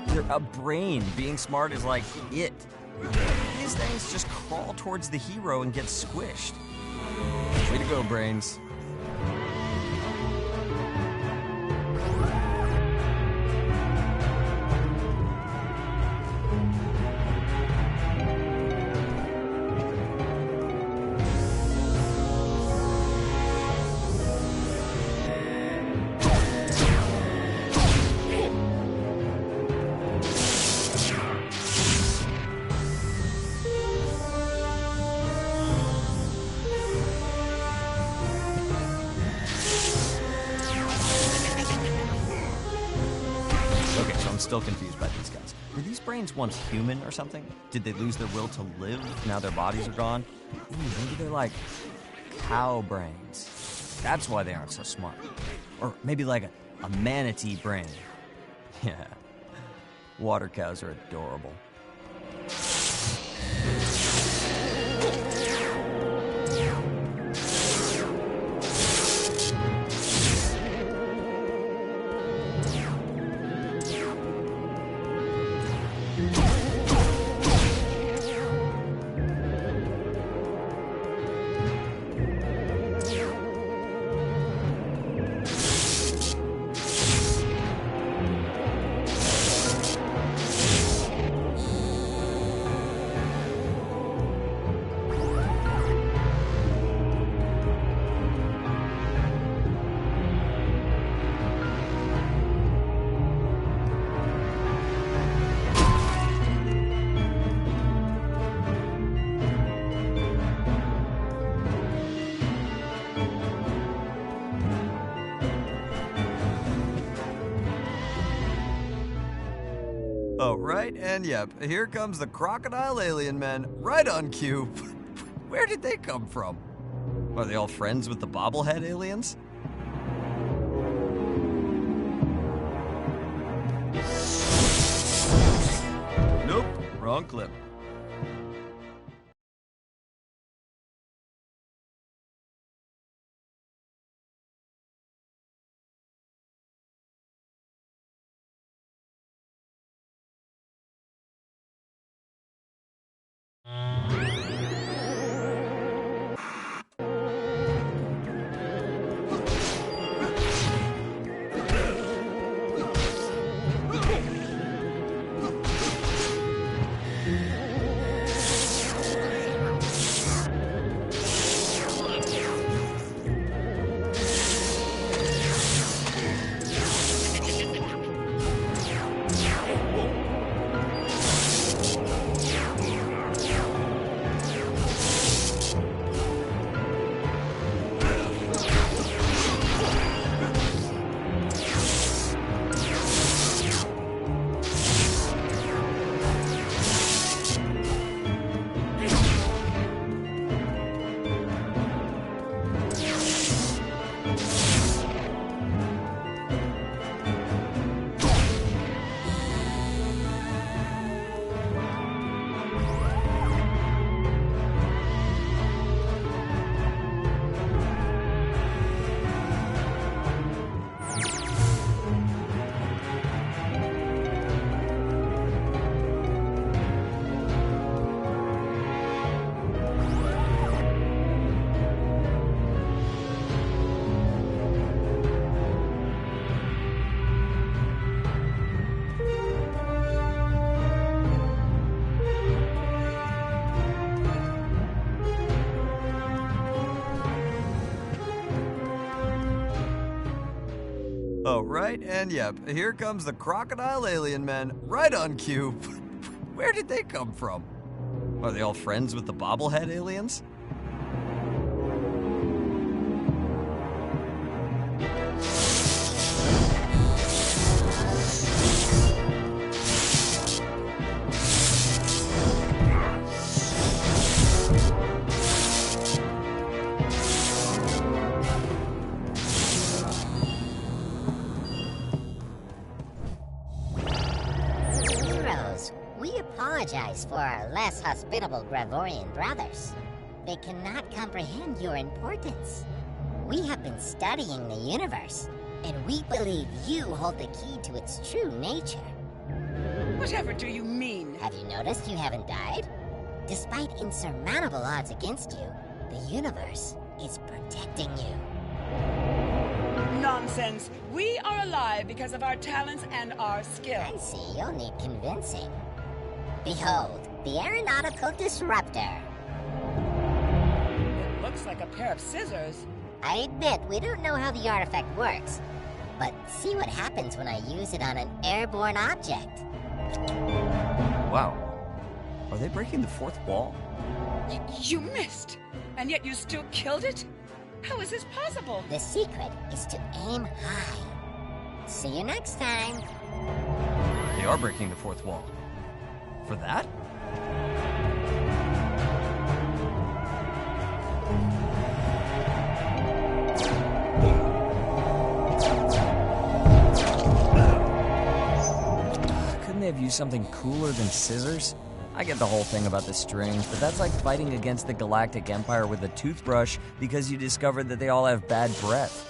it. A brain being smart is like it. These things just crawl towards the hero and get squished. Way to go, brains. Still confused by these guys. Were these brains once human or something? Did they lose their will to live now their bodies are gone? Ooh, maybe they're like cow brains. That's why they aren't so smart. Or maybe like a manatee brain. Yeah. Water cows are adorable. Oh, right, and yep, here comes the crocodile alien men, right on cue. Where did they come from? Are they all friends with the bobblehead aliens? Nope, wrong clip. Oh, right, and yep, here comes the crocodile alien men, right on cue. Where did they come from? Are they all friends with the bobblehead aliens? For our less hospitable Gravorian brothers. They cannot comprehend your importance. We have been studying the universe, and we believe you hold the key to its true nature. Whatever do you mean? Have you noticed you haven't died? Despite insurmountable odds against you, the universe is protecting you. Nonsense. We are alive because of our talents and our skills. I see, you'll need convincing. Behold, the aeronautical disruptor. It looks like a pair of scissors. I admit we don't know how the artifact works, but see what happens when I use it on an airborne object. Wow. Are they breaking the fourth wall? You missed, and yet you still killed it? How is this possible? The secret is to aim high. See you next time. They are breaking the fourth wall. For that? Couldn't they have used something cooler than scissors? I get the whole thing about the strings, but that's like fighting against the Galactic Empire with a toothbrush because you discovered that they all have bad breath.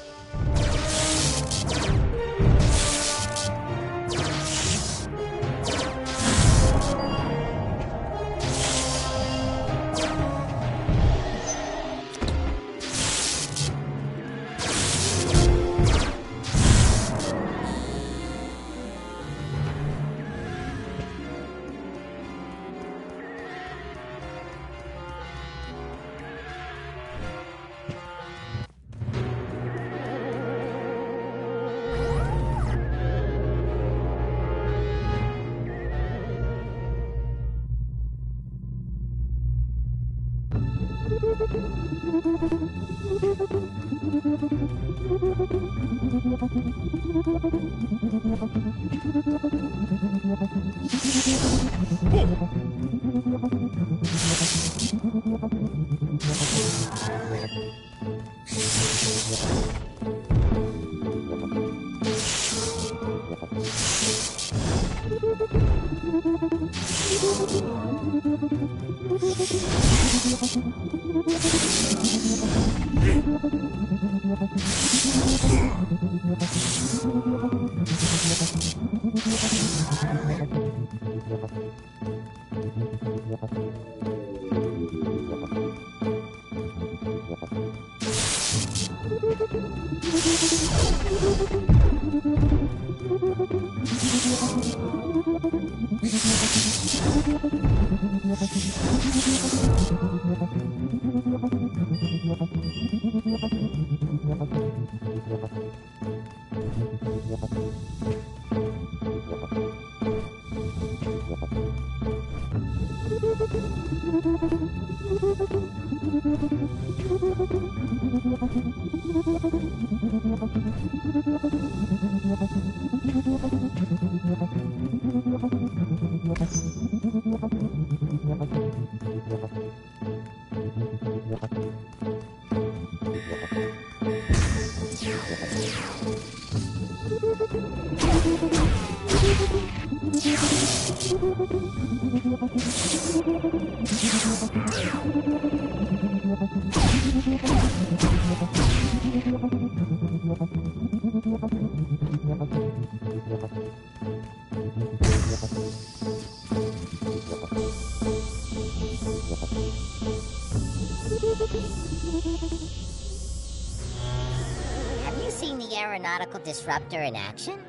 Have you seen the aeronautical disruptor in action?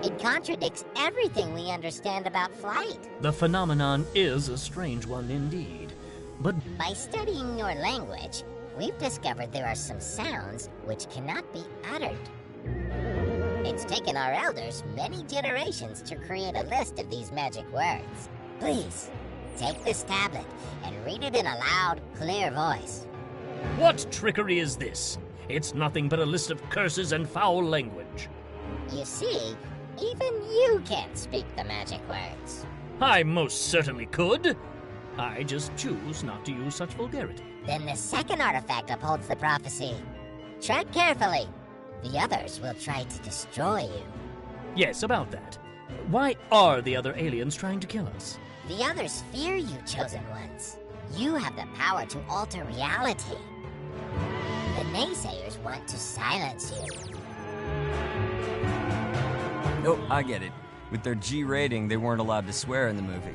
It contradicts everything we understand about flight. The phenomenon is a strange one indeed, but By studying your language, we've discovered there are some sounds which cannot be uttered. It's taken our elders many generations to create a list of these magic words. Please, take this tablet and read it in a loud, clear voice. what trickery is this? It's nothing but a list of curses and foul language. You see, even you can't speak the magic words. I most certainly could. I just choose not to use such vulgarity. Then the second artifact upholds the prophecy. Tread carefully. The others will try to destroy you. Yes, about that. Why are the other aliens trying to kill us? The others fear you, chosen ones. You have the power to alter reality. The naysayers want to silence you. Oh, I get it. With their G rating, they weren't allowed to swear in the movie.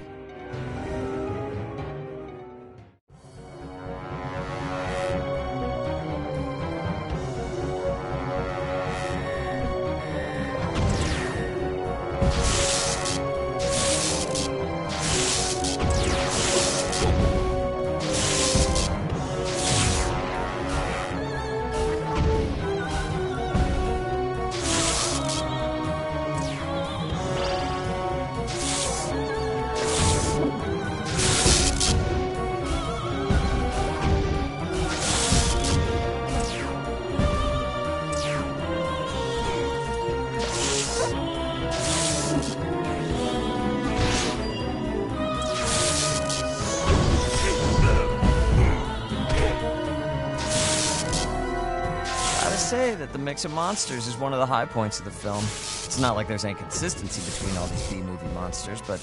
Say that the mix of monsters is one of the high points of the film. It's not like there's any consistency between all these B-movie monsters, but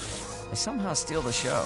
they somehow steal the show.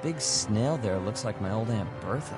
Big snail there looks like my old Aunt Bertha.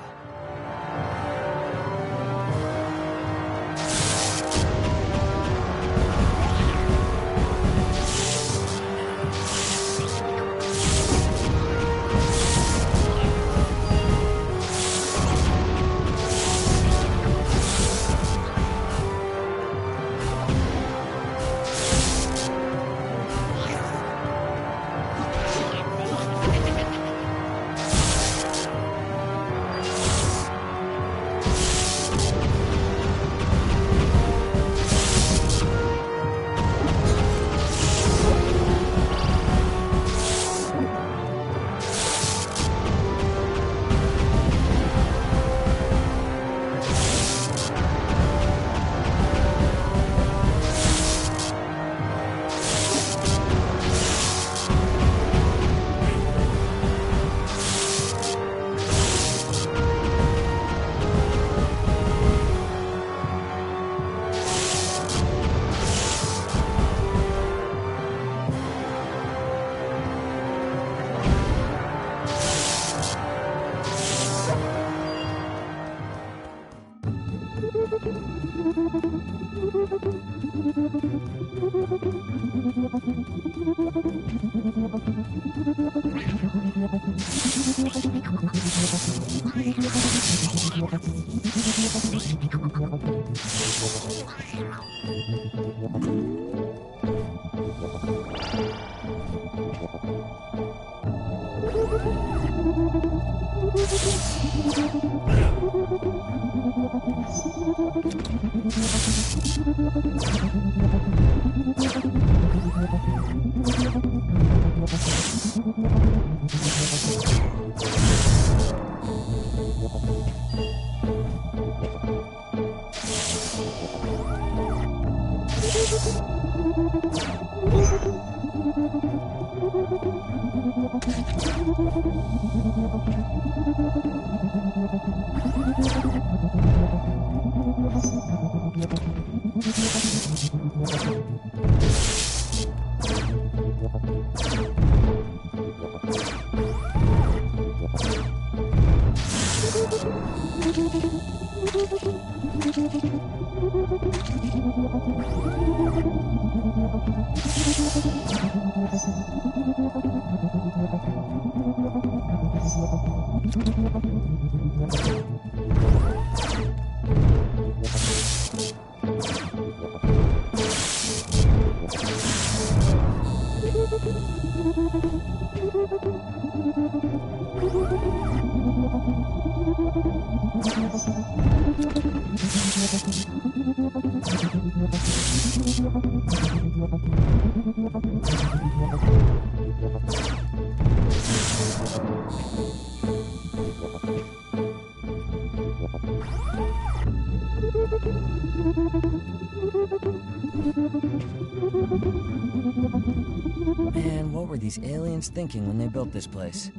Man, what were these aliens thinking when they built this place?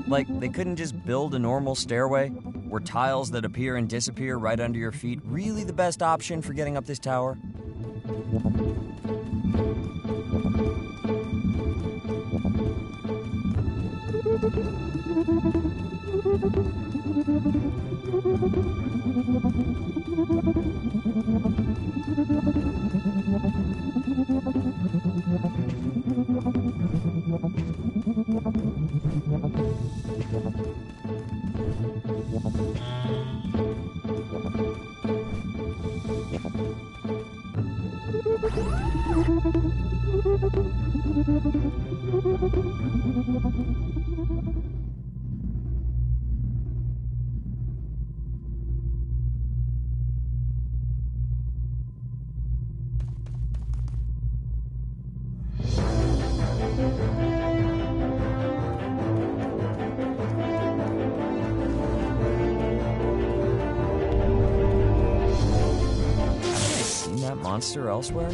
Like, they couldn't just build a normal stairway? Were tiles that appear and disappear right under your feet really the best option for getting up this tower? Monster elsewhere?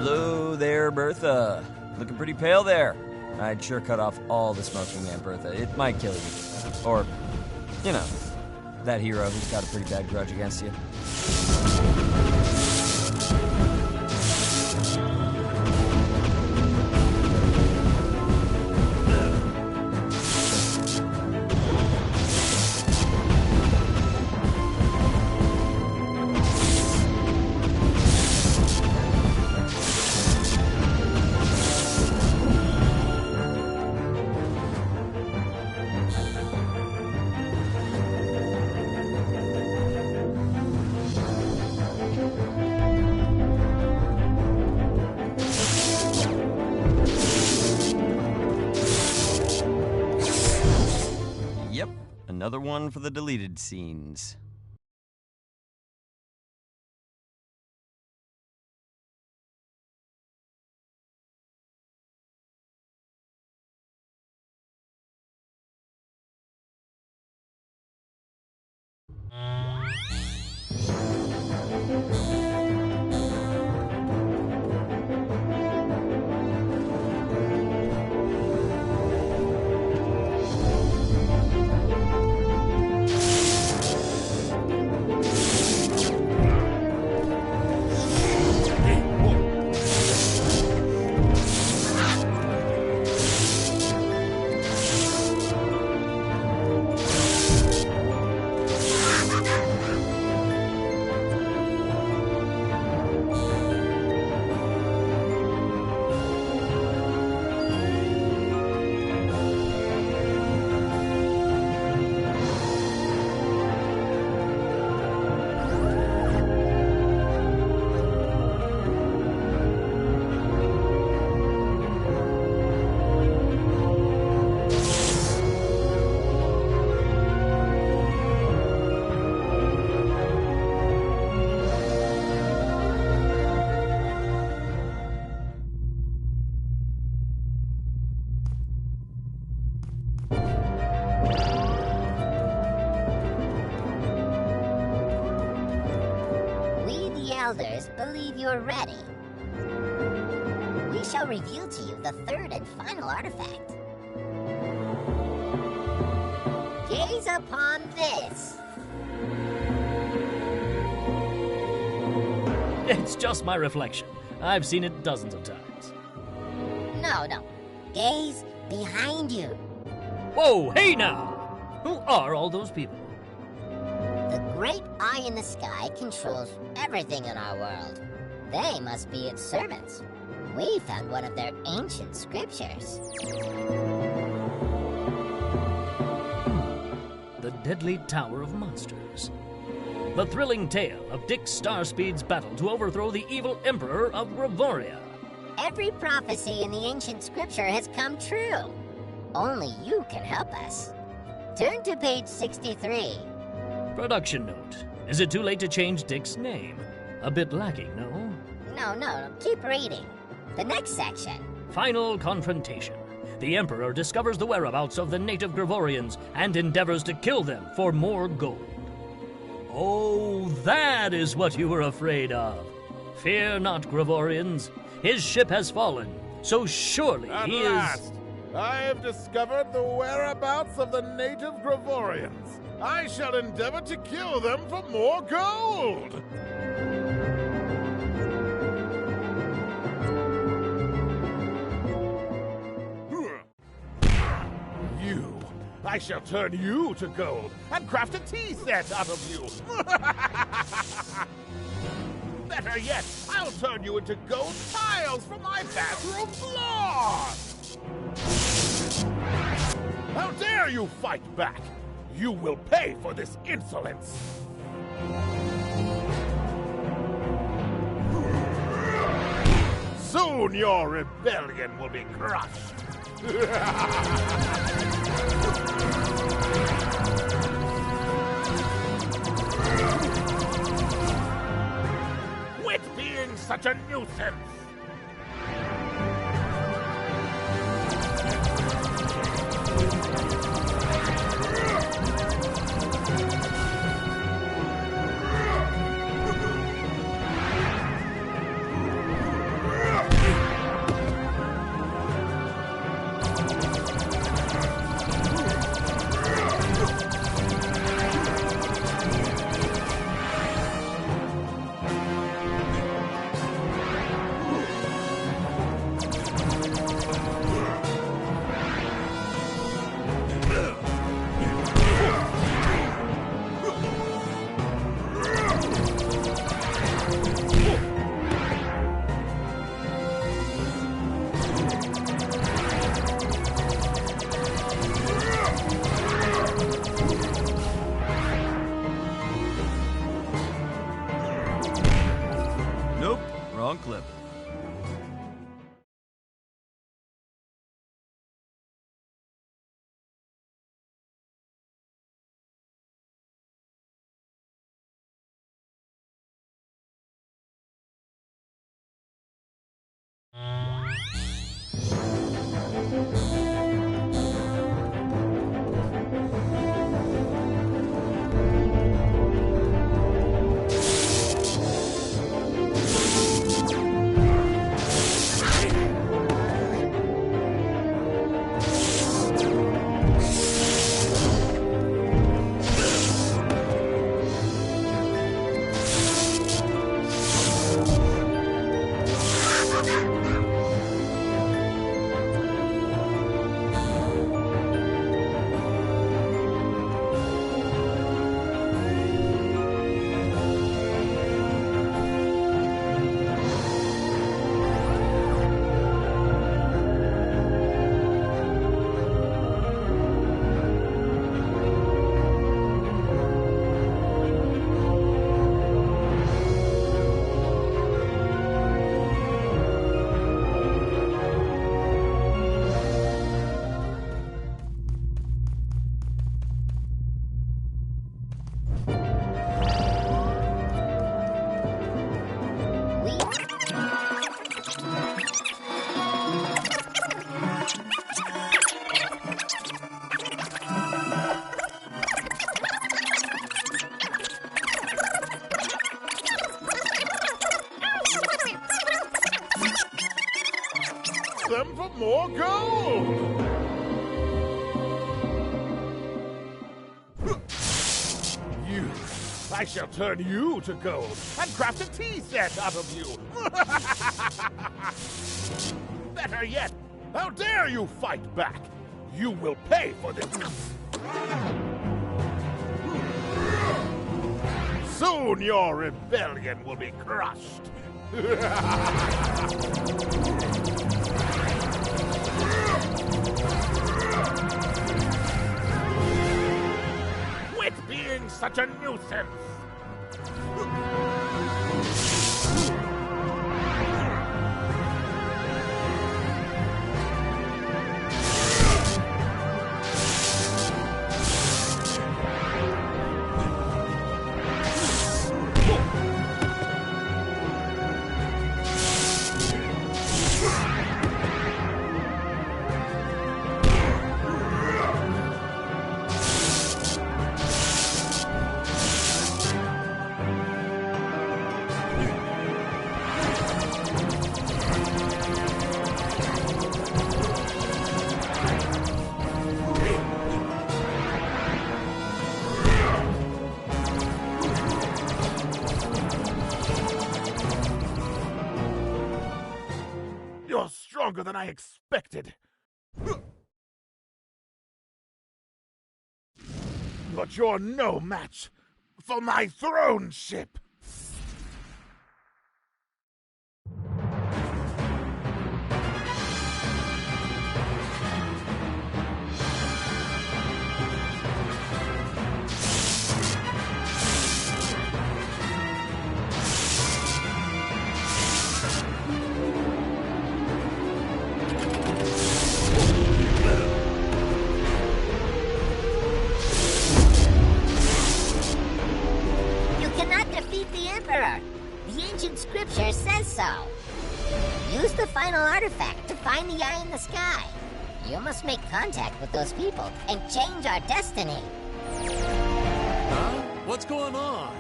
Hello there, Bertha. Looking pretty pale there. I'd sure cut off all the smoking, Aunt Bertha. It might kill you. Or, you know, that hero who's got a pretty bad grudge against you. Another one for the deleted scenes. Elders believe you're ready. We shall reveal to you the third and final artifact. Gaze upon this. It's just my reflection. I've seen it dozens of times. No. Gaze behind you. Whoa, hey now! Who are all those people? The great eye in the sky controls everything in our world. They must be its servants. We found one of their ancient scriptures. The Deadly Tower of Monsters. The thrilling tale of Dick Starspeed's battle to overthrow the evil Emperor of Gravoria. Every prophecy in the ancient scripture has come true. Only you can help us. Turn to page 63. Production note. Is it too late to change Dick's name? A bit lacking, no? No. Keep reading. The next section. Final confrontation. The Emperor discovers the whereabouts of the native Gravorians and endeavors to kill them for more gold. Oh, that is what you were afraid of. Fear not, Gravorians. His ship has fallen, so surely he is... At last, I have discovered the whereabouts of the native Gravorians. I shall endeavor to kill them for more gold! I shall turn you to gold and craft a tea set out of you. Better yet, I'll turn you into gold tiles for my bathroom floor. How dare you fight back? You will pay for this insolence. Soon your rebellion will be crushed. Quit being such a nuisance! Nope, wrong clip. Them for more gold! You, I shall turn you to gold and craft a tea set out of you! Better yet, how dare you fight back? You will pay for this! Soon your rebellion will be crushed! Quit being such a nuisance! You're stronger than I expected. But you're no match for my throne ship. The ancient scripture says so. Use the final artifact to find the eye in the sky. You must make contact with those people and change our destiny. Huh? What's going on?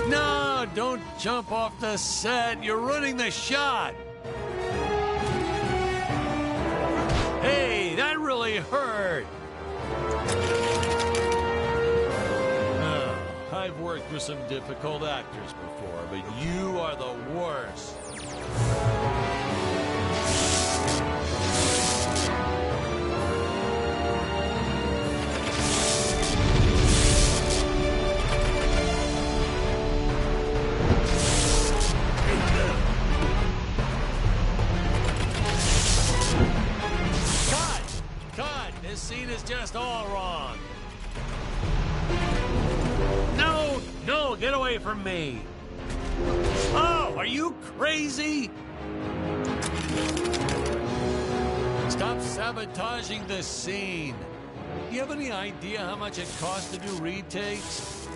No, don't jump off the set. You're ruining the shot. Hey, that really hurt. I've worked with some difficult actors before, but you are the worst. This scene is just all wrong. No, get away from me. Oh, are you crazy? Stop sabotaging the scene. you have any idea how much it costs to do retakes?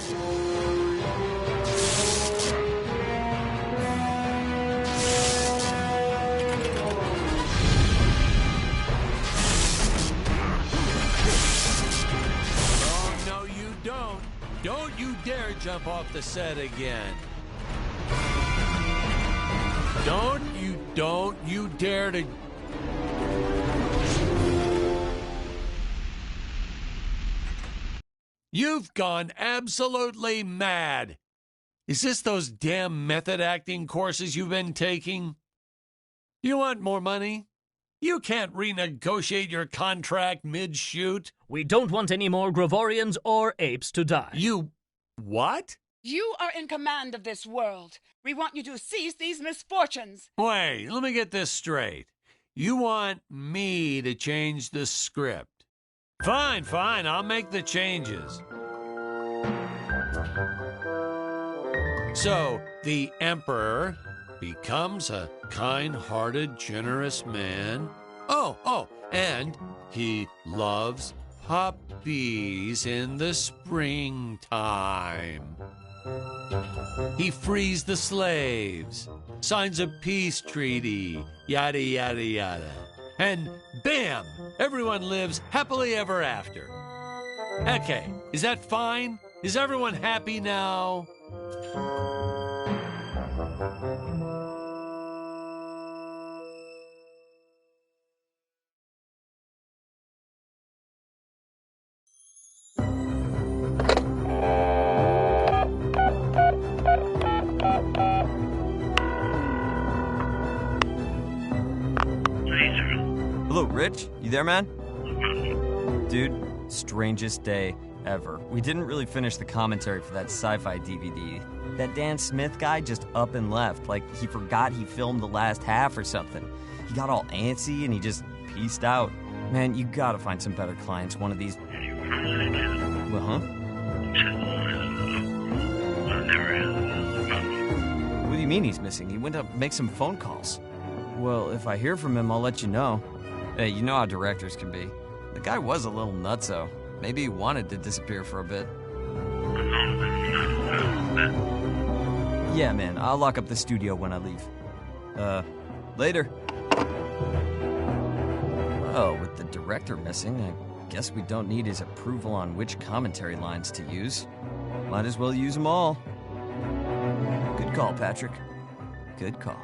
Oh, no, you don't. Don't you dare jump off the set again. Don't you dare to... You've gone absolutely mad. Is this those damn method acting courses you've been taking? You want more money? You can't renegotiate your contract mid-shoot. We don't want any more Gravorians or apes to die. You... what? You are in command of this world. We want you to cease these misfortunes. Wait, let me get this straight. You want me to change the script. Fine, I'll make the changes. So, the Emperor becomes a kind-hearted, generous man. Oh, and he loves puppies in the springtime. He frees the slaves, signs a peace treaty, yada, yada, yada. And bam! Everyone lives happily ever after. Okay, is that fine? Is everyone happy now? Hello, Rich? You there, man? Dude, strangest day ever. We didn't really finish the commentary for that sci-fi DVD. That Dan Smith guy just up and left, like he forgot he filmed the last half or something. He got all antsy and he just peaced out. Man, you gotta find some better clients one of these... Well, huh? What do you mean he's missing? He went to make some phone calls. Well, if I hear from him, I'll let you know. Hey, you know how directors can be. The guy was a little nutso. Maybe he wanted to disappear for a bit. Yeah, man, I'll lock up the studio when I leave. Later. Well, with the director missing, I guess we don't need his approval on which commentary lines to use. Might as well use them all. Good call, Patrick. Good call.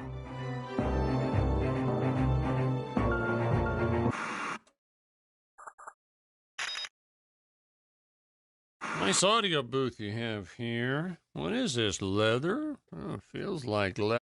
Nice audio booth you have here. What is this, leather? Oh, it feels like leather.